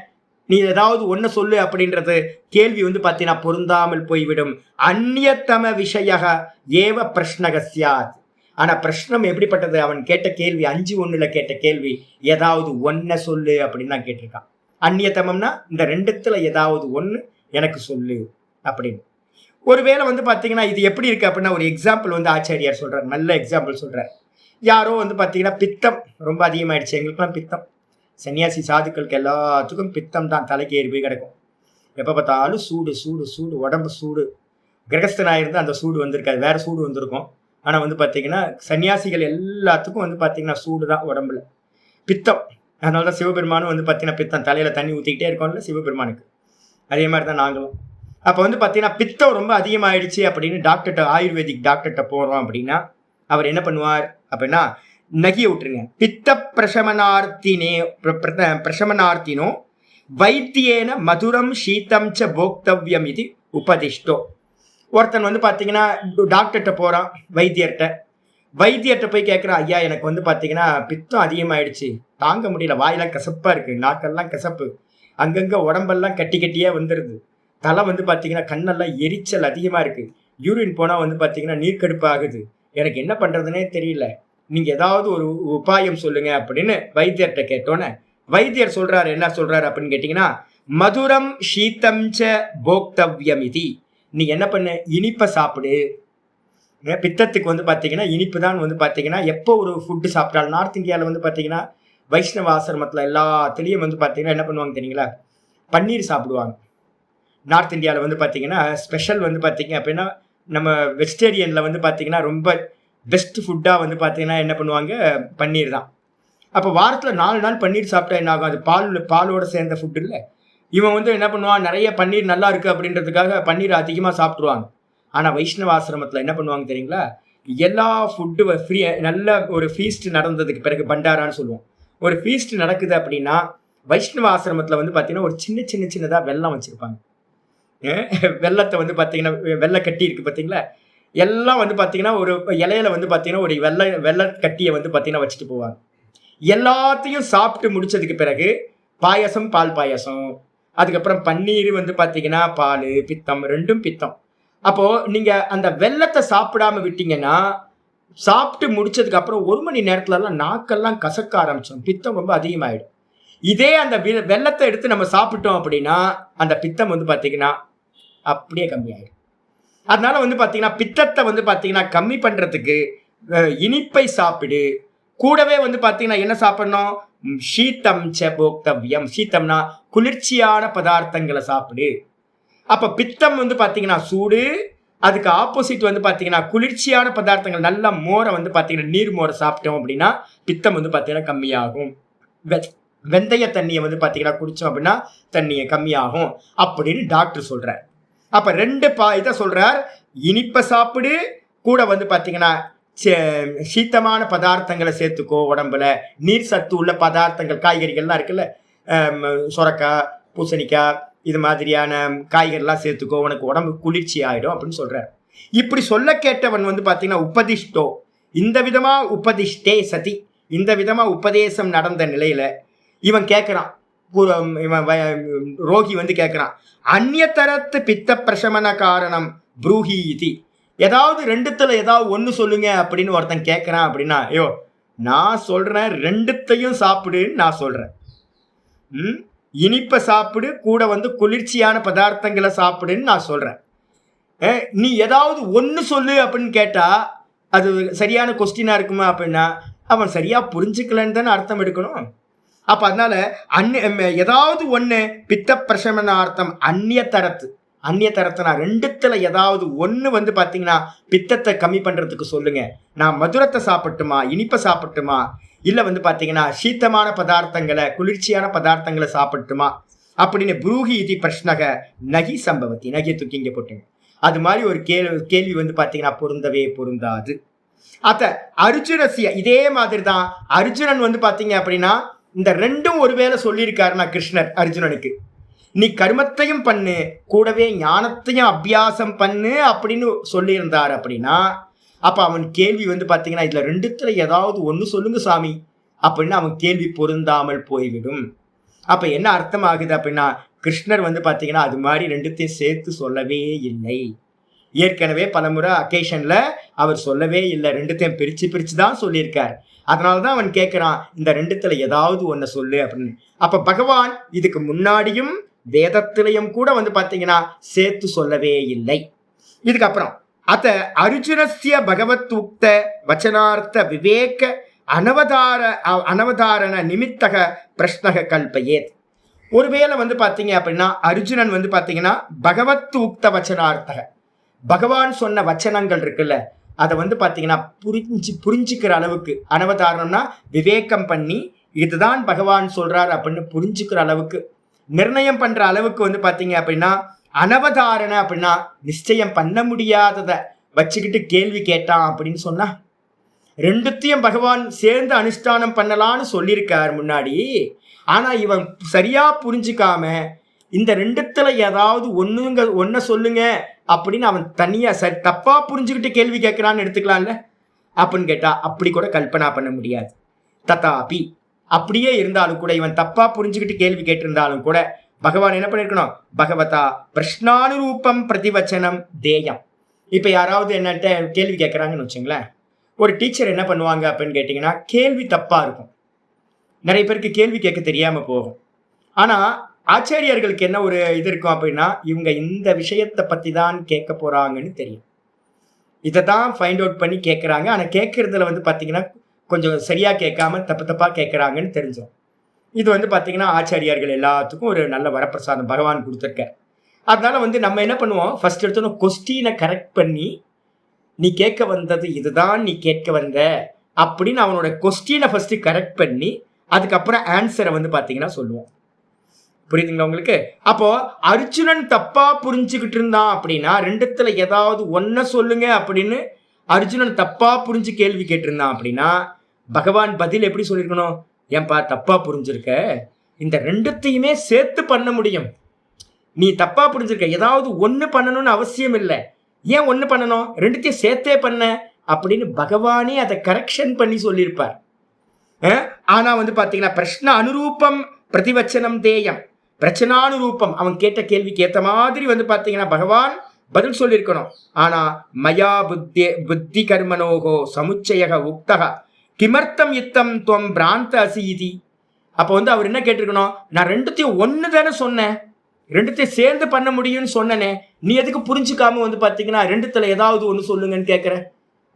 நீ ஏதாவது ஒன்ன சொல்லு அப்படின்றது கேள்வி வந்து பார்த்தீங்கன்னா பொருந்தாமல் போய்விடும். அந்நியத்தம விஷய ஏவ பிரஷ்னகஸ்யாத். ஆனா பிரஷ்னம் எப்படிப்பட்டது? அவன் கேட்ட கேள்வி 5:1 கேட்ட கேள்வி ஏதாவது ஒன்ன சொல்லு அப்படின்னு தான் கேட்டிருக்கான். அந்நியத்தமம்னா இந்த ரெண்டுத்துல ஏதாவது ஒண்ணு எனக்கு சொல்லு அப்படின்னு. ஒருவேளை வந்து பாத்தீங்கன்னா இது எப்படி இருக்கு அப்படின்னா ஒரு எக்ஸாம்பிள் வந்து ஆச்சாரியார் சொல்றாரு, நல்ல எக்ஸாம்பிள் சொல்றாரு. யாரோ வந்து பாத்தீங்கன்னா பித்தம் ரொம்ப அதிகமாயிடுச்சு, எங்களுக்குலாம் பித்தம், சன்னியாசி சாதுக்களுக்கு எல்லாத்துக்கும் பித்தம் தான் தலைக்கு ஏறி போய் கிடக்கும். எப்போ பார்த்தாலும் சூடு சூடு சூடு, உடம்பு சூடு. கிரகஸ்தனாயிருந்து அந்த சூடு வந்திருக்காது, வேற சூடு வந்திருக்கும். ஆனால் வந்து பார்த்தீங்கன்னா சன்னியாசிகள் எல்லாத்துக்கும் வந்து பார்த்தீங்கன்னா சூடு தான் உடம்புல, பித்தம். அதனால தான் சிவபெருமானும் வந்து பார்த்தீங்கன்னா பித்தம் தலையில் தண்ணி ஊற்றிக்கிட்டே இருக்கோம்ல சிவபெருமானுக்கு, அதே மாதிரி தான் நாங்களும். அப்போ வந்து பார்த்தீங்கன்னா பித்தம் ரொம்ப அதிகமாகிடுச்சு அப்படின்னு டாக்டர்கிட்ட, ஆயுர்வேதிக் டாக்டர்கிட்ட போகிறோம் அப்படின்னா அவர் என்ன பண்ணுவார் அப்படின்னா, நகிய விட்டுருங்க, பித்த பிரசமனார்த்தினோ வைத்தியேன மதுரம் சீதம் ச போக்தவ்யம் இது உபதிஷ்டோ. ஒருத்தன் வந்து பார்த்தீங்கன்னா டாக்டர்கிட்ட போகிறான், வைத்தியர்கிட்ட போய் கேட்குறான், ஐயா எனக்கு வந்து பார்த்தீங்கன்னா பித்தம் அதிகமாகிடுச்சு, தாங்க முடியல, வாயெல்லாம் கசப்பாக இருக்குது, நாக்கெல்லாம் கசப்பு, அங்கங்கே உடம்பெல்லாம் கட்டி கட்டியாக வந்துடுது, தலை வந்து பார்த்தீங்கன்னா கண்ணெல்லாம் எரிச்சல் அதிகமாக இருக்குது, யூரின் போனால் வந்து பார்த்தீங்கன்னா நீர்க்கடுப்பு ஆகுது, எனக்கு என்ன பண்ணுறதுனே தெரியல, நீங்கள் ஏதாவது ஒரு உபாயம் சொல்லுங்க அப்படின்னு வைத்தியர்கிட்ட கேட்டோன்னே வைத்தியர் சொல்கிறாரு, என்ன சொல்கிறாரு அப்படின்னு கேட்டிங்கன்னா, மதுரம் சீதம் ச போக்தவ்யம் இது. நீ என்ன பண்ண, இனிப்பை சாப்பிடு. பித்தத்துக்கு வந்து பார்த்தீங்கன்னா இனிப்பு தான் வந்து பார்த்தீங்கன்னா எப்போ ஒரு ஃபுட்டு சாப்பிட்டாலும், நார்த் இந்தியாவில் வந்து பார்த்தீங்கன்னா வைஷ்ணவ ஆசிரமத்தில் எல்லாத்துலேயும் வந்து பார்த்தீங்கன்னா என்ன பண்ணுவாங்க தெரியுங்களா, பன்னீர் சாப்பிடுவாங்க. நார்த் இந்தியாவில் வந்து பார்த்தீங்கன்னா ஸ்பெஷல் வந்து பார்த்தீங்க அப்படின்னா நம்ம வெஜிடேரியனில் வந்து பார்த்தீங்கன்னா ரொம்ப பெஸ்ட் ஃபுட்டாக வந்து பார்த்தீங்கன்னா என்ன பண்ணுவாங்க, பன்னீர் தான். அப்போ வாரத்தில் 4 நாள் பன்னீர் சாப்பிட்டா என்ன ஆகும், அது பாலோட சேர்ந்த ஃபுட்டு இல்லை, இவன் வந்து என்ன பண்ணுவான், நிறைய பன்னீர் நல்லா இருக்கு அப்படின்றதுக்காக பன்னீர் அதிகமாக சாப்பிட்ருவாங்க. ஆனால் வைஷ்ணவ ஆசிரமத்தில் என்ன பண்ணுவாங்க தெரியுங்களா, எல்லா ஃபுட்டு ஃப்ரீ, நல்ல ஒரு ஃபீஸ்ட் நடந்ததுக்கு பிறகு பண்டாரான்னு சொல்லுவோம். ஒரு ஃபீஸ்ட் நடக்குது அப்படின்னா வைஷ்ணவ ஆசிரமத்தில் வந்து பார்த்தீங்கன்னா ஒரு சின்னதாக வெல்லம் வச்சுருப்பாங்க. வெள்ளத்தை வந்து பார்த்தீங்கன்னா வெள்ளை கட்டி இருக்குது பார்த்தீங்களா, எல்லாம் வந்து பார்த்தீங்கன்னா ஒரு இலையில வந்து பார்த்தீங்கன்னா ஒரு வெள்ளை கட்டியை வந்து பார்த்தீங்கன்னா வச்சுட்டு போவாங்க. எல்லாத்தையும் சாப்பிட்டு முடிச்சதுக்கு பிறகு பாயசம், பால் பாயசம், அதுக்கப்புறம் பன்னீர் வந்து பார்த்தீங்கன்னா பால், பித்தம், ரெண்டும் பித்தம். அப்போ நீங்க அந்த வெள்ளத்தை சாப்பிடாம விட்டீங்கன்னா சாப்பிட்டு முடிச்சதுக்கு அப்புறம் 1 மணி நேரத்துலலாம் நாக்கெல்லாம் கசக்க ஆரம்பிச்சோம், பித்தம் ரொம்ப அதிகமாயிடும். இதே அந்த வெள்ளத்தை எடுத்து நம்ம சாப்பிட்டோம் அப்படின்னா அந்த பித்தம் வந்து பார்த்தீங்கன்னா அப்படியே கம்மியாயிடும். அதனால வந்து பார்த்தீங்கன்னா பித்தத்தை வந்து பார்த்தீங்கன்னா கம்மி பண்றதுக்கு இனிப்பை சாப்பிடு. கூடவே வந்து பார்த்தீங்கன்னா என்ன சாப்பிடணும், சீத்தம் ச போக்தவ்யம். சீத்தம்னா குளிர்ச்சியான பதார்த்தங்களை சாப்பிடு. அப்ப பித்தம் வந்து பார்த்தீங்கன்னா சூடு, அதுக்கு ஆப்போசிட் வந்து பார்த்தீங்கன்னா குளிர்ச்சியான பதார்த்தங்கள். நல்ல மோரை வந்து பார்த்தீங்கன்னா நீர் மோரை சாப்பிட்டோம் அப்படின்னா பித்தம் வந்து பார்த்தீங்கன்னா கம்மியாகும். வெந்தய தண்ணியை வந்து பார்த்தீங்கன்னா குடிச்சோம் அப்படின்னா தண்ணியை கம்மியாகும் அப்படின்னு டாக்டர் சொல்றார். அப்ப 2 இதை சொல்றார், இனிப்பை சாப்பிடு, கூட வந்து பார்த்தீங்கன்னா சீத்தமான பதார்த்தங்களை சேர்த்துக்கோ உடம்புல. நீர் சத்து உள்ள பதார்த்தங்கள், காய்கறிகள்லாம் இருக்குல்ல, சொரக்காய், பூசணிக்காய், இது மாதிரியான காய்கறிலாம் சேர்த்துக்கோ, உனக்கு உடம்பு குளிர்ச்சி ஆயிடும் அப்படின்னு சொல்றார். இப்படி சொல்ல கேட்டவன் வந்து பார்த்தீங்கன்னா உபதிஷ்டோ, இந்த விதமா உபதிஷ்டே சதி, இந்த விதமா உபதேசம் நடந்த நிலையில இவன் கேட்கிறான், இவன் ரோகி வந்து கேட்கிறான், அந்நியதரத்து பித்த பிரசமன காரணம் ப்ரூஹி இதி. ஏதாவது 2த்துல ஏதாவது ஒன்று சொல்லுங்க அப்படின்னு ஒருத்தன் கேட்குறான் அப்படின்னா, ஐயோ நான் சொல்றேன் 2த்தையும் சாப்பிடுன்னு நான் சொல்றேன். இனிப்பை சாப்பிடு, கூட வந்து குளிர்ச்சியான பதார்த்தங்களை சாப்பிடுன்னு நான் சொல்றேன். நீ ஏதாவது ஒன்று சொல்லு அப்படின்னு கேட்டா அது சரியான கொஸ்டினா இருக்குமா அப்படின்னா அவன் சரியா புரிஞ்சுக்கலன்னு தானே அர்த்தம் எடுக்கணும். அப்ப அதனால ஏதாவது ஒன்று பித்த பிரசமனார்த்தம் அந்நிய தரத்துனா 2த்துல ஏதாவது ஒன்று வந்து பார்த்தீங்கன்னா பித்தத்தை கம்மி பண்றதுக்கு சொல்லுங்க. நான் மதுரத்தை சாப்பிட்டுமா, இனிப்பை சாப்பிட்டுமா, இல்லை வந்து பார்த்தீங்கன்னா சீத்தமான பதார்த்தங்களை, குளிர்ச்சியான பதார்த்தங்களை சாப்பிட்டுமா அப்படின்னு ப்ரூஹி இது பிரஷ்னக நகி சம்பவத்தி. நகி தூக்கி இங்கே போட்டுங்க. அது மாதிரி ஒரு கேள்வி வந்து பார்த்தீங்கன்னா பொருந்தவே பொருந்தாது. அத்த அர்ஜுனசிய இதே மாதிரி தான். அர்ஜுனன் வந்து பார்த்தீங்க அப்படின்னா இந்த 2ம் ஒருவேளை சொல்லியிருக்காருன்னா கிருஷ்ணர் அர்ஜுனனுக்கு, நீ கர்மத்தையும் பண்ணு, கூடவே ஞானத்தையும் அபியாசம் பண்ணு அப்படின்னு சொல்லியிருந்தார் அப்படின்னா அப்ப அவன் கேள்வி வந்து பார்த்தீங்கன்னா இதுல 2த்துல ஏதாவது ஒன்று சொல்லுங்க சாமி அப்படின்னு அவன் கேள்வி பொருந்தாமல் போய்விடும். அப்ப என்ன அர்த்தம் ஆகுது அப்படின்னா கிருஷ்ணர் வந்து பார்த்தீங்கன்னா அது மாதிரி 2த்தையும் சேர்த்து சொல்லவே இல்லை. ஏற்கனவே பலமுறை அக்கேஷன்ல அவர் சொல்லவே இல்லை, 2த்தையும் பிரிச்சு தான் சொல்லியிருக்கார். அதனாலதான் அவன் கேட்கிறான், இந்த 2த்துல ஏதாவது ஒன்ன சொல்லு அப்படின்னு. அப்ப பகவான் இதுக்கு முன்னாடியும் வேதத்திலையும் கூட வந்து பார்த்தீங்கன்னா சேர்த்து சொல்லவே இல்லை. இதுக்கப்புறம் அத்த அர்ஜுனஸ்ய பகவத் உக்த வச்சனார்த்த விவேக அனவதாரண நிமித்தக பிரஷ்னக கல்பயேத். ஒருவேளை வந்து பார்த்தீங்க அப்படின்னா அர்ஜுனன் வந்து பார்த்தீங்கன்னா பகவத் உக்த வச்சனார்த்தக, பகவான் சொன்ன வச்சனங்கள் இருக்குல்ல, அதை வந்து பார்த்தீங்கன்னா புரிஞ்சுக்கிற அளவுக்கு, அனவதாரணம்னா விவேகம் பண்ணி இதுதான் பகவான் சொல்றார் அப்படின்னு புரிஞ்சுக்கிற அளவுக்கு, நிர்ணயம் பண்ற அளவுக்கு வந்து பார்த்தீங்க அப்படின்னா அனவதாரண அப்படின்னா நிச்சயம் பண்ண முடியாததை வச்சுக்கிட்டு கேள்வி கேட்டான் அப்படின்னு சொன்னா 2த்தையும் பகவான் சேர்ந்து அனுஷ்டானம் பண்ணலான்னு சொல்லியிருக்கார் முன்னாடி. ஆனா இவன் சரியா புரிஞ்சுக்காம இந்த 2த்துல ஏதாவது ஒன்ன சொல்லுங்க அப்படின்னு அவன் தனியா தப்பா புரிஞ்சுக்கிட்டு கேள்வி கேட்கிறான்னு எடுத்துக்கலாம்ல அப்படின்னு கேட்டா அப்படி கூட கல்பனா பண்ண முடியாது. ததாபி அப்படியே இருந்தாலும் கூட, இவன் தப்பா புரிஞ்சுக்கிட்டு கேள்வி கேட்டிருந்தாலும் கூட பகவான் என்ன பண்ணிருக்கணும், பகவதா பிரஷ்னானுரூபம் பிரதிவச்சனம் தேயம். இப்ப யாராவது என்னட்ட கேள்வி கேட்கறாங்கன்னு வச்சுங்களேன், ஒரு டீச்சர் என்ன பண்ணுவாங்க அப்படின்னு கேட்டீங்கன்னா கேள்வி தப்பா இருக்கும். நிறைய பேருக்கு கேள்வி கேட்க தெரியாம போகும். ஆனா ஆச்சாரியர்களுக்கு என்ன ஒரு இது இருக்கும் அப்படின்னா இவங்க இந்த விஷயத்தை பத்தி தான் கேட்க போறாங்கன்னு தெரியும். இதை தான் ஃபைண்ட் அவுட் பண்ணி கேட்கறாங்க. ஆனா கேட்கறதுல வந்து பாத்தீங்கன்னா கொஞ்சம் சரியா கேட்காம தப்பா கேட்கறாங்கன்னு தெரிஞ்சோம். இது வந்து பார்த்தீங்கன்னா ஆச்சாரியார்கள் எல்லாத்துக்கும் ஒரு நல்ல வரப்பிரசாதம் பகவான் கொடுத்துருக்கார். அதனால வந்து நம்ம என்ன பண்ணுவோம், ஃபர்ஸ்ட் எடுத்தோம் கொஸ்டினை கரெக்ட் பண்ணி நீ கேட்க வந்தது இதுதான் நீ கேட்க வந்த அப்படின்னு அவனோட கொஸ்டினை ஃபர்ஸ்ட் கரெக்ட் பண்ணி அதுக்கப்புறம் ஆன்சரை வந்து பார்த்தீங்கன்னா சொல்லுவோம். புரியுதுங்களா உங்களுக்கு? அப்போ அர்ஜுனன் தப்பா புரிஞ்சுக்கிட்டு இருந்தான் அப்படின்னா, ரெண்டுத்துல ஏதாவது ஒன்ன சொல்லுங்க அப்படின்னு அர்ஜுனன் தப்பா புரிஞ்சு கேள்வி கேட்டிருந்தான் அப்படின்னா, பகவான் பதில் எப்படி சொல்லியிருக்கணும்? ஏன்பா தப்பா புரிஞ்சிருக்க, இந்த ரெண்டுத்தையுமே சேர்த்து பண்ண முடியும். நீ தப்பா புரிஞ்சிருக்க, ஏதாவது ஒண்ணு பண்ணணும்னு அவசியம் இல்லை. ஏன் ஒண்ணு பண்ணணும்? ரெண்டுத்தையும் சேர்த்தே பண்ண அப்படின்னு பகவானே அதை கரெக்ஷன் பண்ணி சொல்லியிருப்பார். ஆனா வந்து பாத்தீங்கன்னா பிரஷ்ன அனுரூபம் பிரதிவச்சனம் தேயம், பிரச்சனானுரூபம் அவன் கேட்ட கேள்விக்கு ஏத்த மாதிரி வந்து பாத்தீங்கன்னா பகவான் பதில் சொல்லியிருக்கணும். ஆனா மயா புத்தி கர்மனோகோ சமுச்சய உக்தக கிமர்த்தம் யுத்தம் துவம் பிராந்த அசீதி. அப்ப வந்து அவர் என்ன கேட்டிருக்கணும்? நான் ரெண்டுத்தையும் ஒண்ணு தானே சொன்னேன், ரெண்டுத்தையும் சேர்ந்து பண்ண முடியும்னு சொன்னனே, நீ எதுக்கு புரிஞ்சுக்காம வந்து பாத்தீங்கன்னா ரெண்டுத்துல ஏதாவது ஒண்ணு சொல்லுங்கன்னு கேட்கிற?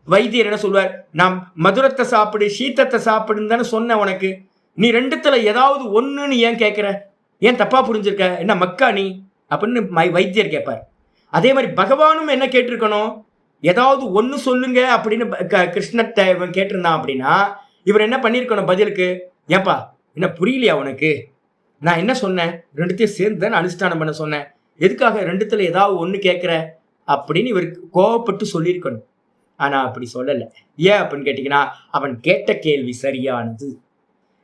வைத்தியர் என்ன சொல்வார்? நான் மதுரத்தை சாப்பிடு சீத்தத்தை சாப்பிடுன்னு தானே சொன்ன உனக்கு, நீ ரெண்டுத்துல ஏதாவது ஒண்ணுன்னு ஏன் கேட்கிற? ஏன் தப்பா புரிஞ்சிருக்க? என்ன மக்கா நீ அப்படின்னு வைத்தியர் கேட்பார். அதே மாதிரி பகவானும் என்ன கேட்டிருக்கணும்? ஏதாவது ஒண்ணு சொல்லுங்க அப்படின்னு கிருஷ்ணத்தை இவன் கேட்டிருந்தான் அப்படின்னா இவர் என்ன பண்ணிருக்கணும் பதிலுக்கு? ஏன்பா என்ன புரியலையா உனக்கு? நான் என்ன சொன்னேன்? ரெண்டுத்தையும் சேர்ந்து தானே அனுஷ்டானம் பண்ண சொன்னேன், எதுக்காக ரெண்டுத்துல ஏதாவது ஒண்ணு கேட்கிற அப்படின்னு இவருக்கு கோவப்பட்டு சொல்லியிருக்கணும். ஆனா அப்படி சொல்லலை. ஏன் அப்படின்னு கேட்டீங்கன்னா, அவன் கேட்ட கேள்வி சரியானது,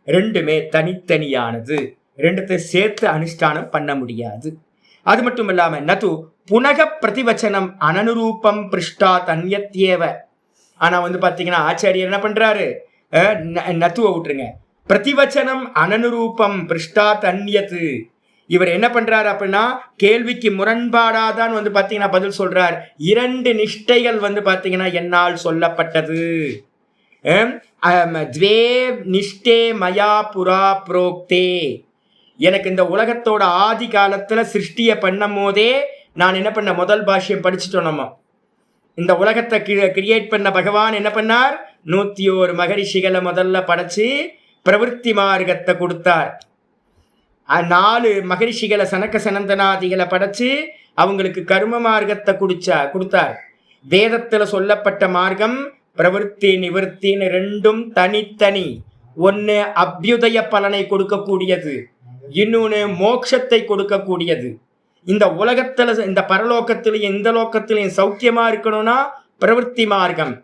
ரெண்டுமே தனித்தனியானது, ரெண்டுத்தை சேர்த்து அனுஷ்டானம் பண்ண முடியாது. அது மட்டும் இல்லாம நது புனக பிரதிவச்சனம் அனனுரூபம் பிருஷ்டா தன்யத்யேவ. ஆனா வந்து பாத்தீங்கன்னா ஆச்சாரியர் என்ன பண்றாரு? நத்துவ விட்டுருங்க, பிரதிவச்சனம் அனனுரூபம் பிருஷ்டா தன்யத்து. இவர் என்ன பண்றாரு அப்படின்னா கேள்விக்கு முரண்பாடாதான் வந்து பாத்தீங்கன்னா பதில் சொல்றார். இரண்டு நிஷ்டைகள் வந்து பாத்தீங்கன்னா என்னால் சொல்லப்பட்டது. துவே நிஷ்டே மயா புரா புரோக்தே. எனக்கு இந்த உலகத்தோட ஆதி காலத்துல சிருஷ்டிய பண்ணும் போதே நான் என்ன பண்ண, முதல் பாஷ்யம் படிச்சுட்டோம் நம்ம. இந்த உலகத்தை கிரியேட் பண்ண பகவான் என்ன பண்ணார்? 101 மகரிஷிகளை முதல்ல படைச்சு பிரவருத்தி மார்க்கத்தை கொடுத்தார். 4 மகரிஷிகளை சனக்க சனந்தனாதிகளை படைச்சு அவங்களுக்கு கர்ம மார்க்கத்தை கொடுத்தார். வேதத்துல சொல்லப்பட்ட மார்க்கம் பிரவருத்தி நிவர்த்தின்னு ரெண்டும் தனித்தனி. ஒன்னு அபியுதய பலனை கொடுக்கக்கூடியது, இன்னொன்னு மோட்சத்தை கொடுக்கக்கூடியது. இந்த உலகத்துல இந்த பரலோகத்திலையும் இந்த லோகத்திலையும் சௌக்கியமா இருக்கணும்னா பிரவருத்தி மார்க்கம்,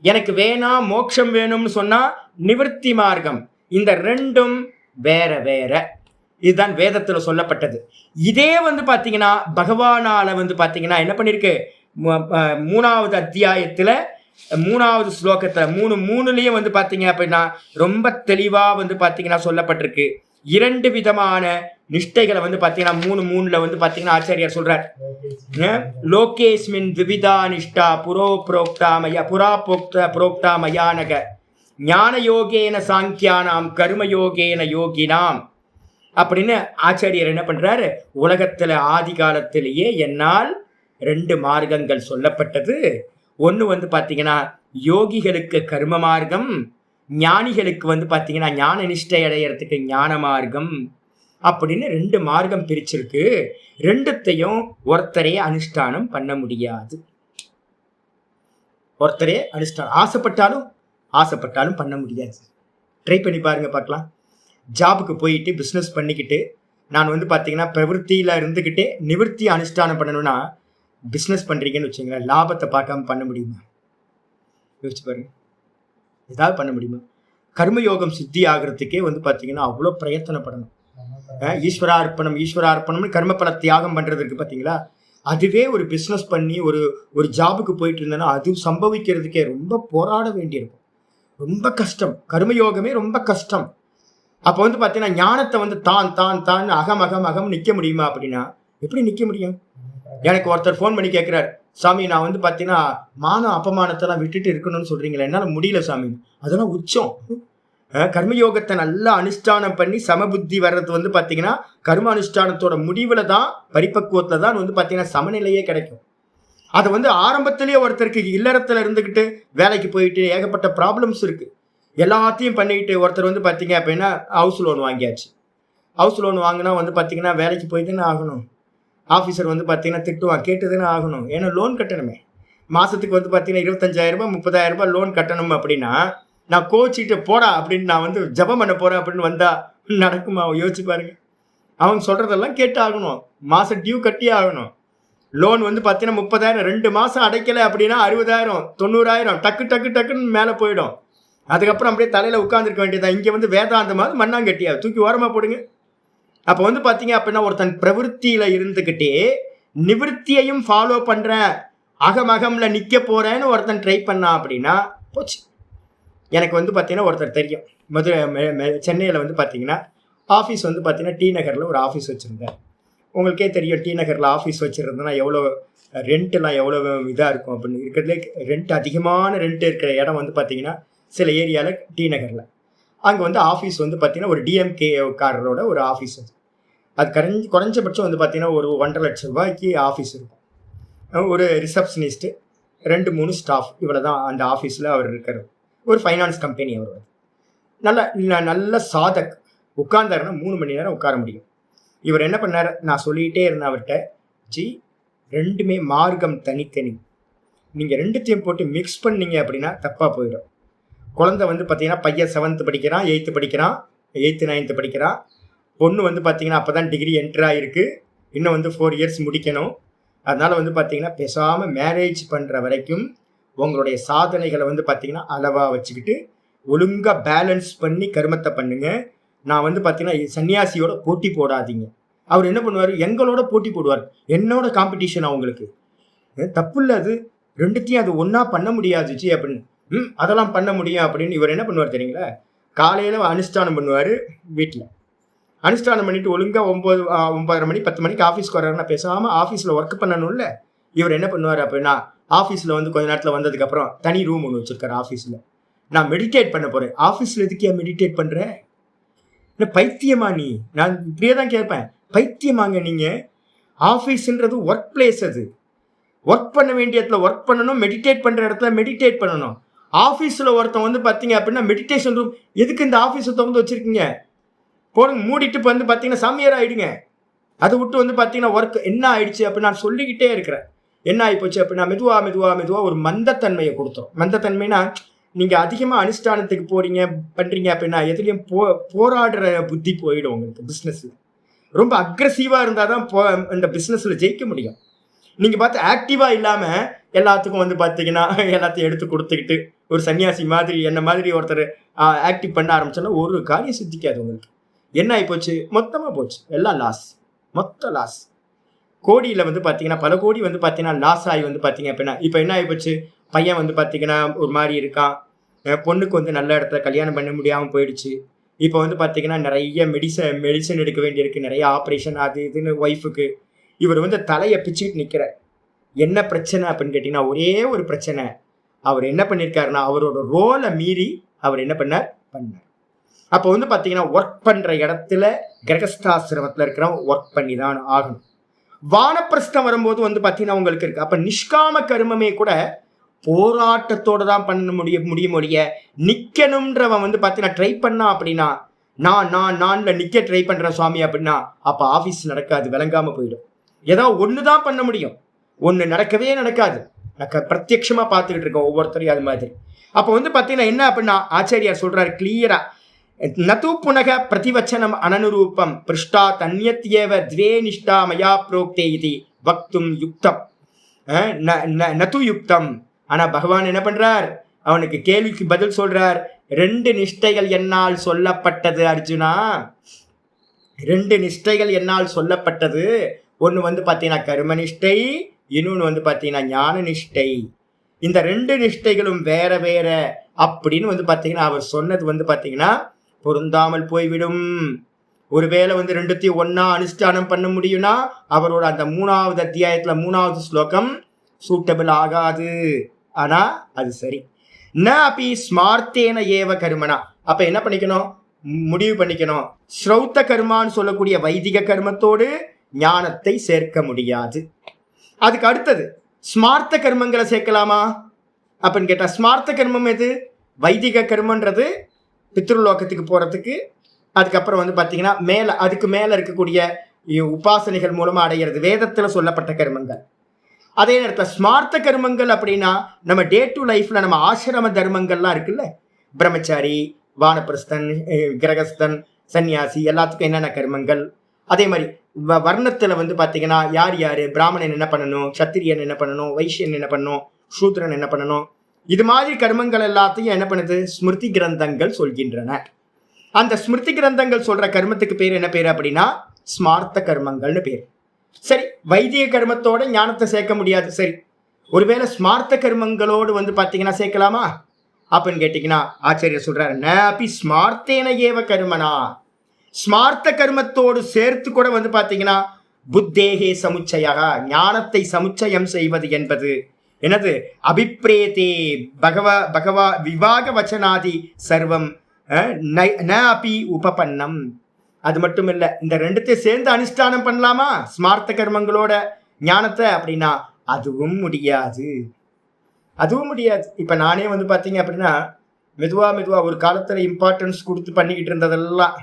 எனக்கு வேணாம் மோட்சம் வேணும்னு சொன்னா நிவர்த்தி மார்க்கம். இந்த ரெண்டும் வேற வேற. இதுதான் வேதத்துல சொல்லப்பட்டது. இதே வந்து பாத்தீங்கன்னா பகவானால வந்து பாத்தீங்கன்னா என்ன பண்ணிருக்கு? 3வது அத்தியாயத்துல 3வது ஸ்லோகத்துல 3:3லயும் வந்து பாத்தீங்க அப்படின்னா ரொம்ப தெளிவா வந்து பாத்தீங்கன்னா சொல்லப்பட்டிருக்கு. 2 விதமான நிஷ்டைகளை வந்து பாத்தீங்கன்னா 3:3ல வந்து பாத்தீங்கன்னா ஆச்சாரியார் சொல்றார். லோகேஸ்மின் விவிதா நிஷ்டா புரோ புரோக்தா மயா புரா புரோக்தா மயானக ஞான யோகேன சாங்கியானாம் கர்மயோகேன யோகினாம் அப்படின்னு ஆச்சாரியர் என்ன பண்றாரு? உலகத்துல ஆதி காலத்திலேயே என்னால் 2 மார்க்கங்கள் சொல்லப்பட்டது. ஒன்று வந்து பாத்தீங்கன்னா யோகிகளுக்கு கர்ம மார்க்கம், ஞானிகளுக்கு வந்து பாத்தீங்கன்னா ஞான நிஷ்டை அடையறதுக்கு ஞான மார்க்கம் அப்படின்னு 2 மார்க்கம் பிரிச்சிருக்கு. ரெண்டுத்தையும் ஒருத்தரே அனுஷ்டானம் பண்ண முடியாது. ஒருத்தரே அனுஷ்டானம் ஆசைப்பட்டாலும் பண்ண முடியாது. ட்ரை பண்ணி பாருங்க பார்க்கலாம். ஜாபுக்கு போயிட்டு பிஸ்னஸ் பண்ணிக்கிட்டு நான் வந்து பார்த்தீங்கன்னா பிரவருத்தியில் இருந்துக்கிட்டே நிவர்த்தி அனுஷ்டானம் பண்ணணும்னா பிஸ்னஸ் பண்ணுறீங்கன்னு வச்சுங்களேன், லாபத்தை பார்க்காம பண்ண முடியுமா? யோசிச்சு பாருங்க, ஏதாவது பண்ண முடியுமா? கர்மயோகம் சித்தி ஆகிறதுக்கே வந்து பார்த்தீங்கன்னா அவ்வளோ பிரயத்தனப்படணும். ஈஸ்வரார்ப்பணம்னு கர்மபல தியாகம் பண்ணுறதுக்கு பார்த்தீங்களா, அதுவே ஒரு பிஸ்னஸ் பண்ணி ஒரு ஜாபுக்கு போயிட்டு இருந்தேன்னா அது சம்பவிக்கிறதுக்கே ரொம்ப போராட வேண்டியிருக்கும். ரொம்ப கஷ்டம். கர்மயோகமே ரொம்ப கஷ்டம். அப்போ வந்து பார்த்தீங்கன்னா ஞானத்தை வந்து தான் அகம் நிற்க முடியுமா? அப்படின்னா எப்படி நிற்க முடியும்? எனக்கு ஒருத்தர் ஃபோன் பண்ணி கேட்குறாரு, சாமி நான் வந்து பார்த்தீங்கன்னா அபமானத்தெல்லாம் விட்டுட்டு இருக்கணும்னு சொல்கிறீங்களே, என்னால் முடியல சாமி. அதெல்லாம் உச்சம். கர்மயோகத்தை நல்லா அனுஷ்டானம் பண்ணி சமபுத்தி வர்றது வந்து பார்த்தீங்கன்னா கர்ம அனுஷ்டானத்தோட முடிவில் தான், பரிபக்குவத்தில் தான் வந்து பார்த்தீங்கன்னா சமநிலையே கிடைக்கும். அதை வந்து ஆரம்பத்திலேயே ஒருத்தருக்கு இல்லறத்தில் இருந்துக்கிட்டு வேலைக்கு போயிட்டு ஏகப்பட்ட ப்ராப்ளம்ஸ் இருக்குது, எல்லாத்தையும் பண்ணிக்கிட்டு ஒருத்தர் வந்து பார்த்தீங்க அப்படின்னா ஹவுஸ் லோன் வாங்கியாச்சு. ஹவுஸ் லோன் வாங்கினா வந்து பார்த்தீங்கன்னா வேலைக்கு போய் தானே ஆகணும். ஆஃபீஸர் வந்து பார்த்தீங்கன்னா திட்டுவான், கேட்டு தானே ஆகணும். ஏன்னா லோன் கட்டணுமே. மாதத்துக்கு வந்து பார்த்தீங்கன்னா 25,000 30,000 லோன் கட்டணும். அப்படின்னா நான் கோச்சிட்டு போடா அப்படின்னு நான் வந்து ஜபம் பண்ண போகிறேன் அப்படின்னு வந்தால் நடக்குமா? யோசிச்சு பாருங்க. அவங்க சொல்றதெல்லாம் கேட்டு ஆகணும். மாசம் டியூ கட்டி ஆகணும். லோன் வந்து பார்த்தீங்கன்னா 30,000 2 மாசம் அடைக்கலை அப்படின்னா 60,000 90,000 டக்குன்னு மேலே போயிடும். அதுக்கப்புறம் அப்படியே தலையில உட்காந்துருக்க வேண்டியதான். இங்க வந்து வேதாந்தமாவது மண்ணாங்கட்டியா தூக்கி ஓரமா போடுங்க. அப்ப வந்து பாத்தீங்க அப்படின்னா ஒருத்தன் பிரவருத்தியில இருந்துகிட்டே நிவர்த்தியையும் ஃபாலோ பண்றேன், அகமகம்ல நிக்க போறேன்னு ஒருத்தன் ட்ரை பண்ணா அப்படின்னா போச்சு. எனக்கு வந்து பார்த்தீங்கன்னா ஒருத்தர் தெரியும். சென்னையில் வந்து பார்த்தீங்கன்னா ஆஃபீஸ் வந்து பார்த்தீங்கன்னா டி நகரில் ஒரு ஆஃபீஸ் வச்சுருந்தேன். உங்களுக்கே தெரியும் டி நகரில் ஆஃபீஸ் வச்சுருந்தேன்னா எவ்வளோ ரெண்ட்டெல்லாம் எவ்வளோ இதாக இருக்கும் அப்படின்னு. இருக்கிறதுலே ரெண்ட் அதிகமான ரெண்ட் இருக்கிற இடம் வந்து பார்த்தீங்கன்னா சில ஏரியாவில் டி நகரில். அங்கே வந்து ஆஃபீஸ் வந்து பார்த்தீங்கன்னா ஒரு டிஎம்கே காரரோட ஒரு ஆஃபீஸ் அது குறைஞ்சபட்சம் வந்து பார்த்தீங்கன்னா ஒரு 1.5 லட்சம் ரூபாய்க்கு ஆஃபீஸ் இருக்கும். ஒரு ரிசப்ஷனிஸ்ட்டு 2-3 ஸ்டாஃப் இவ்வளோ தான் அந்த ஆஃபீஸில் அவர் இருக்கார். ஒரு ஃபைனான்ஸ் கம்பெனி அவர். நல்ல சாதக். உட்கார்ந்தாருன்னா 3 மணி நேரம் உட்கார முடியும். இவர் என்ன பண்ணார், நான் சொல்லிகிட்டே இருந்தேன் அவர்கிட்ட, ஜி ரெண்டுமே மார்க்கம் தனித்தனி, நீங்கள் ரெண்டுத்தையும் போட்டு மிக்ஸ் பண்ணீங்க அப்படின்னா தப்பாக போயிடும். குழந்தை வந்து பார்த்தீங்கன்னா பையன் 7th படிக்கிறான், 8th படிக்கிறான், 8th 9th படிக்கிறான். பொண்ணு வந்து பார்த்தீங்கன்னா அப்போ தான் டிகிரி என்ட்ரு ஆகிருக்கு, இன்னும் வந்து 4 இயர்ஸ் முடிக்கணும். அதனால் வந்து பார்த்தீங்கன்னா பேசாமல் மேரேஜ் பண்ணுற வரைக்கும் உங்களுடைய சாதனைகளை வந்து பார்த்தீங்கன்னா அளவாக வச்சுக்கிட்டு ஒழுங்காக பேலன்ஸ் பண்ணி கருமத்தை பண்ணுங்க. நான் வந்து பார்த்தீங்கன்னா சன்னியாசியோட போட்டி போடாதீங்க. அவர் என்ன பண்ணுவார், எங்களோட போட்டி போடுவார். என்னோட காம்படிஷன் அவங்களுக்கு தப்பு இல்லை, அது ரெண்டுத்தையும் அது ஒன்றா பண்ண முடியாதுச்சு அப்படின்னு. அதெல்லாம் பண்ண முடியும் அப்படின்னு இவர் என்ன பண்ணுவார் தெரியுங்களா, காலையில் அனுஷ்டானம் பண்ணுவார். வீட்டில் அனுஷ்டானம் பண்ணிட்டு ஒழுங்காக 9:30 மணி 10 மணிக்கு ஆஃபீஸ்க்கு வர்றாருன்னா பேசாமல் ஆஃபீஸில் ஒர்க் பண்ணணும்ல. இவர் என்ன பண்ணுவார் அப்படின்னா ஆஃபீஸில் வந்து கொஞ்ச நேரத்தில் வந்ததுக்கப்புறம் தனி ரூம் ஒன்று வச்சுருக்காரு ஆஃபீஸில். நான் மெடிடேட் பண்ண போகிறேன். ஆஃபீஸில் எதுக்கே மெடிடேட் பண்ணுறேன், இல்லை பைத்தியமா நீ? நான் இப்படியே தான் கேட்பேன், பைத்தியமாங்க நீங்கள்? ஆஃபீஸுன்றது ஒர்க் பிளேஸ். அது ஒர்க் பண்ண வேண்டிய இடத்துல ஒர்க் பண்ணணும், மெடிடேட் பண்ணுற இடத்துல மெடிடேட் பண்ணணும். ஆஃபீஸில் ஒருத்தன் வந்து பார்த்தீங்க அப்படின்னா மெடிடேஷன் ரூம் எதுக்கு இந்த ஆஃபீஸை திறந்து வச்சுருக்கீங்க? போடுங்க, மூடிட்டு இப்போ வந்து பார்த்தீங்கன்னா சாமியார் ஆகிடுங்க. அதை விட்டு வந்து பார்த்தீங்கன்னா ஒர்க் என்ன ஆயிடுச்சு அப்படின்னு நான் சொல்லிக்கிட்டே இருக்கிறேன். என்ன ஆகிப்போச்சு அப்படின்னா மெதுவாக ஒரு மந்தத்தன்மையை கொடுத்தோம். மந்தத்தன்மைனா நீங்கள் அதிகமாக அனுஷ்டானத்துக்கு பண்ணுறீங்க அப்படின்னா எதுலேயும் போராடுற புத்தி போயிடும் உங்களுக்கு. பிஸ்னஸில் ரொம்ப அக்ரெசிவாக இருந்தால் தான் இந்த பிஸ்னஸில் ஜெயிக்க முடியும். நீங்கள் பார்த்து ஆக்டிவாக இல்லாமல் எல்லாத்துக்கும் வந்து பார்த்தீங்கன்னா எல்லாத்தையும் எடுத்து கொடுத்துக்கிட்டு ஒரு சன்னியாசி மாதிரி என்ன மாதிரி ஒருத்தர் ஆக்டிவ் பண்ண ஆரம்பிச்சோன்னா ஒரு காரியம் சித்திக்காது உங்களுக்கு. என்ன ஆகிப்போச்சு, மொத்தமாக போச்சு, எல்லாம் லாஸ், மொத்த லாஸ். கோடியில் வந்து பார்த்தீங்கன்னா பல கோடி வந்து பார்த்தீங்கன்னா லாஸ் ஆகி வந்து பார்த்தீங்க அப்படின்னா இப்போ என்ன ஆகிப்போச்சு, பையன் வந்து பார்த்தீங்கன்னா ஒரு மாதிரி இருக்கான், பொண்ணுக்கு வந்து நல்ல இடத்துல கல்யாணம் பண்ண முடியாமல் போயிடுச்சு. இப்போ வந்து பார்த்தீங்கன்னா நிறைய மெடிசன் எடுக்க வேண்டியிருக்கு, நிறைய ஆப்ரேஷன் அது இதுன்னு ஒய்ஃபுக்கு. இவர் வந்து தலையை பிச்சுக்கிட்டு நிற்கிறார். என்ன பிரச்சனை அப்படின்னு கேட்டிங்கன்னா ஒரே ஒரு பிரச்சனை. அவர் என்ன பண்ணியிருக்காருன்னா அவரோட ரோலை மீறி அவர் என்ன பண்ணார். அப்போ வந்து பார்த்தீங்கன்னா ஒர்க் பண்ணுற இடத்துல கிரகஸ்தாசிரமத்தில் இருக்கிறவங்க ஒர்க் பண்ணி தான் ஆகணும். வானப்பிரஸ்தம் வரும்போது வந்து பார்த்தீங்கன்னா உங்களுக்கு இருக்கு. அப்போ நிஷ்காம கர்மமே கூட போராட்டத்தோடு தான் பண்ண முடியும் ஒழிய நிற்கணுன்றவன் வந்து பார்த்தீங்கன்னா ட்ரை பண்ணா அப்படின்னா நான்ல நிற்க ட்ரை பண்ணுறேன் சுவாமி அப்படின்னா அப்போ ஆஃபீஸ் நடக்காது, விளங்காமல் போயிடும். ஏதாவது ஒன்று தான் பண்ண முடியும், ஒன்று நடக்கவே நடக்காது. பிரத்யட்சமாக பார்த்துக்கிட்டு இருக்கோம் ஒவ்வொருத்தரையும் அது மாதிரி. அப்போ வந்து பார்த்தீங்கன்னா என்ன அப்படின்னா ஆச்சாரியார் சொல்கிறார் கிளியரா, நது புனக பிரதிவச்சனம் அனனுரூபம் பிருஷ்டா தன்யத்யேவ த்வே நிஷ்டா மயா புரோக்தே இது வக்தும் யுக்தம் நது யுக்தம். ஆனால் பகவான் என்ன பண்ணுறார், அவனுக்கு கேள்விக்கு பதில் சொல்கிறார். 2 நிஷ்டைகள் என்னால் சொல்லப்பட்டது அர்ஜுனா, 2 நிஷ்டைகள் என்னால் சொல்லப்பட்டது. ஒன்று வந்து பார்த்தீங்கன்னா கர்ம நிஷ்டை, இன்னொன்று வந்து பார்த்தீங்கன்னா ஞான நிஷ்டை. இந்த 2 நிஷ்டைகளும் வேற வேற அப்படின்னு வந்து பார்த்தீங்கன்னா அவர் சொன்னது வந்து பார்த்தீங்கன்னா பொருந்தாமல் போய்விடும். ஒருவேளை வந்து 2த்தையும் ஒன்னா அனுஷ்டானம் பண்ண முடியும்னா அவரோட அந்த 3வது அத்தியாயத்தில் 3வது ஸ்லோகம் சூட்டபிள் ஆகாது. ஆனா அது சரி. ந அப்படி ஸ்மார்த்தேன ஏவ கர்மனா. அப்ப என்ன பண்ணிக்கணும், முடிவு பண்ணிக்கணும், ஸ்ரௌத்த கர்மான்னு சொல்லக்கூடிய வைதிக கர்மத்தோடு ஞானத்தை சேர்க்க முடியாது. அதுக்கு அடுத்தது ஸ்மார்த்த கர்மங்களை சேர்க்கலாமா அப்படின்னு கேட்டா ஸ்மார்த்த கர்மம் எது, வைதிக கர்மன்றது பித்ருலோகத்துக்கு போறதுக்கு, அதுக்கப்புறம் வந்து பார்த்தீங்கன்னா அதுக்கு மேலே இருக்கக்கூடிய உபாசனைகள் மூலமாக அடைகிறது வேதத்தில் சொல்லப்பட்ட கர்மங்கள். அதே நேரத்தில் ஸ்மார்த்த கர்மங்கள் அப்படின்னா நம்ம டே டு லைஃப்ல நம்ம ஆசிரம தர்மங்கள்லாம் இருக்குல்ல, பிரம்மச்சாரி, வானப்பிரஸ்தன், கிரகஸ்தன், சன்னியாசி, எல்லாத்துக்கும் என்னென்ன கர்மங்கள், அதே மாதிரி வர்ணத்துல வந்து பாத்தீங்கன்னா யார் யாரு, பிராமணன் என்ன பண்ணணும், சத்திரியன் என்ன பண்ணணும், வைசியன் என்ன பண்ணணும், சூத்ரன் என்ன பண்ணணும், இது மாதிரி கர்மங்கள் எல்லாத்தையும் என்ன பண்ணுது ஸ்மிருதி கிரந்தங்கள் சொல்கின்றன. அந்த ஸ்மிருதி கிரந்தங்கள் சொல்ற கர்மத்துக்கு பேர் என்ன பேரு அப்படின்னா ஸ்மார்த்த கர்மங்கள்னு பேர். சரி, வைதிக கர்மத்தோட ஞானத்தை சேர்க்க முடியாது. சரி, ஒருவேளை ஸ்மார்த்த கர்மங்களோடு வந்து பாத்தீங்கன்னா சேர்க்கலாமா அப்படின்னு கேட்டீங்கன்னா ஆச்சாரியர் சொல்றாரு, நபி ஸ்மார்த்தேன ஏவ கர்மனா, ஸ்மார்த்த கர்மத்தோடு சேர்த்து கூட வந்து பாத்தீங்கன்னா புத்தேகே சமுச்சயா, ஞானத்தை சமுச்சயம் செய்வது என்பது என்னது அபிப்ரேதே பகவா விவாக வச்சனாதி சர்வம் ந அபி உபபன்னம். அது மட்டும் இல்ல, இந்த ரெண்டுத்தையும் சேர்ந்து அனுஷ்டானம் பண்ணலாமா ஸ்மார்த்த கர்மங்களோட ஞானத்தை அப்படின்னா அதுவும் முடியாது, அதுவும் முடியாது. இப்ப நானே வந்து பாத்தீங்க அப்படின்னா மெதுவா ஒரு காலத்துல இம்பார்ட்டன்ஸ் கொடுத்து பண்ணிக்கிட்டு இருந்ததெல்லாம்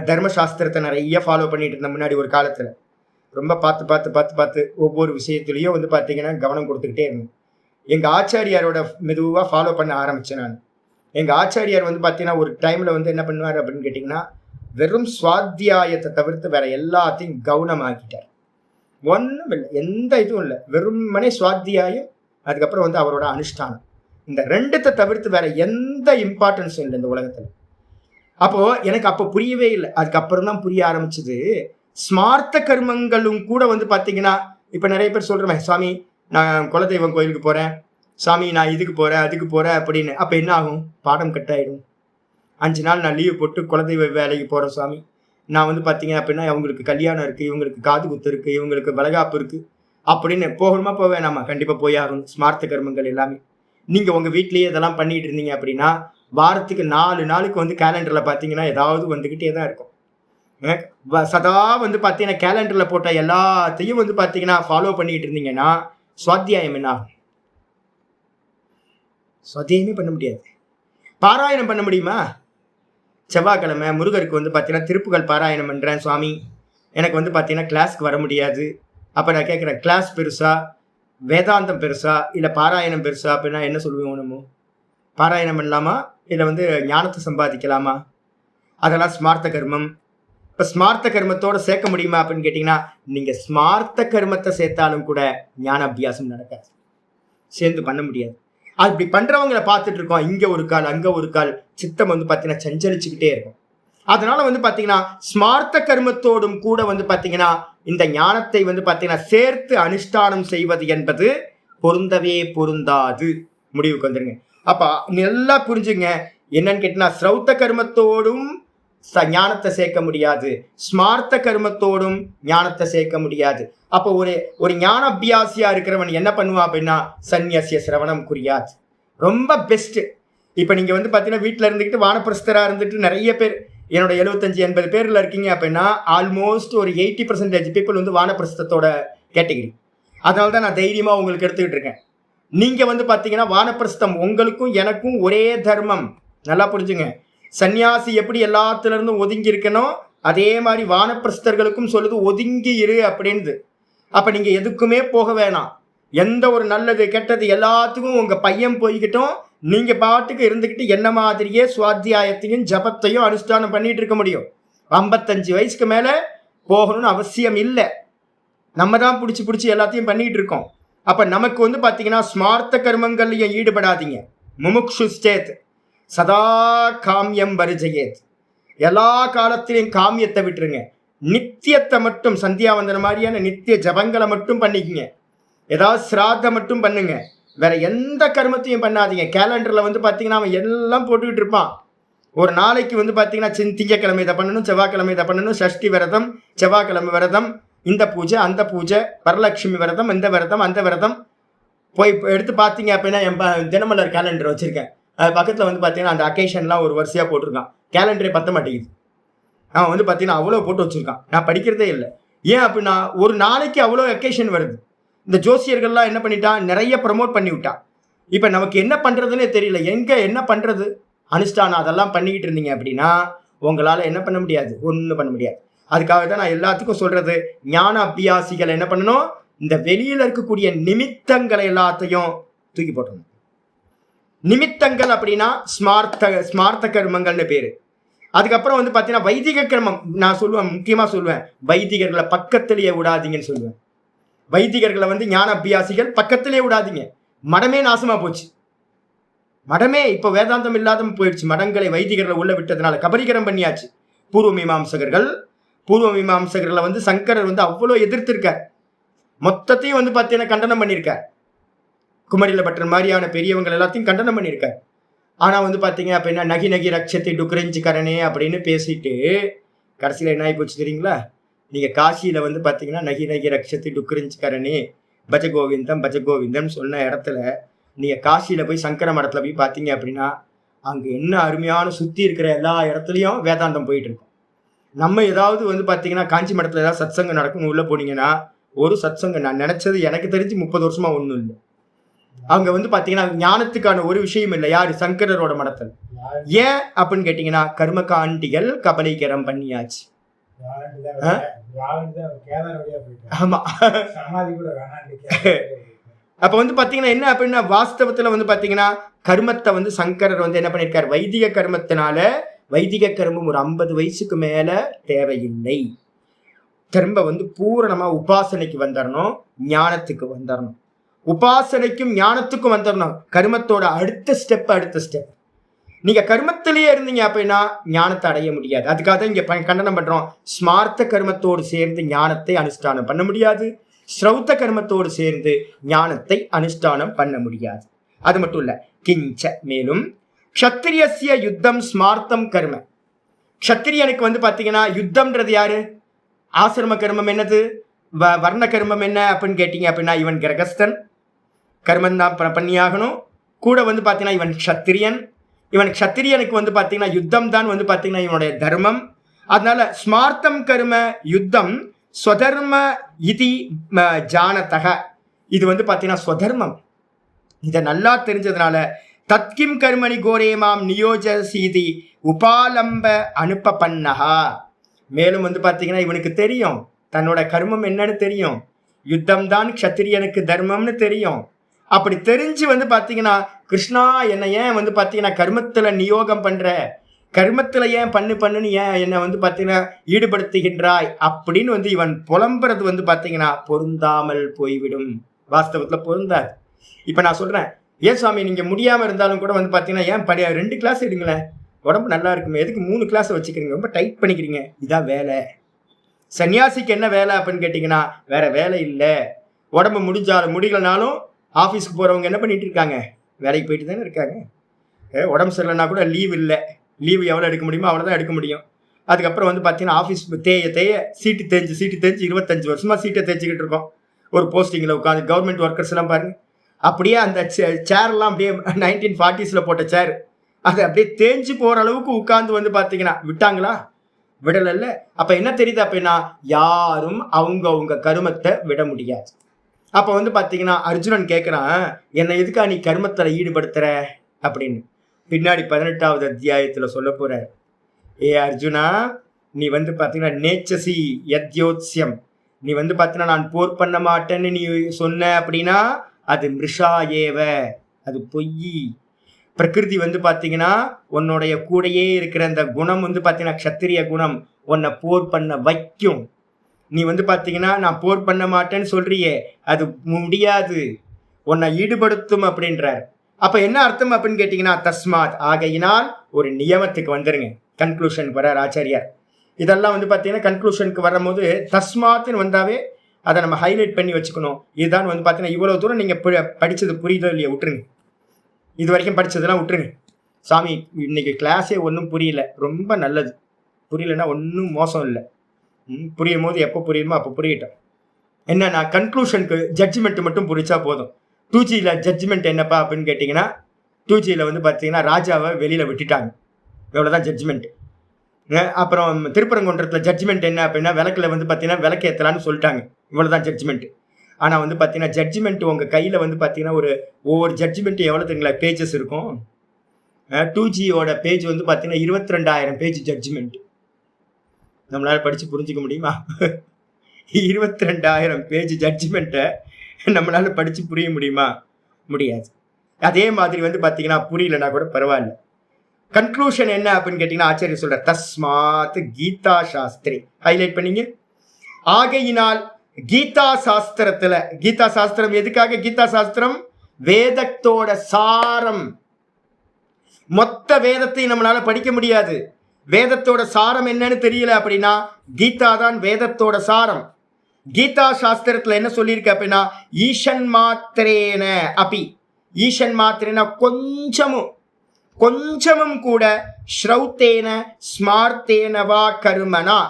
தர்மசாஸ்திரத்தை நிறைய ஃபாலோ பண்ணிட்டு இருந்தேன். முன்னாடி ஒரு காலத்துல ரொம்ப பார்த்து ஒவ்வொரு விஷயத்துலையும் வந்து பார்த்தீங்கன்னா கவனம் கொடுத்துக்கிட்டே இருந்தேன். எங்கள் ஆச்சாரியாரோட மெதுவாக ஃபாலோ பண்ண ஆரம்பித்தேன் நான். எங்கள் ஆச்சாரியார் வந்து பார்த்தீங்கன்னா ஒரு டைமில் வந்து என்ன பண்ணுவார் அப்படின்னு கேட்டிங்கன்னா, வெறும் சுவாத்தியாயத்தை தவிர்த்து வேற எல்லாத்தையும் கவனமாக்கிட்டார். ஒன்றும் இல்லை, எந்த இதுவும் இல்லை, வெறுமனே சுவாத்தியாயம், அதுக்கப்புறம் வந்து அவரோட அனுஷ்டானம், இந்த ரெண்டுத்தை தவிர்த்து வேற எந்த இம்பார்ட்டன்ஸும் இல்லை இந்த உலகத்தில். அப்போது எனக்கு அப்போ புரியவே இல்லை, அதுக்கப்புறம் தான் புரிய ஆரம்பிச்சது. ஸ்மார்த்த கர்மங்களும் கூட வந்து பார்த்தீங்கன்னா இப்போ நிறைய பேர் சொல்கிறேன், சாமி நான் குலதெய்வம் கோயிலுக்கு போகிறேன், சாமி நான் இதுக்கு போகிறேன் அதுக்கு போகிறேன் அப்படின்னு. அப்போ என்ன ஆகும், பாடம் கட்டாயிடும். 5 நாள் நான் லீவு போட்டு குலதெய்வ வேலைக்கு போகிறேன் சாமி, நான் வந்து பார்த்தீங்க அப்படின்னா அவங்களுக்கு கல்யாணம் இருக்குது, இவங்களுக்கு காது குத்து இருக்குது, இவங்களுக்கு வளகாப்பு இருக்குது அப்படின்னு போகணுமா போக வேணாமா, கண்டிப்பாக போய் ஆகணும். ஸ்மார்த்த கர்மங்கள் எல்லாமே நீங்கள் உங்கள் வீட்லேயே இதெல்லாம் பண்ணிகிட்டு இருந்தீங்க அப்படின்னா வாரத்துக்கு 4 நாளுக்கு வந்து கேலண்டரில் பார்த்தீங்கன்னா ஏதாவது வந்துக்கிட்டே தான் இருக்கும். சதா வந்து பார்த்தீங்கன்னா கேலண்டரில் போட்ட எல்லாத்தையும் வந்து பார்த்தீங்கன்னா ஃபாலோ பண்ணிட்டு இருந்தீங்கன்னா சுவாத்தியாயம் என்ன ஆகும், சுவாத்தியாயமே பண்ண முடியாது. பாராயணம் பண்ண முடியுமா, செவ்வாய்க்கிழமை முருகருக்கு வந்து பார்த்தீங்கன்னா திருப்புகள் பாராயணம் பண்ணுறேன் சுவாமி, எனக்கு வந்து பார்த்தீங்கன்னா கிளாஸ்க்கு வர முடியாது. அப்போ நான் கேட்குறேன், கிளாஸ் பெருசா வேதாந்தம் பெருசா இல்லை பாராயணம் பெருசா அப்படின்னா என்ன சொல்லுவோம் நம்ம, பாராயணம் பண்ணலாமா இல்லை வந்து ஞானத்தை சம்பாதிக்கலாமா, அதெல்லாம் ஸ்மார்த்த கர்மம். இப்போ ஸ்மார்த்த கர்மத்தோட சேர்க்க முடியுமா அப்படின்னு கேட்டிங்கன்னா நீங்கள் ஸ்மார்த்த கர்மத்தை சேர்த்தாலும் கூட ஞான அபியாசம் நடக்காது, சேர்ந்து பண்ண முடியாது. அது இப்படி பண்ணுறவங்களை பார்த்துட்டு இருக்கோம், இங்கே ஒரு கால் அங்கே ஒரு கால், சித்தம் வந்து பார்த்தீங்கன்னா சஞ்சலிச்சுக்கிட்டே இருக்கும். அதனால வந்து பார்த்தீங்கன்னா ஸ்மார்த்த கர்மத்தோடும் கூட வந்து பார்த்தீங்கன்னா இந்த ஞானத்தை வந்து பார்த்தீங்கன்னா சேர்த்து அனுஷ்டானம் செய்வது என்பது பொருந்தவே பொருந்தாது. முடிவுக்கு வந்துருங்க. அப்போ நல்லா புரிஞ்சுங்க, என்னன்னு கேட்டீங்கன்னா ஸ்ரௌத்த கர்மத்தோடும் ஞானத்தை சேர்க்க முடியாது, ஸ்மார்த்த கர்மத்தோடும் ஞானத்தை சேர்க்க முடியாது. அப்போ ஒரு ஞான அபியாசியா இருக்கிறவன் என்ன பண்ணுவான் அப்படின்னா சந்நியாசிய சிரவணம் குறியாது, ரொம்ப பெஸ்ட். இப்போ நீங்கள் வந்து பார்த்தீங்கன்னா வீட்டில் இருந்துக்கிட்டு வானப்பிரஸ்தராக இருந்துட்டு நிறைய பேர், என்னோட 75-80 பேரில் இருக்கீங்க அப்படின்னா ஆல்மோஸ்ட் ஒரு 80% பீப்புள் வந்து வானப்பிரஸ்தத்தோட கேட்டகிரி. அதனால தான் நான் தைரியமாக உங்களுக்கு எடுத்துக்கிட்டு இருக்கேன். நீங்கள் வந்து பார்த்தீங்கன்னா வானப்பிரஸ்தம் உங்களுக்கும் எனக்கும் ஒரே தர்மம், நல்லா புரிஞ்சுங்க. சன்னியாசி எப்படி எல்லாத்துலேருந்தும் ஒதுங்கி இருக்கணும், அதே மாதிரி வானப்பிரஸ்தர்களுக்கும் சொல்லுது ஒதுங்கி இரு அப்படின்னு. அப்போ நீங்கள் எதுக்குமே போக வேணாம், எந்த ஒரு நல்லது கெட்டது எல்லாத்துக்கும் உங்கள் பையன் போய்கிட்டும் நீங்கள் பாட்டுக்கு இருந்துக்கிட்டு என்ன மாதிரியே சுவாத்தியாயத்தையும் ஜபத்தையும் அனுஷ்டானம் பண்ணிட்டு இருக்க முடியும். 55 வயசுக்கு மேலே போகணும்னு அவசியம் இல்லை, நம்ம தான் பிடிச்சி எல்லாத்தையும் பண்ணிகிட்டு இருக்கோம். அப்போ நமக்கு வந்து பார்த்தீங்கன்னா ஸ்மார்த்த கர்மங்கள்லையும் ஈடுபடாதீங்க. முமுக்ஷுஸ்டேத் சதா காமியம் வருஜயேத், எல்லா காலத்திலையும் காமியத்தை விட்டுருங்க, நித்தியத்தை மட்டும் சந்தியாவந்தன மாதிரியான நித்திய ஜபங்களை மட்டும் பண்ணிக்கங்க, ஏதாவது சிராத்தம் மட்டும் பண்ணுங்க, வேற எந்த கர்மத்தையும் பண்ணாதீங்க. கேலண்டரில் வந்து பார்த்தீங்கன்னா அவன் எல்லாம் போட்டுக்கிட்டு இருப்பான். ஒரு நாளைக்கு வந்து பார்த்தீங்கன்னா திங்கக்கிழமை இதை பண்ணணும், செவ்வாய்க்கிழமை இதை பண்ணணும், சஷ்டி விரதம், செவ்வாய்க்கிழமை விரதம், இந்த பூஜை அந்த பூஜை, வரலட்சுமி விரதம், இந்த விரதம் அந்த விரதம். போய் எடுத்து பார்த்தீங்க அப்படின்னா என் தினமலர் கேலண்டர் வச்சுருக்கேன், அது பக்கத்தில் வந்து பார்த்தீங்கன்னா அந்த அக்கேஷன்லாம் ஒரு வரிசையாக போட்டிருக்கான். கேலண்டரே பத்த மாட்டேங்குது, அவன் வந்து பார்த்தீங்கன்னா அவ்வளோ போட்டு வச்சுருக்கான். நான் படிக்கிறதே இல்லை. ஏன் அப்படின்னா ஒரு நாளைக்கு அவ்வளோ அக்கேஷன் வருது. இந்த ஜோசியர்கள்லாம் என்ன பண்ணிட்டான், நிறைய ப்ரமோட் பண்ணி விட்டான். இப்போ நமக்கு என்ன பண்ணுறதுன்னே தெரியல, எங்கே என்ன பண்ணுறது. அனுஷ்டானம் அதெல்லாம் பண்ணிக்கிட்டு இருந்தீங்க அப்படின்னா உங்களால் என்ன பண்ண முடியாது, ஒன்றும் பண்ண முடியாது. அதுக்காக தான் நான் எல்லாத்துக்கும் சொல்கிறது, ஞான அபியாசிகள் என்ன பண்ணணும், இந்த வெளியில் இருக்கக்கூடிய நிமித்தங்களை எல்லாத்தையும் தூக்கி போட்டணும். நிமித்தங்கள் அப்படின்னா ஸ்மார்த்த கர்மங்கள்னு பேர். அதுக்கப்புறம் வந்து பார்த்தீங்கன்னா வைதிக கிரமம் நான் சொல்லுவேன், முக்கியமாக சொல்லுவேன், வைதிகர்களை பக்கத்திலேயே விடாதீங்கன்னு சொல்லுவேன். வைதிகர்களை வந்து ஞான அபியாசிகள் பக்கத்திலே விடாதீங்க. மடமே நாசமா போச்சு. மடமே இப்போ வேதாந்தம் இல்லாத போயிடுச்சு. மடங்களை வைதிகர்களை உள்ள விட்டதுனால கபலீகரம் பண்ணியாச்சு. பூர்வ மீமாம்சகர்களை வந்து சங்கரர் வந்து அவ்வளோ எதிர்த்திருக்கார். மொத்தத்தையும் வந்து பார்த்தீங்கன்னா கண்டனம் பண்ணியிருக்கார். குமரில பட்டர் மாதிரியான பெரியவங்க எல்லாத்தையும் கண்டனம் பண்ணியிருக்கார். ஆனா வந்து பாத்தீங்க அப்படின்னா நகி நகி ரட்சத்தை டுக்ரெஞ்சு கரணே அப்படின்னு பேசிட்டு கடைசியில என்ன ஆகி போச்சு தெரியுங்களா? நீங்க காசியில வந்து பாத்தீங்கன்னா நகி நகி ரட்சத்தை டுக்ரெஞ்சு கரணே பஜகோவிந்தம் சொன்ன இடத்துல நீங்க காசியில போய் சங்கர மடத்துல போய் பாத்தீங்க அப்படின்னா அங்க என்ன அருமையான சுத்தி இருக்கிற எல்லா இடத்துலயும் வேதாந்தம் போயிட்டு இருக்கும். நம்ம ஏதாவது வந்து பாத்தீங்கன்னா காஞ்சி மடத்துல ஏதாவது சத்சங்கம் நடக்கும் உள்ள போனீங்கன்னா ஒரு சத்சங்கம் நான் நினைச்சது எனக்கு தெரிஞ்சு 30 வருஷமா ஒண்ணும் இல்லை. அவங்க வந்து பாத்தீங்கன்னா ஞானத்துக்கான ஒரு விஷயம் இல்லை. யாரு? சங்கரரோட மடத்தில். ஏன் அப்படின்னு கேட்டீங்கன்னா கர்மகாண்டிகள் கபலீகரம் பண்ணியாச்சு. ஆமா. அப்ப வந்து பாத்தீங்கன்னா என்ன அப்படின்னா வாஸ்தவத்துல வந்து பாத்தீங்கன்னா கர்மத்தை வந்து சங்கரர் வந்து என்ன பண்ணிருக்காரு? வைதிக கர்மத்தினால வைதிக கர்மம் ஒரு 50 வயசுக்கு மேல தேவையில்லை. திரும்ப வந்து பூரணமா உபாசனைக்கு வந்துடணும், ஞானத்துக்கு வந்துடணும். உபாசனைக்கும் ஞானத்துக்கும் வந்துடணும். கர்மத்தோட அடுத்த ஸ்டெப். நீங்க கர்மத்திலேயே இருந்தீங்க அப்படின்னா ஞானத்தை அடைய முடியாது. அதுக்காக தான் இங்க கண்டனம் பண்றோம். ஸ்மார்த்த கர்மத்தோடு சேர்ந்து ஞானத்தை அனுஷ்டானம் பண்ண முடியாது. ஸ்ரௌத்த கர்மத்தோடு சேர்ந்து ஞானத்தை அனுஷ்டானம் பண்ண முடியாது. அது மட்டும் இல்ல, கிஞ்ச மேலும் க்ஷத்திரியஸ்ய யுத்தம் ஸ்மார்த்தம் கர்ம. க்ஷத்திரியனுக்கு வந்து பாத்தீங்கன்னா யுத்தம்ன்றது யாரு? ஆசிரம கர்மம் என்னது? வர்ண கர்மம் என்ன அப்படின்னு கேட்டீங்க அப்படின்னா இவன் கிரகஸ்தன், கர்மம் தான் பண்ணியாகணும். கூட வந்து பார்த்தீங்கன்னா இவன் க்ஷத்திரியன். இவன் க்ஷத்திரியனுக்கு வந்து பார்த்தீங்கன்னா யுத்தம் தான் வந்து பார்த்தீங்கன்னா இவனுடைய தர்மம். அதனால ஸ்மார்த்தம் கர்ம யுத்தம் ஸ்வதர்ம இதி ஜானதக. இது வந்து பார்த்தீங்கன்னா ஸ்வதர்மம். இதை நல்லா தெரிஞ்சதுனால தத்கிம் கர்மணி கோரேமாம் நியோஜசீதி உபாலம்ப அனுப்ப பண்ணஹா. மேலும் வந்து பார்த்தீங்கன்னா இவனுக்கு தெரியும் தன்னோட கர்மம் என்னன்னு தெரியும். யுத்தம் தான் க்ஷத்திரியனுக்கு தர்மம்னு தெரியும். அப்படி தெரிஞ்சு வந்து பார்த்தீங்கன்னா கிருஷ்ணா என்னை ஏன் வந்து பார்த்தீங்கன்னா கர்மத்துல நியோகம் பண்ற, கர்மத்துல ஏன் பண்ணுன்னு ஏன் என்னை வந்து பார்த்தீங்கன்னா ஈடுபடுத்துகின்றாய் அப்படின்னு வந்து இவன் புலம்புறது வந்து பார்த்தீங்கன்னா பொருந்தாமல் போய்விடும். வாஸ்தவத்துல பொருந்தாது. இப்ப நான் சொல்றேன், ஏன் சுவாமி நீங்க முடியாம இருந்தாலும் கூட வந்து பார்த்தீங்கன்னா ஏன் 2 கிளாஸ் எடுங்களேன், உடம்பு நல்லா இருக்குமே, எதுக்கு 3 கிளாஸ் வச்சுக்கிறீங்க, ரொம்ப டைட் பண்ணிக்கிறீங்க. இதான் வேலை. சன்னியாசிக்கு என்ன வேலை அப்படின்னு கேட்டீங்கன்னா வேற வேலை இல்லை. உடம்பு முடியலனாலும் ஆஃபீஸ்க்கு போறவங்க என்ன பண்ணிட்டு இருக்காங்க? வேலைக்கு போயிட்டு தானே இருக்காங்க. உடம்பு சரியில்லைன்னா கூட லீவ் இல்லை. லீவு எவ்வளோ எடுக்க முடியுமோ அவ்வளோதான் எடுக்க முடியும். அதுக்கப்புறம் வந்து பார்த்தீங்கன்னா ஆஃபீஸ் தேய சீட்டு தேஞ்சு 25 வருஷமா சீட்டை தேய்ச்சிக்கிட்டு இருக்கோம். ஒரு போஸ்டிங்கில் உட்காந்து கவர்மெண்ட் ஒர்க்கர்ஸ் எல்லாம் பாருங்க, அப்படியே அந்த சேர்லாம் அப்படியே 1940s போட்ட சேர் அது அப்படியே தேஞ்சு போற அளவுக்கு உட்கார்ந்து வந்து பார்த்தீங்கன்னா விட்டாங்களா? விடல. அப்ப என்ன தெரியுது அப்படின்னா யாரும் அவங்க கர்மத்தை விட முடியாது. அப்ப வந்து பாத்தீங்கன்னா அர்ஜுனன் கேட்கிறான், என்னை எதுக்கா நீ கர்மத்துல ஈடுபடுத்துற அப்படின்னு. பின்னாடி 18வது அத்தியாயத்துல சொல்ல போற, ஏ அர்ஜுனா நீ வந்து பாத்தீங்கன்னா நேச்சசி யத்யோத்ஸ்யம், நீ வந்து பாத்தீங்கன்னா நான் போர் பண்ண மாட்டேன்னு நீ சொன்ன அப்படின்னா அது மிருஷா ஏவ, அது பொய். பிரகிருதி வந்து பாத்தீங்கன்னா உன்னுடைய கூடையே இருக்கிற அந்த குணம் வந்து பாத்தீங்கன்னா க்ஷத்திரிய குணம் உன்னை போர் பண்ண வைக்கும். நீ வந்து பாத்தீங்கன்னா நான் போர் பண்ண மாட்டேன்னு சொல்றியே, அது முடியாது, உன்னை ஈடுபடுத்தும் அப்படின்ற. அப்ப என்ன அர்த்தம் அப்படின்னு கேட்டீங்கன்னா தஸ்மாத், ஆகையினால் ஒரு நியமத்துக்கு வந்துருங்க. கன்க்ளூஷனுக்கு வர்றார் ஆச்சாரியார். இதெல்லாம் வந்து பாத்தீங்கன்னா கன்க்ளூஷனுக்கு வரும்போது தஸ்மாத்னு வந்தாவே அதை நம்ம ஹைலைட் பண்ணி வச்சுக்கணும். இதுதான் வந்து பாத்தீங்கன்னா இவ்வளவு தூரம் நீங்க படிச்சது புரியுதோ இல்லையா விட்டுருங்க, இது வரைக்கும் படிச்சதெல்லாம் விட்டுருங்க. சாமி இன்னைக்கு கிளாஸே ஒன்றும் புரியல, ரொம்ப நல்லது. புரியலன்னா ஒன்றும் மோசம் இல்லை. புரியும் போது எப்போ புரியுமோ அப்போ புரியட்டும். என்னன்னா கன்க்ளூஷனுக்கு ஜட்ஜ்மெண்ட் மட்டும் புரிச்சா போதும். 2Gல ஜட்ஜ்மெண்ட் என்னப்பா அப்படின்னு கேட்டிங்கன்னா 2Gல வந்து பார்த்தீங்கன்னா ராஜாவை வெளியில் விட்டுட்டாங்க, இவ்வளோதான் ஜட்ஜ்மெண்ட். அப்புறம் திருப்பரங்குன்றத்தில் ஜட்ஜ்மெண்ட் என்ன அப்படின்னா விளக்கில் வந்து பார்த்தீங்கன்னா விளக்கு ஏற்றலான்னு சொல்லிட்டாங்க, இவ்வளோதான் ஜட்ஜ்மெண்ட். ஆனால் வந்து பார்த்தீங்கன்னா ஜட்ஜ்மெண்ட் உங்கள் கையில் வந்து பார்த்தீங்கன்னா ஒவ்வொரு ஜட்ஜ்மெண்ட் எவ்வளோ தெரியுங்களா பேஜஸ் இருக்கும். 2Gயோட பேஜ் வந்து பார்த்தீங்கன்னா 22,000 பேஜ் ஜட்ஜ்மெண்ட். நம்மளால படித்து புரிஞ்சிக்க முடியுமா? 22,000 பேஜ் ஜட்ஜ்மெண்ட்டை நம்மளால படித்து புரிய முடியுமா? முடியாது. அதே மாதிரி வந்து பார்த்தீங்கன்னா புரியலன்னா கூட பரவாயில்ல, கன்க்ளூஷன் என்ன அப்படின்னு கேட்டீங்கன்னா ஆச்சாரிய சொல்ற தஸ்மாத் கீதா சாஸ்திரி ஹைலைட் பண்ணீங்க. ஆகையினால் கீதா சாஸ்திரத்துல, கீதா சாஸ்திரம் எதுக்காக? கீதா சாஸ்திரம் வேதத்தோட சாரம். மொத்த வேதத்தை நம்மளால படிக்க முடியாது. வேதத்தோட சாரம் என்னன்னு தெரியல அப்படின்னா கீதா தான் வேதத்தோட சாரம். கீதா சாஸ்திரத்துல என்ன சொல்லியிருக்கு அப்படின்னா ஈஷன் மாத்திரேன அப்பி, ஈஷன் மாத்திரேன கொஞ்சமும் கூட ஸ்ரௌத்தேன ஸ்மார்த்தேனவா கருமனா,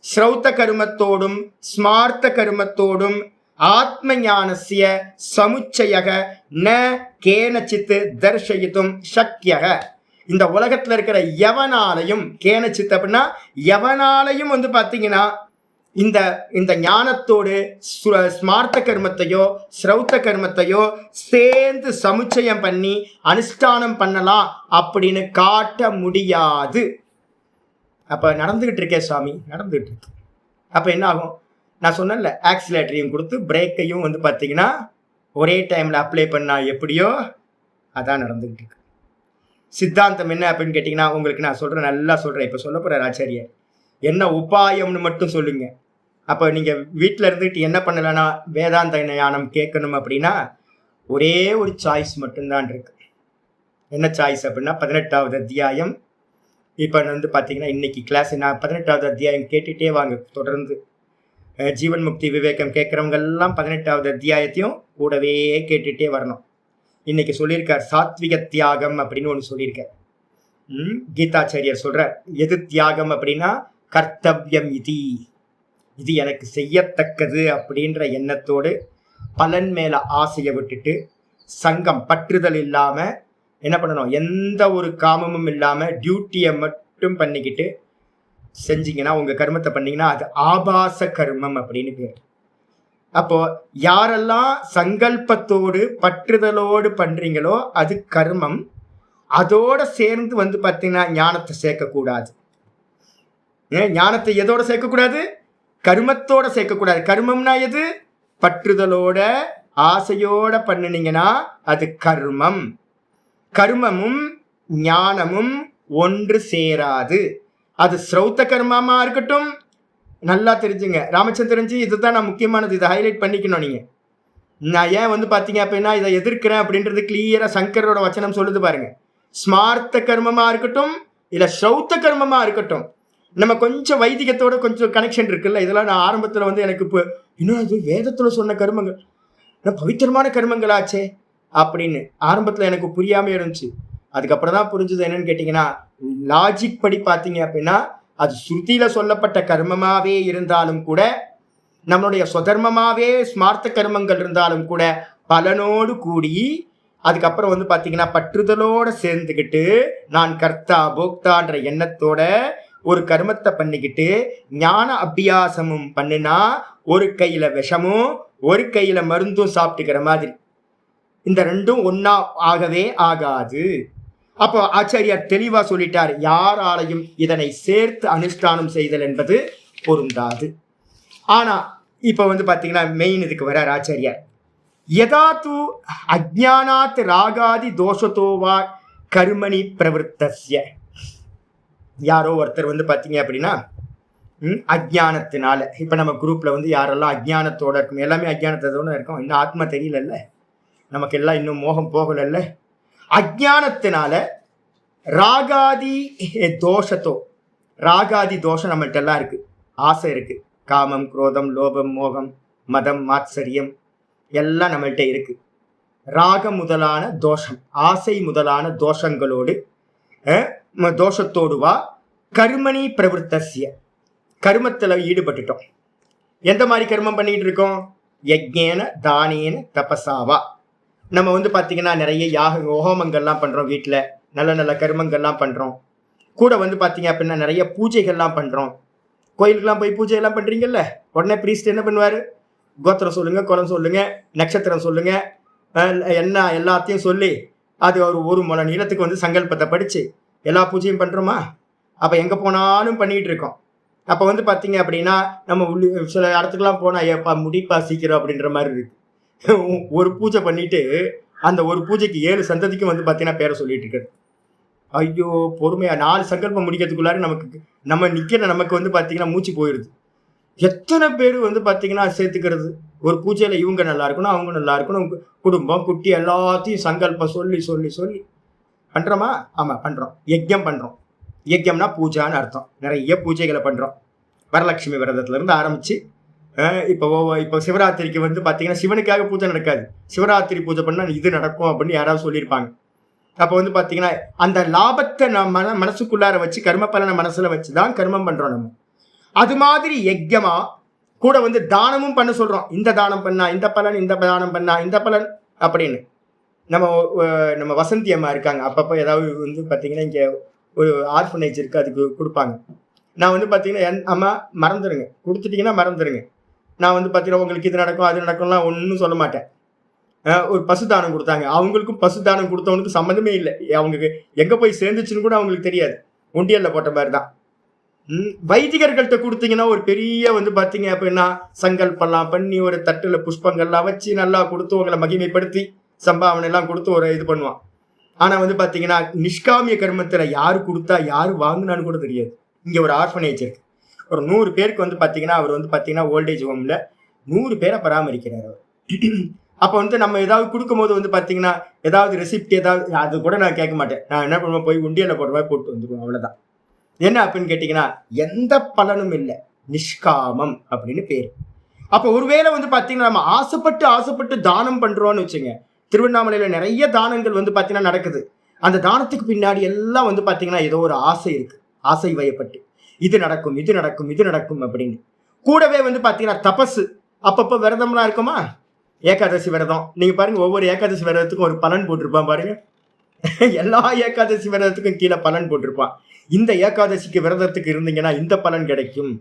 ஸ்ரௌத்த கருமத்தோடும் ஸ்மார்த்த கருமத்தோடும் ஆத்ம ஞானஸ்ய சமுச்சயக ந கேனச்சித் தர்ஷயித்தும் சக்யக. இந்த உலகத்துல இருக்கிற எவனாலையும், கேனச்சித் அப்படின்னா எவனாலையும் பாத்தீங்கன்னா இந்த ஞானத்தோடு ஸ்மார்த்த கர்மத்தையோ ஸ்ரௌத்த கர்மத்தையோ சேர்ந்து சமுச்சயம் பண்ணி அனுஷ்டானம் பண்ணலாம் அப்படின்னு காட்ட முடியாது. அப்ப நடந்துகிட்டு இருக்கே சுவாமி, நடந்துகிட்டு இருக்கு. அப்ப என்ன ஆகும்? நான் சொன்னேன்ல, ஆக்சிலேட்டரையும் கொடுத்து பிரேக்கையும் பாத்தீங்கன்னா ஒரே டைம்ல அப்ளை பண்ணா எப்படியோ அதான் நடந்துகிட்டு இருக்கு. சித்தாந்தம் என்ன அப்படின்னு கேட்டீங்கன்னா உங்களுக்கு நான் சொல்றேன், நல்லா சொல்றேன். இப்ப சொல்ல போற ஆச்சாரியர் என்ன உபாயம்னு மட்டும் சொல்லுங்க. அப்போ நீங்கள் வீட்டில் இருந்துட்டு என்ன பண்ணலன்னா வேதாந்த ஞானம் கேட்கணும் அப்படின்னா ஒரே ஒரு சாய்ஸ் மட்டும்தான் இருக்கு. என்ன சாய்ஸ் அப்படின்னா 18வது அத்தியாயம். இப்போ பார்த்தீங்கன்னா இன்னைக்கு கிளாஸ் நான் 18வது அத்தியாயம் கேட்டுகிட்டே வாங்க. தொடர்ந்து ஜீவன் முக்தி விவேகம் கேட்குறவங்க எல்லாம் 18வது அத்தியாயத்தையும் கூடவே கேட்டுகிட்டே வரணும். இன்னைக்கு சொல்லியிருக்கார் சாத்விக தியாகம் அப்படின்னு ஒன்று சொல்லியிருக்கார். கீதாச்சாரியர் சொல்றார் எது தியாகம் அப்படின்னா கர்த்தவ்யம் இது எனக்கு செய்யத்தக்கது அப்படின்ற எண்ணத்தோடு பலன் மேல ஆசையை விட்டுட்டு சங்கம் பற்றுதல் இல்லாம என்ன பண்ணணும், எந்த ஒரு காமமும் இல்லாம டியூட்டியை மட்டும் பண்ணிக்கிட்டு செஞ்சீங்கன்னா உங்க கர்மத்தை பண்ணீங்கன்னா அது ஆபாச கர்மம் அப்படின்னு பேர். அப்போ யாரெல்லாம் சங்கல்பத்தோடு பற்றுதலோடு பண்றீங்களோ அது கர்மம். அதோட சேர்ந்து பார்த்தீங்கன்னா ஞானத்தை சேர்க்கக்கூடாது. ஞானத்தை எதோட சேர்க்கக்கூடாது? கர்மத்தோட சேர்க்கக்கூடாது. கர்மம்னா எது? பற்றுதலோட ஆசையோட பண்ணினீங்கன்னா அது கர்மம். கர்மமும் ஞானமும் ஒன்று சேராது. அது ஸ்ரௌத்த கர்மமா இருக்கட்டும். நல்லா தெரிஞ்சுங்க ராமச்சந்திரன்ஜி, இதுதான் நான் முக்கியமானது, இதை ஹைலைட் பண்ணிக்கணும். நீங்க நான் ஏன் பார்த்தீங்க அப்படின்னா இதை எதிர்க்கிறேன் அப்படின்றது கிளியரா சங்கரோட வச்சனம் சொல்லுது பாருங்க. ஸ்மார்த்த கர்மமா இருக்கட்டும் இல்ல ஸ்ரௌத்த கர்மமா இருக்கட்டும், நம்ம கொஞ்சம் வைதிகத்தோட கொஞ்சம் கனெக்ஷன் இருக்குல்ல. இதெல்லாம் நான் ஆரம்பத்தில் எனக்கு இப்போ இன்னும் அது வேதத்தில் சொன்ன கர்மங்கள் பவித்திரமான கர்மங்களாச்சே அப்படின்னு ஆரம்பத்தில் எனக்கு புரியாம இருந்துச்சு. அதுக்கப்புறம் தான் புரிஞ்சது. என்னன்னு கேட்டீங்கன்னா லாஜிக் படி பார்த்தீங்க அப்படின்னா அது ஸ்ருதியில சொல்லப்பட்ட கர்மமாவே இருந்தாலும் கூட, நம்மளுடைய சுதர்மமாவே ஸ்மார்த்த கர்மங்கள் இருந்தாலும் கூட பலனோடு கூடி அதுக்கப்புறம் பார்த்தீங்கன்னா பற்றுதலோட சேர்ந்துக்கிட்டு நான் கர்த்தா போக்தான்ற எண்ணத்தோட ஒரு கர்மத்தை பண்ணிக்கிட்டு ஞான அபியாசமும் பண்ணினா ஒரு கையில விஷமும் ஒரு கையில மருந்தும் சாப்பிட்டுக்கிற மாதிரி இந்த ரெண்டும் ஒன்னா ஆகவே ஆகாது. அப்போ ஆச்சாரியார் தெளிவா சொல்லிட்டார், யாராலையும் இதனை சேர்த்து அனுஷ்டானம் செய்தல் என்பது பொருந்தாது. ஆனா இப்ப பாத்தீங்கன்னா மெயின் இதுக்கு வர ஆச்சாரியார் யதாத்து அஜ்ஞானாத் ராகாதி தோஷத்தோவா கர்மணி பிரவருத்தஸ்ய. யாரோ ஒருத்தர் பார்த்தீங்க அப்படின்னா அஜ்ஞானத்தினால, இப்போ நம்ம குரூப்ல யாரெல்லாம் அஜ்ஞானத்தோட இருக்கும், எல்லாமே அஜ்ஞானத்தோட இருக்கும். இன்னும் ஆத்மா தெரியலல்ல, நமக்கு எல்லாம் இன்னும் மோகம் போகலல்ல. அஜ்ஞானத்தினால ராகாதி தோஷம் நம்மள்ட்ட எல்லாம் இருக்கு. ஆசை இருக்கு, காமம் குரோதம் லோபம் மோகம் மதம் மாத்சரியம் எல்லாம் நம்மள்ட்ட இருக்கு. ராகம் முதலான தோஷம், ஆசை முதலான தோஷங்களோடு தோஷத்தோடுவா கர்மணி பிரவருத்தஸ்ய, கர்மத்துல ஈடுபட்டுட்டோம். எந்த மாதிரி கர்மம் பண்ணிட்டு இருக்கோம்? யஜ்ஞேன தானேன தபசாவா. நம்ம பார்த்தீங்கன்னா நிறைய ஹோமங்கள்லாம் பண்றோம், வீட்டில் நல்ல நல்ல கர்மங்கள்லாம் பண்றோம். கூட பார்த்தீங்க அப்படின்னா நிறைய பூஜைகள்லாம் பண்றோம். கோயிலுக்கெல்லாம் போய் பூஜை எல்லாம் பண்றீங்கல்ல, உடனே பிரீஸ்ட் என்ன பண்ணுவாரு? கோத்திரம் சொல்லுங்க, குலம் சொல்லுங்க, நட்சத்திரம் சொல்லுங்க, என்ன எல்லாத்தையும் சொல்லி அது ஒரு முறை நீளத்துக்கு சங்கல்பத்தை படிச்சு எல்லா பூஜையும் பண்றோமா? அப்ப எங்க போனாலும் பண்ணிட்டு இருக்கோம். அப்ப பாத்தீங்க அப்படின்னா நம்ம சில இடத்துக்குலாம் போனா ஏப்பா முடிப்பா சீக்கிரம் அப்படின்ற மாதிரி இருக்கு. ஒரு பூஜை பண்ணிட்டு அந்த ஒரு பூஜைக்கு 7 சந்ததிக்கும் பாத்தீங்கன்னா பேரை சொல்லிட்டு இருக்கு. ஐயோ பொறுமையா 4 சங்கல்பம் முடிக்கிறதுக்குள்ளார நம்ம நிக்கிற நமக்கு வந்து பாத்தீங்கன்னா மூச்சு போயிடுது. எத்தனை பேர் வந்து பாத்தீங்கன்னா சேர்த்துக்கிறது. ஒரு பூஜையில இவங்க நல்லா இருக்கணும், அவங்க நல்லா இருக்கணும், குடும்பம் குட்டி எல்லாத்தையும் சங்கல்பம் சொல்லி சொல்லி சொல்லி பண்றோமா? ஆமா பண்றோம். யஜ்யம் பண்றோம். யஜ்யம்னா பூஜான்னு அர்த்தம். நிறைய பூஜைகளை பண்றோம். வரலட்சுமி விரதத்துல இருந்து ஆரம்பிச்சு இப்போ சிவராத்திரிக்கு வந்து பாத்தீங்கன்னா சிவனுக்காக பூஜை நடக்காது. சிவராத்திரி பூஜை பண்ணா இது நடக்கும் அப்படின்னு யாராவது சொல்லியிருப்பாங்க. அப்ப வந்து பாத்தீங்கன்னா அந்த லாபத்தை நம்ம மனசுக்குள்ளார வச்சு கர்ம பலனை மனசுல வச்சுதான் கர்மம் பண்றோம் நம்ம. அது மாதிரி யஜ்யமா கூட வந்து தானமும் பண்ண சொல்றோம். இந்த தானம் பண்ணா இந்த பலன், இந்த தானம் பண்ணா இந்த பலன் அப்படின்னு. நம்ம வசந்தி அம்மா இருக்காங்க. அப்பப்போ ஏதாவது வந்து பாத்தீங்கன்னா இங்க ஒரு ஆர்ஃபனேஜ் இருக்கு, அதுக்கு கொடுப்பாங்க. நான் வந்து பாத்தீங்கன்னா அம்மா மறந்துடுங்க, கொடுத்துட்டீங்கன்னா மறந்துடுங்க. நான் வந்து பாத்தீங்கன்னா உங்களுக்கு இது நடக்கும் அது நடக்கும்லாம் ஒன்றும் சொல்ல மாட்டேன். ஒரு பசுதானம் கொடுத்தாங்க. அவங்களுக்கும் பசுதானம் கொடுத்தவனுக்கு சம்மந்தமே இல்லை. அவங்க எங்க போய் சேர்ந்துச்சுன்னு கூட அவங்களுக்கு தெரியாது. உண்டியல்ல போட்ட மாதிரி தான். வைதிகர்கள்ட்ட கொடுத்தீங்கன்னா ஒரு பெரிய வந்து பாத்தீங்க அப்படின்னா சங்கல்பெல்லாம் பண்ணி ஒரு தட்டுல புஷ்பங்கள்லாம் வச்சு நல்லா கொடுத்து உங்களை மகிமைப்படுத்தி சம்பாவனை எல்லாம் கொடுத்து ஒரு இது பண்ணுவான். ஆனா வந்து பாத்தீங்கன்னா நிஷ்காமிய கர்மத்துல யாரு கொடுத்தா யாரு வாங்கினான்னு கூட தெரியாது. இங்க ஒரு ஆர்ஃபனேஜ் இருக்கு. ஒரு 100 பேருக்கு வந்து பாத்தீங்கன்னா அவர் வந்து பாத்தீங்கன்னா ஓல்டேஜ் ஹோம்ல 100 பேரை பராமரிக்கிறார் அவர். அப்ப வந்து நம்ம ஏதாவது கொடுக்கும் போது வந்து பாத்தீங்கன்னா ஏதாவது ரெசிப்ட் ஏதாவது அது கூட நான் கேட்க மாட்டேன். நான் என்ன பண்ணுவேன், போய் உண்டியல போடுற மாதிரி போட்டு வந்துடுவேன். அவ்வளவுதான். என்ன அப்படின்னு கேட்டீங்கன்னா எந்த பலனும் இல்லை, நிஷ்காமம் அப்படின்னு பேரு. அப்ப ஒருவேளை வந்து பாத்தீங்கன்னா நம்ம ஆசைப்பட்டு தானம் பண்றோம்னு வச்சுங்க. திருவண்ணாமலையில நிறைய தானங்கள் வந்து பாத்தீங்கன்னா நடக்குது. அந்த தானத்துக்கு பின்னாடி எல்லாம் வந்து பாத்தீங்கன்னா ஏதோ ஒரு ஆசை இருக்கு. ஆசை வயப்பட்டு இது நடக்கும் இது நடக்கும் இது நடக்கும் அப்படின்னு. கூடவே வந்து பாத்தீங்கன்னா தபசு அப்பப்போ விரதம்லாம் இருக்குமா. ஏகாதசி விரதம் நீங்க பாருங்க, ஒவ்வொரு ஏகாதசி விரதத்துக்கும் ஒரு பலன் போட்டிருப்பான் பாருங்க. எல்லா ஏகாதசி விரதத்துக்கும் கீழே பலன் போட்டிருப்பான். இந்த ஏகாதசிக்கு விரதத்துக்கு இருந்தீங்கன்னா இந்த பலன் கிடைக்கும்.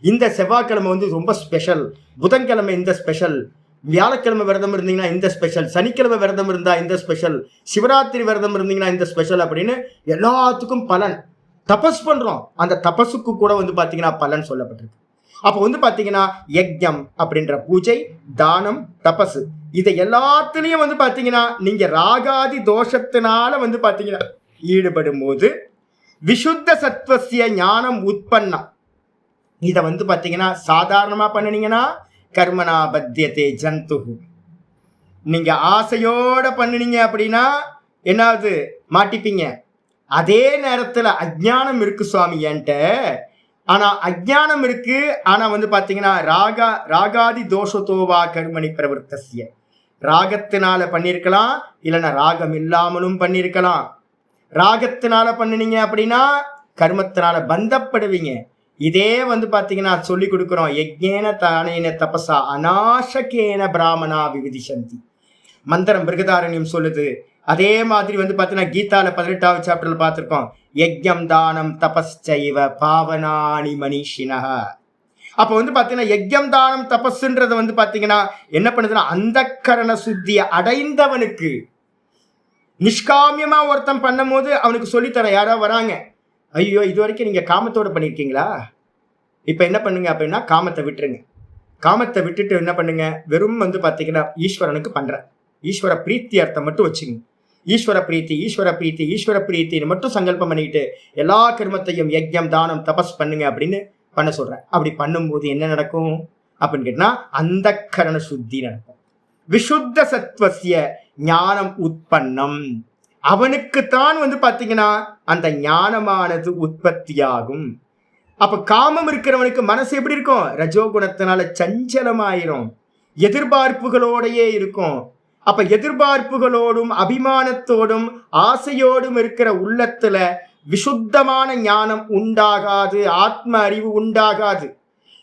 இந்த செவ்வாய்க்கிழமை வந்து ரொம்ப ஸ்பெஷல், புதன்கிழமை இந்த ஸ்பெஷல், வியாழக்கிழமை விரதம் இருந்தீங்கன்னா இந்த ஸ்பெஷல், சனிக்கிழமை விரதம் இருந்தா இந்த ஸ்பெஷல், சிவராத்திரி விரதம் இருந்தீங்கன்னா இந்த ஸ்பெஷல் அப்படின்னு எல்லாத்துக்கும் பலன். தபஸ் பண்றோம், அந்த தபஸுக்கு கூட வந்து பாத்தீங்கன்னா பலன் சொல்லப்பட்டிருக்கு. அப்போ வந்து பாத்தீங்கன்னா யஜ்ஞம் அப்படின்ற பூஜை, தானம், தபசு இதை எல்லாத்துலயும் வந்து பாத்தீங்கன்னா நீங்க ராகாதி தோஷத்தினால வந்து பாத்தீங்கன்னா ஈடுபடும் போது விசுத்த சத்வசிய ஞானம் உற்பன்னம். இதை வந்து பாத்தீங்கன்னா சாதாரணமா பண்ணினீங்கன்னா கர்மனா பத்தியதே ஜந்து. நீங்க ஆசையோட பண்ணினீங்க அப்படின்னா என்னாவது மாட்டிப்பீங்க. அதே நேரத்துல அஜ்ஞானம் இருக்கு சுவாமி என்கிட்ட, ஆனா அஜ்ஞானம் இருக்கு, ஆனா வந்து பாத்தீங்கன்னா ராகாதி தோஷத்தோவா கர்மணி பிரவர்த்தசிய. ராகத்தினால பண்ணிருக்கலாம், இல்லைன்னா ராகம் இல்லாமலும் பண்ணிருக்கலாம். ராகத்தினால பண்ணினீங்க அப்படின்னா கர்மத்தினால பந்தப்படுவீங்க. இதே வந்து பாத்தீங்கன்னா சொல்லி கொடுக்குறோம். யஜ்ஞேன தானேன தபசா அநாசகேன பிராமணா விவிதிஷந்தி மந்திரம் பிருகதாரண்யம் சொல்லுது. அதே மாதிரி வந்து பாத்தீங்கன்னா கீதால 18வது சாப்டர்ல பார்த்திருக்கோம். யஜ்ஞம் தானம் தபஸ்சைவ பாவனானி மனிஷினஹ. அப்ப வந்து பாத்தீங்கன்னா யஜ்ஞம் தானம் தபஸ்ன்றது வந்து பாத்தீங்கன்னா என்ன பண்ணுதுன்னா அந்த கரண சுத்தியை அடைந்தவனுக்கு. நிஷ்காமியமா ஒருத்தன் பண்ணும் போது அவனுக்கு சொல்லித்தர யாராவது வராங்க, ஐயோ இது வரைக்கும் நீங்க காமத்தோட பண்ணிருக்கீங்களா, இப்ப என்ன பண்ணுங்க அப்படின்னா காமத்தை விட்டுருங்க. காமத்தை விட்டுட்டு என்ன பண்ணுங்க, வெறும் வந்து பாத்தீங்கன்னா ஈஸ்வரனுக்கு பண்ற ஈஸ்வர பிரீத்தி அர்த்தம் மட்டும் வச்சுங்க. ஈஸ்வர பிரீத்தி ஈஸ்வர பிரீத்தி ஈஸ்வர பிரீத்தின்னு மட்டும் சங்கல்பம் பண்ணிட்டு எல்லா கர்மத்தையும் யஜ்ஞம் தானம் தபஸ் பண்ணுங்க அப்படின்னு பண்ண சொல்றேன். அப்படி பண்ணும்போது என்ன நடக்கும் அப்படின்னு கேட்டா அந்த கரண சுத்தி நடக்கும். விசுத்த சத்வசிய ஞானம் உற்பன்னம். அவனுக்குத்தான் வந்து பாத்தீங்கன்னா அந்த ஞானமானது உற்பத்தியாகும். அப்ப காமம் இருக்கிறவனுக்கு மனசு எப்படி இருக்கும், ரஜோகுணத்தினால சஞ்சலமாயிரும், எதிர்பார்ப்புகளோடையே இருக்கும். அப்ப எதிர்பார்ப்புகளோடும் அபிமானத்தோடும் ஆசையோடும் இருக்கிற உள்ளத்துல விசுத்தமான ஞானம் உண்டாகாது, ஆத்ம அறிவு உண்டாகாது.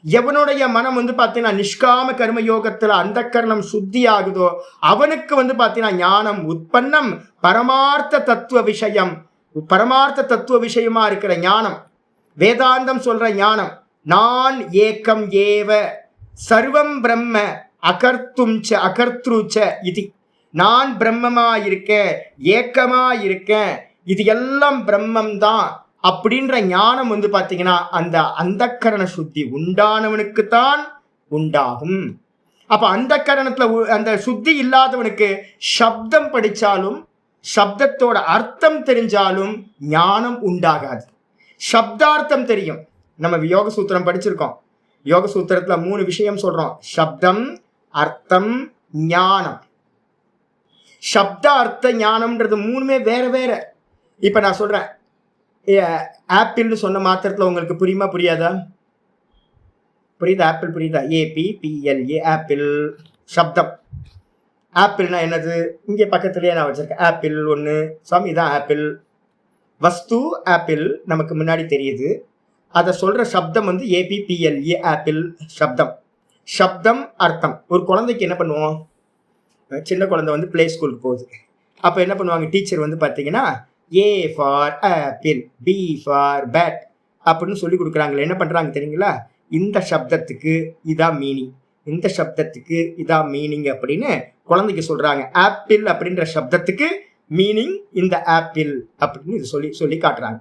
எவனுடைய மனம் வந்து பாத்தீங்கன்னா நிஷ்காம கர்மயோகத்துல அந்த கரணம் சுத்தி ஆகுதோ அவனுக்கு வந்து பாத்தீங்கன்னா ஞானம் உற்பன்னம். பரமார்த்த தத்துவ விஷயமா இருக்கிற ஞானம், வேதாந்தம் சொல்ற ஞானம். நான் ஏக்கம் ஏவ சர்வம் பிரம்ம அகர்த்தும் அகர்த்ருச்ச இது. நான் பிரம்மமா இருக்கேன், ஏக்கமா இருக்கேன், இது எல்லாம் பிரம்மம் தான் அப்படின்ற ஞானம் வந்து பாத்தீங்கன்னா அந்த அந்தக்கரண சுத்தி உண்டானவனுக்குத்தான் உண்டாகும். அப்ப அந்த கரணத்துல அந்த சுத்தி இல்லாதவனுக்கு சப்தம் படிச்சாலும் சப்தத்தோட அர்த்தம் தெரிஞ்சாலும் ஞானம் உண்டாகாது. சப்தார்த்தம் தெரியும். நம்ம யோக சூத்திரம் படிச்சிருக்கோம். யோக சூத்திரத்துல 3 விஷயம் சொல்றோம். சப்தம், அர்த்தம், ஞானம். சப்த அர்த்த ஞானம்ன்றது 3மே வேற வேற. இப்ப நான் சொல்றேன், ஆப்பிள்னு சொன்ன மாத்திரத்துல உங்களுக்கு புரியுமா புரியாதா? புரியுதா? ஆப்பிள் புரியுதா? APPLA ஆப்பிள் சப்தம். ஆப்பிள்னா என்னது? இங்கே பக்கத்துலயே நான் வச்சிருக்கேன். ஆப்பிள் ஒன்று சாமி, இதான் ஆப்பிள். வஸ்து ஆப்பிள் நமக்கு முன்னாடி தெரியுது. அதை சொல்ற சப்தம் வந்து APPLA ஆப்பிள் சப்தம். சப்தம் அர்த்தம். ஒரு குழந்தைக்கு என்ன பண்ணுவோம்? சின்ன குழந்தை வந்து பிளே ஸ்கூலுக்கு போகுது. அப்போ என்ன பண்ணுவாங்க? டீச்சர் வந்து பார்த்தீங்கன்னா A for apple, B for bat அப்படின்னு சொல்லி கொடுக்குறாங்களே. என்ன பண்ணுறாங்க தெரியுங்களா? இந்த சப்தத்துக்கு இதான் மீனிங், இந்த சப்தத்துக்கு இதான் மீனிங் அப்படின்னு குழந்தைக்கு சொல்றாங்க. ஆப்பிள் அப்படின்ற சப்தத்துக்கு மீனிங் இந்த ஆப்பிள் அப்படின்னு இது சொல்லி சொல்லி காட்டுறாங்க.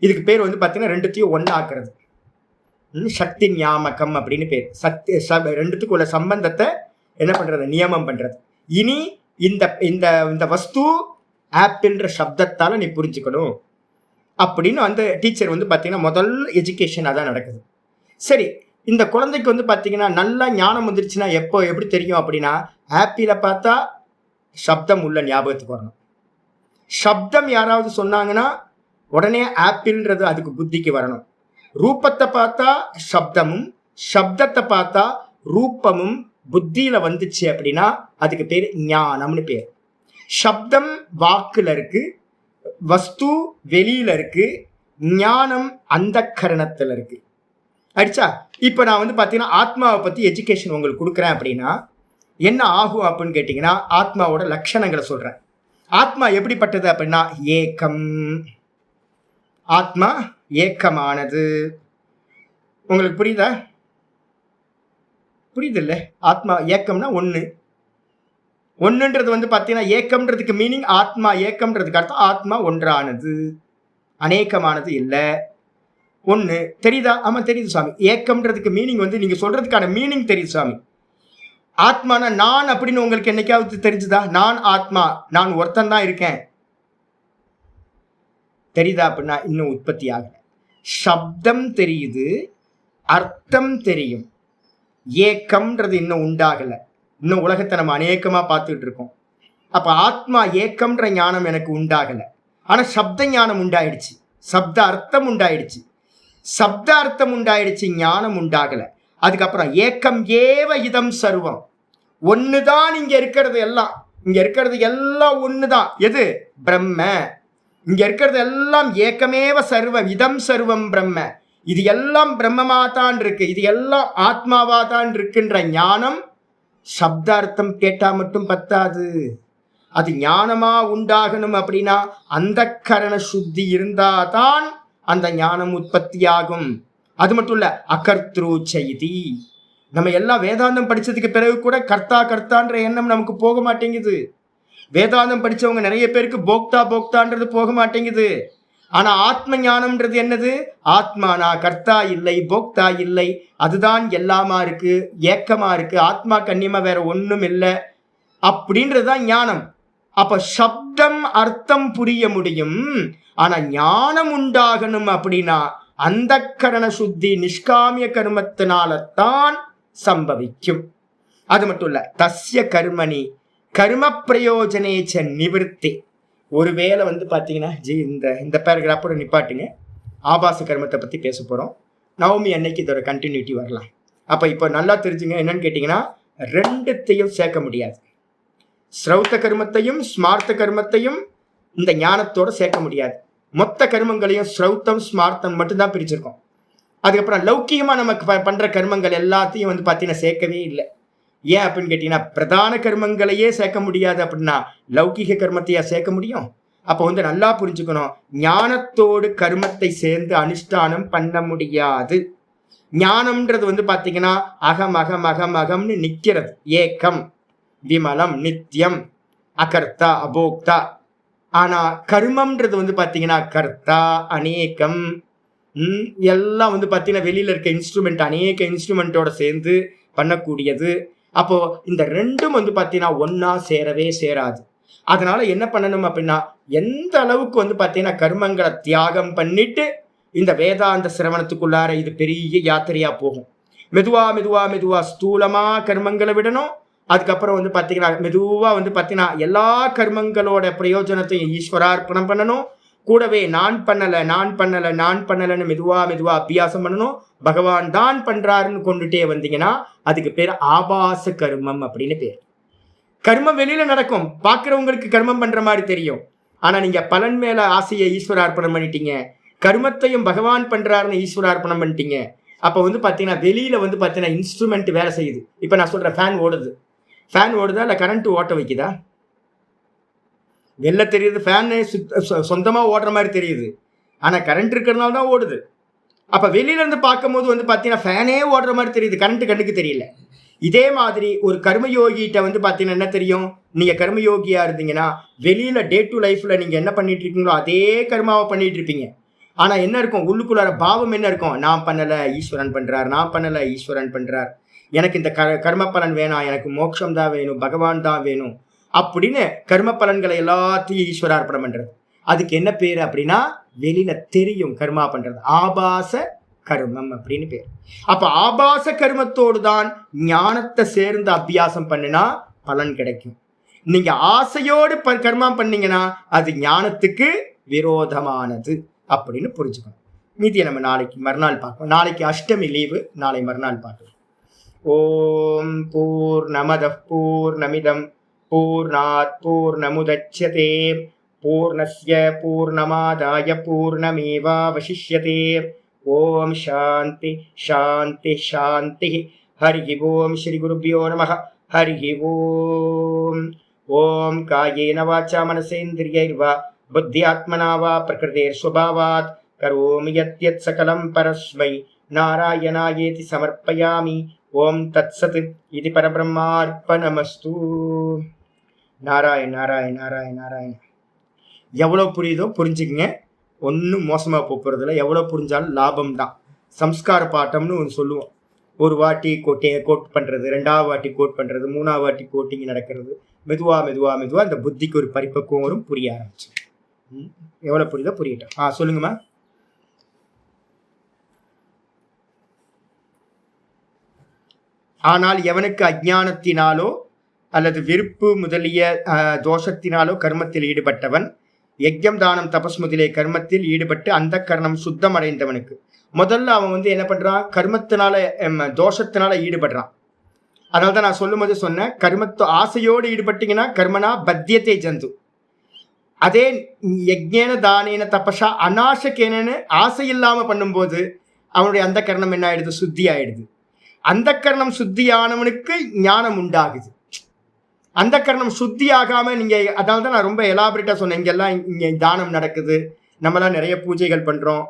இதுக்கு பேர் வந்து பார்த்தீங்கன்னா ரெண்டுத்தையும் ஒன்று ஆக்குறது. சக்தி ஞாபகம் அப்படின்னு பேர். ரெண்டுத்துக்கு உள்ள சம்பந்தத்தை என்ன பண்றது? நியமம் பண்றது. இனி இந்த இந்த இந்த வஸ்து ஆப்பிள்ன்ற சப்தத்தால நீ புரிஞ்சுக்கணும் அப்படின்னு வந்து டீச்சர் வந்து பார்த்தீங்கன்னா முதல் எஜுகேஷன் அதான் நடக்குது. சரி, இந்த குழந்தைக்கு வந்து பார்த்தீங்கன்னா நல்லா ஞானம் வந்துருச்சுன்னா எப்போ எப்படி தெரியும் அப்படின்னா, ஆப்பிளை பார்த்தா சப்தம் உள்ள ஞாபகத்துக்கு வரணும். சப்தம் யாராவது சொன்னாங்கன்னா உடனே ஆப்பிள்ன்றது அதுக்கு புத்திக்கு வரணும். ரூபத்தை பார்த்தா சப்தமும், சப்தத்தை பார்த்தா ரூபமும் புத்தியில வந்துச்சு அப்படின்னா அதுக்கு பேர் ஞானம்னு பேர். சப்தம் வாக்குல இருக்கு, வஸ்து வெளியில இருக்கு, ஞானம் அந்த கரணத்துல இருக்கு. அடிச்சா இப்ப நான் வந்து பாத்தீங்கன்னா ஆத்மாவை பத்தி எஜுகேஷன் உங்களுக்கு கொடுக்குறேன் அப்படின்னா என்ன ஆகும் அப்படின்னு கேட்டீங்கன்னா, ஆத்மாவோட லட்சணங்களை சொல்றேன். ஆத்மா எப்படிப்பட்டது அப்படின்னா ஏக்கம். ஆத்மா ஏக்கமானது. உங்களுக்கு புரியுதா? புரியுது இல்ல? ஆத்மா ஏக்கம்னா ஒன்றுன்றது வந்து பார்த்தீங்கன்னா ஏக்கம்ன்றதுக்கு மீனிங் ஆத்மா ஏக்கம்ன்றதுக்கு அர்த்தம் ஆத்மா ஒன்றானது, அநேகமானது இல்லை, ஒன்று. தெரியுதா? ஆமாம் தெரியுது சாமி. ஏக்கம்ன்றதுக்கு மீனிங் வந்து நீங்கள் சொல்றதுக்கான மீனிங் தெரியுது சாமி. ஆத்மானா நான் அப்படின்னு உங்களுக்கு என்னைக்காவது தெரிஞ்சுதா? நான் ஆத்மா, நான் ஒருத்தன் தான் இருக்கேன் தெரியுதா? அப்படின்னா இன்னும் உற்பத்தி ஆகலை. சப்தம் தெரியுது, அர்த்தம் தெரியும், ஏக்கம்ன்றது இன்னும் உண்டாகலை. இன்னும் உலகத்தை நம்ம அநேகமாக பார்த்துட்டு இருக்கோம். அப்போ ஆத்மா ஏக்கம்ன்ற ஞானம் எனக்கு உண்டாகலை. ஆனால் சப்த ஞானம் உண்டாயிடுச்சு, சப்த அர்த்தம் உண்டாயிடுச்சு, சப்த அர்த்தம் உண்டாயிடுச்சு, ஞானம் உண்டாகலை. அதுக்கப்புறம் ஏக்கம் ஏவ இதம் சர்வம். ஒண்ணுதான் இங்க இருக்கிறது எல்லாம். இங்க இருக்கிறது எல்லாம் ஒண்ணுதான். எது? பிரம்ம. இங்க இருக்கிறது எல்லாம் ஏக்கமேவ சர்வம், இதம் சர்வம் பிரம்ம. இது எல்லாம் பிரம்மமா தான் இருக்கு, இது எல்லாம் ஆத்மாவா தான் இருக்குன்ற ஞானம். சப்தார்த்தம் கேட்டா மட்டும் பத்தாது, அது ஞானமா உண்டாகணும். அப்படின்னா அந்த கரண சுத்தி இருந்தாதான் அந்த ஞானம் உற்பத்தி ஆகும். அது மட்டும் இல்ல, அகர்த்ரு செய்தி. நம்ம எல்லாம் வேதாந்தம் படிச்சதுக்கு பிறகு கூட கர்த்தா கர்த்தான்ற எண்ணம் நமக்கு போக மாட்டேங்குது. வேதாந்தம் படிச்சவங்க நிறைய பேருக்கு போக்தா போக்தான்றது போக மாட்டேங்குது. ஆனா ஆத்ம ஞானம்ன்றது என்னது? ஆத்மானா கர்த்தா இல்லை, போக்தா இல்லை, அதுதான் எல்லாமா இருக்கு, ஏக்கமா இருக்கு, ஆத்மா கண்ணியமா வேற ஒண்ணும் இல்லை அப்படின்றதுதான் ஞானம். அப்ப சப்தம் அர்த்தம் புரிய முடியும். ஆனா ஞானம் உண்டாகணும் அப்படின்னா அந்த கரண சுத்தி நிஷ்காமிய கர்மத்தினால்தான் சம்பவிக்கும். அது மட்டும் இல்ல, தஸ்ய கர்மணி கர்ம பிரயோஜனேச்ச நிவர்த்தி. ஒருவேளை வந்து பாத்தீங்கன்னா இந்த பேராகிராஃபோட நிப்பாட்டுங்க. ஆபாச கர்மத்தை பத்தி பேச போறோம். நவமி அன்னைக்கு இதோட கண்டினியூட்டி வரலாம். அப்ப இப்போ நல்லா தெரிஞ்சுங்க, என்னன்னு கேட்டீங்கன்னா ரெண்டுத்தையும் சேர்க்க முடியாது. ஸ்ரௌத்த கர்மத்தையும் ஸ்மார்த்த கர்மத்தையும் இந்த ஞானத்தோட சேர்க்க முடியாது. மொத்த கர்மங்களையும் ஸ்ரௌத்தம் ஸ்மார்த்தம் மட்டும்தான் பிரிச்சிருக்கோம். அதுக்கப்புறம் லௌக்கியமா நமக்கு பண்ற கர்மங்கள் எல்லாத்தையும் வந்து பார்த்தீங்கன்னா சேர்க்கவே இல்லை. ஏன் அப்படின்னு கேட்டீங்கன்னா, பிரதான கர்மங்களையே சேர்க்க முடியாது அப்படின்னா லௌகிக கர்மத்தையா சேர்க்க முடியும்? அப்போ வந்து நல்லா புரிஞ்சுக்கணும், ஞானத்தோடு கர்மத்தை சேர்ந்து அனுஷ்டானம் பண்ண முடியாது. ஞானம்ன்றது வந்து பார்த்தீங்கன்னா அகம் அகம் அகம் அகம்னு நிற்கிறது. ஏக்கம், விமலம், நித்தியம், அகர்த்தா, அபோக்தா. ஆனா கர்மம்ன்றது வந்து பாத்தீங்கன்னா கர்த்தா, அநேகம், எல்லாம் வந்து பாத்தீங்கன்னா வெளியில இருக்க இன்ஸ்ட்ருமெண்ட், அநேக இன்ஸ்ட்ருமெண்டோட சேர்ந்து பண்ணக்கூடியது. அப்போ இந்த ரெண்டும் வந்து பாத்தீங்கன்னா ஒன்னா சேரவே சேராது. அதனால என்ன பண்ணணும் அப்படின்னா, எந்த அளவுக்கு வந்து பார்த்தீங்கன்னா கர்மங்களை தியாகம் பண்ணிட்டு இந்த வேதாந்த சிரவணத்துக்குள்ளார இது பெரிய யாத்திரையா போகும். மெதுவா மெதுவா மெதுவா ஸ்தூலமா கர்மங்களை விடணும். அதுக்கப்புறம் வந்து பார்த்தீங்கன்னா மெதுவா வந்து பார்த்தீங்கன்னா எல்லா கர்மங்களோட பிரயோஜனத்தையும் ஈஸ்வரார்ப்பணம் பண்ணணும். கூடவே நான் பண்ணல நான் பண்ணல நான் பண்ணலன்னு மெதுவா மெதுவா அபியாசம் பண்ணணும். பகவான் தான் பண்றாருன்னு கொண்டுட்டே வந்தீங்கன்னா அதுக்கு பேர் ஆபாச கர்மம் அப்படின்னு பேர். கர்மம் வெளியில நடக்கும், பார்க்கிறவங்களுக்கு கர்மம் பண்ற மாதிரி தெரியும். ஆனா நீங்க பலன் மேல ஆசையை ஈஸ்வரார்ப்பணம் பண்ணிட்டீங்க, கர்மத்தையும் பகவான் பண்றாருன்னு ஈஸ்வரார்ப்பணம் பண்ணிட்டீங்க. அப்ப வந்து பாத்தீங்கன்னா வெளியில வந்து பாத்தீங்கன்னா இன்ஸ்ட்ருமெண்ட் வேலை செய்யுது. இப்ப நான் சொல்றேன், ஃபேன் ஓடுது. ஃபேன் ஓடுதா இல்ல கரண்ட் ஓட்ட வைக்குதா? வெளில தெரியுது ஃபேனு சொந்தமா ஓடுற மாதிரி தெரியுது, ஆனா கரண்ட் இருக்கிறதுனால தான் ஓடுது. அப்ப வெளியில இருந்து பார்க்கும் போது வந்து பாத்தீங்கன்னா ஃபேனே ஓடுற மாதிரி தெரியுது, கரண்ட் கண்ணுக்கு தெரியல. இதே மாதிரி ஒரு கர்மயோகிட்ட வந்து பாத்தீங்கன்னா என்ன தெரியும், நீங்க கர்மயோகியா இருந்தீங்கன்னா வெளியில டே டு லைஃப்ல நீங்க என்ன பண்ணிட்டு இருக்கீங்களோ அதே கர்மாவை பண்ணிட்டு இருப்பீங்க. ஆனா என்ன இருக்கும் உள்ளுக்குள்ளார பாவம் என்ன இருக்கும், நான் பண்ணல ஈஸ்வரன் பண்றார், நான் பண்ணல ஈஸ்வரன் பண்றார், எனக்கு இந்த கர்ம பலன் வேணாம், எனக்கு மோட்சம் தான் வேணும், பகவான் தான் வேணும் அப்படின்னு கர்ம பலன்களை எல்லாத்தையும் ஈஸ்வரார்ப்பணம் பண்றது. அதுக்கு என்ன பேரு அப்படின்னா வெளியில தெரியும் கர்மா பண்றது, ஆபாச கர்மம் அப்படின்னு பேர். அப்ப ஆபாச கர்மத்தோடு தான் ஞானத்தை சேர்ந்து அபியாசம் பண்ணினா பலன் கிடைக்கும். நீங்க ஆசையோடு கர்மம் பண்ணீங்கன்னா அது ஞானத்துக்கு விரோதமானது அப்படின்னு புரிஞ்சுக்கணும். மீதியை நம்ம நாளைக்கு மறுநாள் பார்ப்போம். நாளைக்கு அஷ்டமி லீவு, நாளை மறுநாள் பார்க்கலாம். ஓம் பூர்ணமத பூர்ணமிதம் பூர்ணாத் பூர்ணமுதச்யதே பூர்ணஸ்ய பூர்ணமாதாய பூர்ணமேவாவசிஷ்யதே. ஓம் சாந்தி சாந்தி சாந்தி. ஹரி ஓம் ஸ்ரீ குருப்யோ நமः. ஹரி ஓம். ஓம் காயேன வாச்சா மனசேந்திரியைர்வா புத்தியாத்மனா வா பிரகிருதேர்ஸ்வபாவாத் கரோமி யத்யத் சகலம் பரஸ்மை நாராயணாயேதி சமர்ப்பயாமி. ஓம் தத்சத் இது பரபிரம்மார்ப்பணமஸ்து. நாராயண நாராயண நாராயண நாராயண. எவ்வளோ புரியுதோ புரிஞ்சுக்குங்க, ஒன்றும் மோசமாக போகிறதில்ல. எவ்வளோ புரிஞ்சாலும் லாபம் தான். சம்ஸ்கார பாட்டம்னு ஒன்று சொல்லுவோம். ஒரு வாட்டி கோட் பண்ணுறது, ரெண்டாவது வாட்டி கோட் பண்ணுறது, மூணாவது வாட்டி கோட்டிங் நடக்கிறது. மெதுவாக மெதுவாக மெதுவாக அந்த புத்திக்கு ஒரு பரிப்பக்குவம் வரும், புரிய ஆரம்பிச்சு. எவ்வளோ புரியுதோ புரியட்டும். சொல்லுங்கம்மா. ஆனால் எவனுக்கு அஜ்ஞானத்தினாலோ அல்லது விருப்பு முதலிய தோஷத்தினாலோ கர்மத்தில் ஈடுபட்டவன் யஜ்யம் தானம் தபஸ் முதலிய கர்மத்தில் ஈடுபட்டு அந்த கர்ணம் சுத்தம் அடைந்தவனுக்கு முதல்ல அவன் வந்து என்ன பண்றான், கர்மத்தினால தோஷத்தினால ஈடுபடுறான். அதனால தான் நான் சொல்லும் போது சொன்னேன், கர்மத்து ஆசையோடு ஈடுபட்டீங்கன்னா கர்மனா பத்தியத்தை ஜந்து. அதே யஜ்ஞேன தானேன தபஸா அநாசகேனன்னு ஆசை இல்லாம பண்ணும்போது அவனுடைய அந்த கர்ணம் என்ன ஆயிடுது, சுத்தி ஆயிடுது. அந்த கர்ணம் சுத்தியானவனுக்கு ஞானம் உண்டாகுது. அந்த கர்ணம் சுத்தி ஆகாம நீங்க, அதனால தான் நான் ரொம்ப எலாபரேட்டா சொன்னேன். இங்கெல்லாம் இங்க தானம் நடக்குது, நம்மளாம் நிறைய பூஜைகள் பண்றோம்,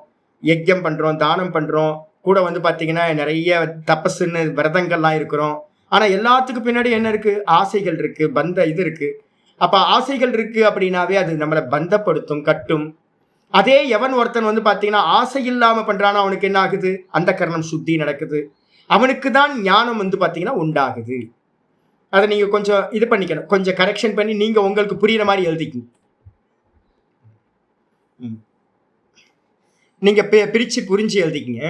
யஜ்யம் பண்றோம், தானம் பண்றோம், கூட வந்து பாத்தீங்கன்னா நிறைய தபஸுன்னு விரதங்கள்லாம் இருக்கிறோம். ஆனா எல்லாத்துக்கும் பின்னாடி என்ன இருக்கு, ஆசைகள் இருக்கு, இது இருக்கு. அப்ப ஆசைகள் இருக்கு அப்படின்னாவே அது நம்மளை பந்தப்படுத்தும், கட்டும். அதே எவன் ஒருத்தன் வந்து பாத்தீங்கன்னா ஆசை இல்லாம பண்றானா அவனுக்கு என்ன ஆகுது, அந்த கர்ணம் சுத்தி நடக்குது, அவனுக்கு தான் ஞானம் வந்து பாத்தீங்கன்னா உண்டாகுது. அதை நீங்க கொஞ்சம் இது பண்ணிக்கணும், கொஞ்சம் கரெக்ஷன் பண்ணி நீங்க உங்களுக்கு புரியுற மாதிரி எழுதிக்கணும். நீங்க பிரிச்சு புரிஞ்சு எழுதிக்கங்க.